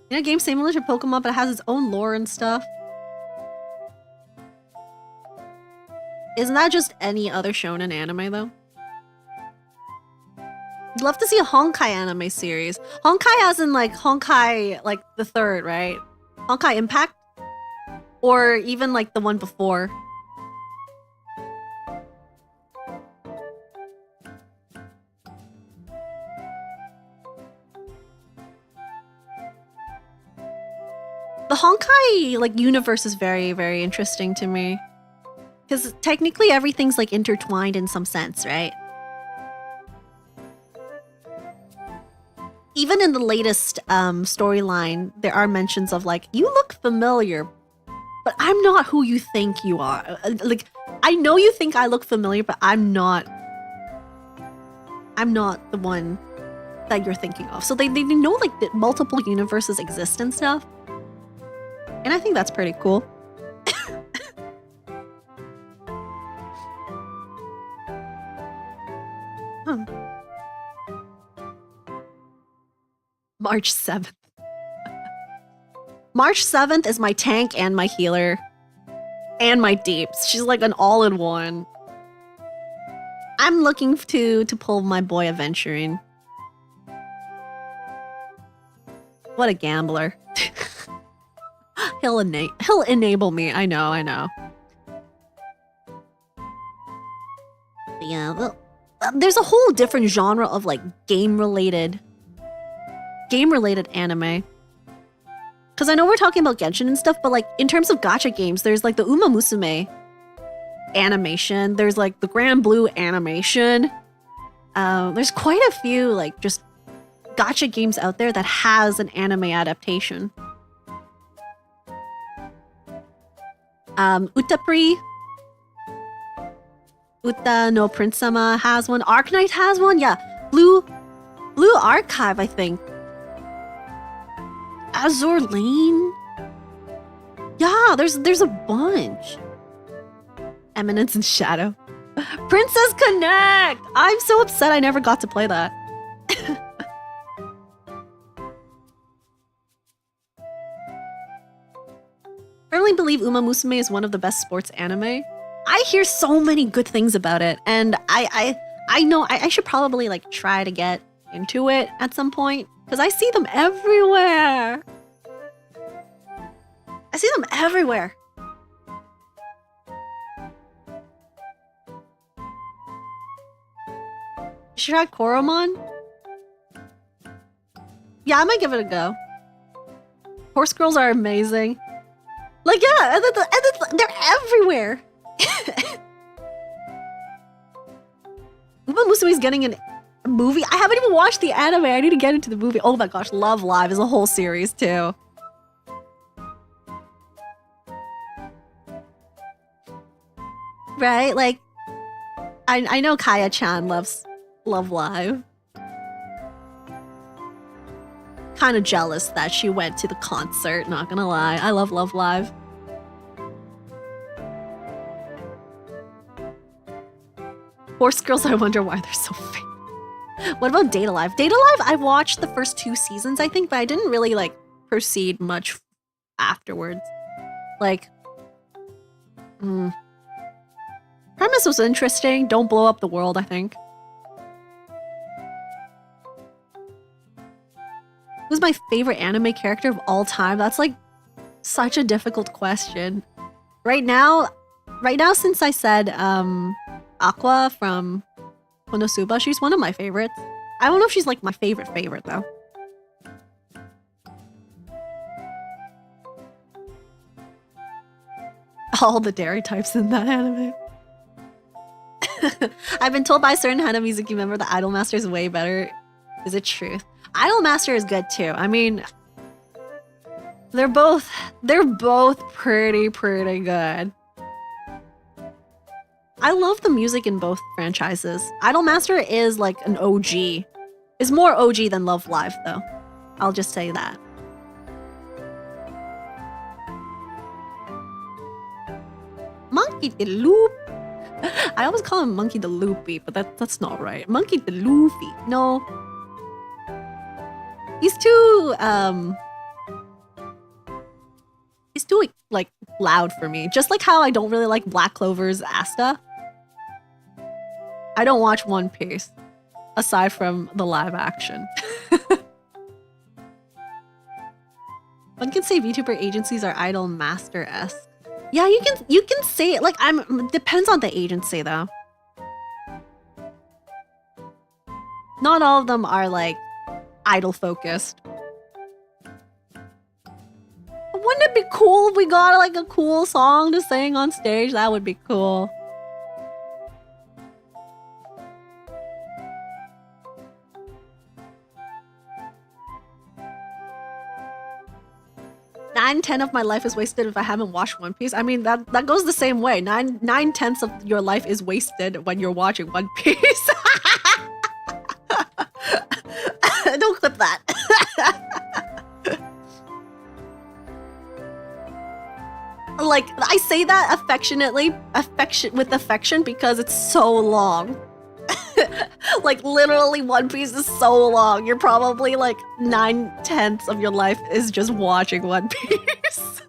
You know, game similar to Pokemon, but it has its own lore and stuff. Isn't that just any other shonen anime, though? I'd love to see a Honkai anime series. Honkai as in, like, Honkai, like, the third, right? Honkai Impact? Or even, like, the one before. The Honkai, like, universe is very, very interesting to me. Because technically everything's like intertwined in some sense, right? Even in the latest storyline, there are mentions of like, you look familiar, but I'm not who you think you are. Like, I know you think I look familiar, but I'm not the one that you're thinking of. So they know like that multiple universes exist and stuff. And I think that's pretty cool. March 7th. March 7th is my tank and my healer. And my deeps. She's like an all-in-one. I'm looking to pull my boy adventuring. What a gambler. He'll enable me. I know. Yeah, well, there's a whole different genre of like game-related anime. Because I know we're talking about Genshin and stuff, but like in terms of gacha games, there's like the Uma Musume animation. There's like the Grand Blue animation. There's quite a few like just gacha games out there that has an anime adaptation. Utapri. Uta no Prince Sama has one. Arknight has one. Yeah. Blue Archive, I think. Azure Lane? Yeah, there's a bunch. Eminence and Shadow. Princess Connect! I'm so upset I never got to play that. Firmly believe Uma Musume is one of the best sports anime. I hear so many good things about it, and I know I should probably like try to get into it at some point. Because I see them everywhere. Should I try Koromon? Yeah, I might give it a go. Horse girls are amazing. Like, yeah, and they're everywhere. Uma Musume's getting a movie. I haven't even watched the anime. I need to get into the movie. Oh my gosh, Love Live is a whole series too. Right? Like, I know Kaya-chan loves Love Live. Kind of jealous that she went to the concert, not gonna lie. I love Love Live. Horse girls, I wonder why they're so fake. What about Data Live? Data Live, I watched the first 2 seasons, I think, but I didn't really, like, proceed much afterwards. Like, premise was interesting. Don't blow up the world, I think. Who's my favorite anime character of all time? That's, like, such a difficult question. Right now, since I said, Aqua from Konosuba, she's one of my favorites. I don't know if she's like my favorite though. All the dairy types in that anime. I've been told by a certain Hana Mizuki member that Idolmaster is way better. Is it truth? Idolmaster is good too. I mean, they're both pretty good. I love the music in both franchises. Idolmaster is like an OG. Is more OG than Love Live, though. I'll just say that. Monkey the Loop. I always call him Monkey the Loopy, but that's not right. Monkey the Luffy. No. He's too like loud for me. Just like how I don't really like Black Clover's Asta. I don't watch One Piece aside from the live action. One can say VTuber agencies are Idol Master-esque. Yeah, you can say it. Like, depends on the agency though. Not all of them are like idol focused. Wouldn't it be cool if we got like a cool song to sing on stage. That would be cool. Nine, 10 of my life is wasted if I haven't watched One Piece. I mean, that goes the same way. 9/10 of your life is wasted when you're watching One Piece. Don't clip that. Like, I say that with affection because it's so long. Like, literally, One Piece is so long. You're probably like 9/10 of your life is just watching One Piece.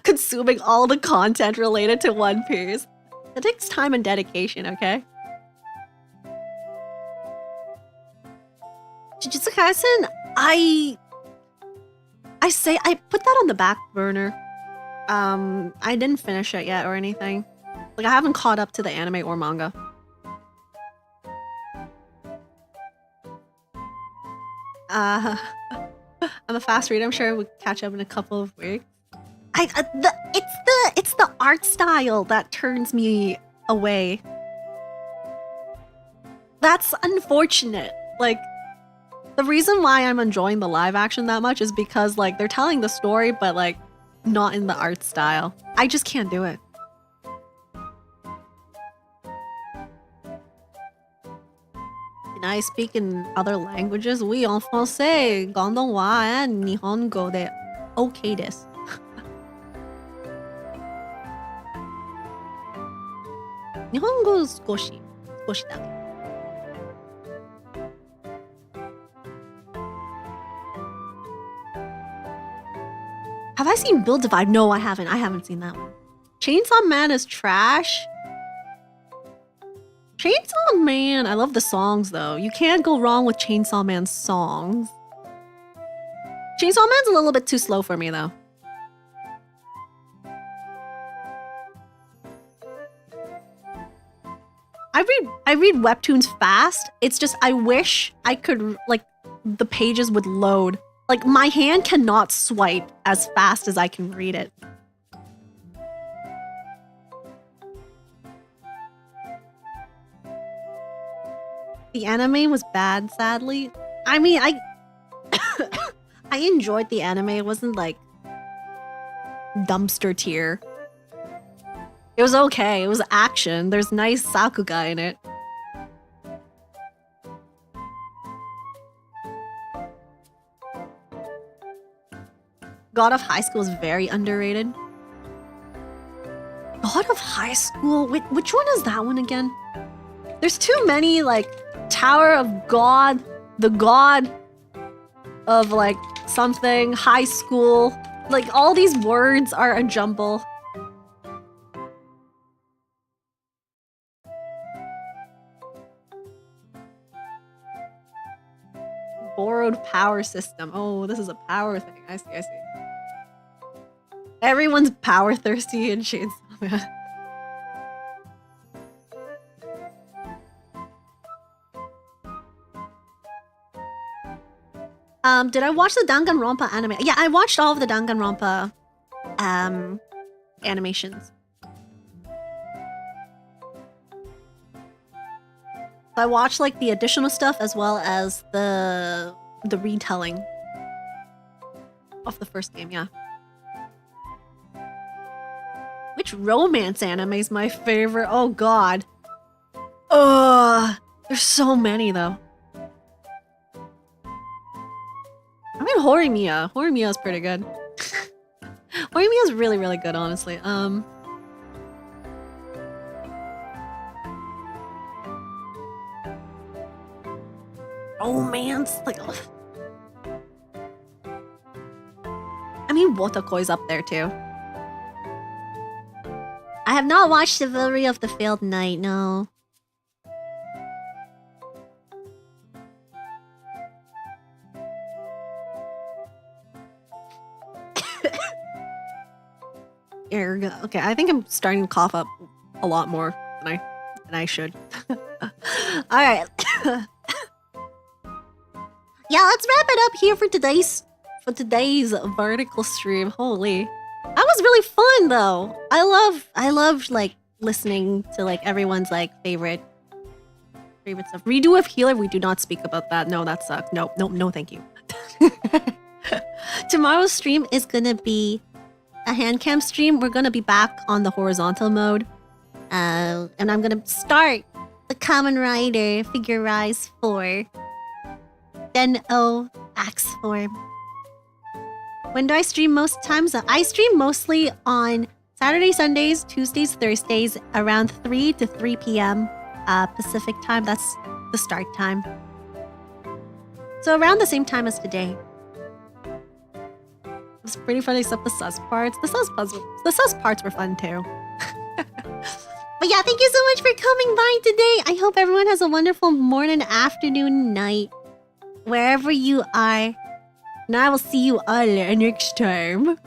Consuming all the content related to One Piece. It takes time and dedication, okay? Jujutsu Kaisen, I put that on the back burner. I didn't finish it yet or anything. Like, I haven't caught up to the anime or manga. I'm a fast reader. I'm sure we'll catch up in a couple of weeks. It's the art style that turns me away. That's unfortunate. Like, the reason why I'm enjoying the live action that much is because, like, they're telling the story, but, like, not in the art style. I just can't do it. Can I speak in other languages? Oui, en français, 廣東話 and 日本語で OK です。日本語少しだけ。Have I seen Build Divide? No, I haven't. I haven't seen that one. Chainsaw Man is trash. Chainsaw Man, I love the songs though. You can't go wrong with Chainsaw Man's songs. Chainsaw Man's a little bit too slow for me though. I read webtoons fast. It's just I wish I could, like, the pages would load. Like, my hand cannot swipe as fast as I can read it. The anime was bad, sadly. I mean, I enjoyed the anime. It wasn't, like, dumpster tier. It was okay. It was action. There's nice Sakuga in it. God of High School is very underrated. God of High School? Wait, which one is that one again? There's too many, like, Tower of God, the God of, like, something, high school. Like, all these words are a jumble. Borrowed power system. Oh, this is a power thing. I see. Everyone's power thirsty in Chainsaw Man. Did I watch the Danganronpa anime? Yeah, I watched all of the Danganronpa animations. I watched, like, the additional stuff as well as the retelling of the first game, yeah. Which romance anime is my favorite? Oh god. Ugh. There's so many though. I mean, Horimiya. Horimiya is pretty good. Horimiya is really, really good, honestly. Romance, like, ugh. I mean, Wotakoi's up there too. I have not watched Chivalry of the Failed Knight, no. Erga. Okay, I think I'm starting to cough up a lot more than I should. Alright. Yeah, let's wrap it up here for today's for today's vertical stream. Holy. That was really fun though. I love like listening to like everyone's like favorite stuff. Redo of Healer, we do not speak about that. No, that sucks. No, thank you. Tomorrow's stream is gonna be a hand cam stream. We're gonna be back on the horizontal mode. And I'm gonna start the Kamen Rider figure rise for Den-O Axe form. When do I stream most times? I stream mostly on Saturdays, Sundays, Tuesdays, Thursdays around 3 to 3 p.m. Pacific time. That's the start time. So around the same time as today. It was pretty fun except the sus parts. The sus parts were fun too. But yeah, thank you so much for coming by today. I hope everyone has a wonderful morning, afternoon, night, wherever you are. And I will see you all next time.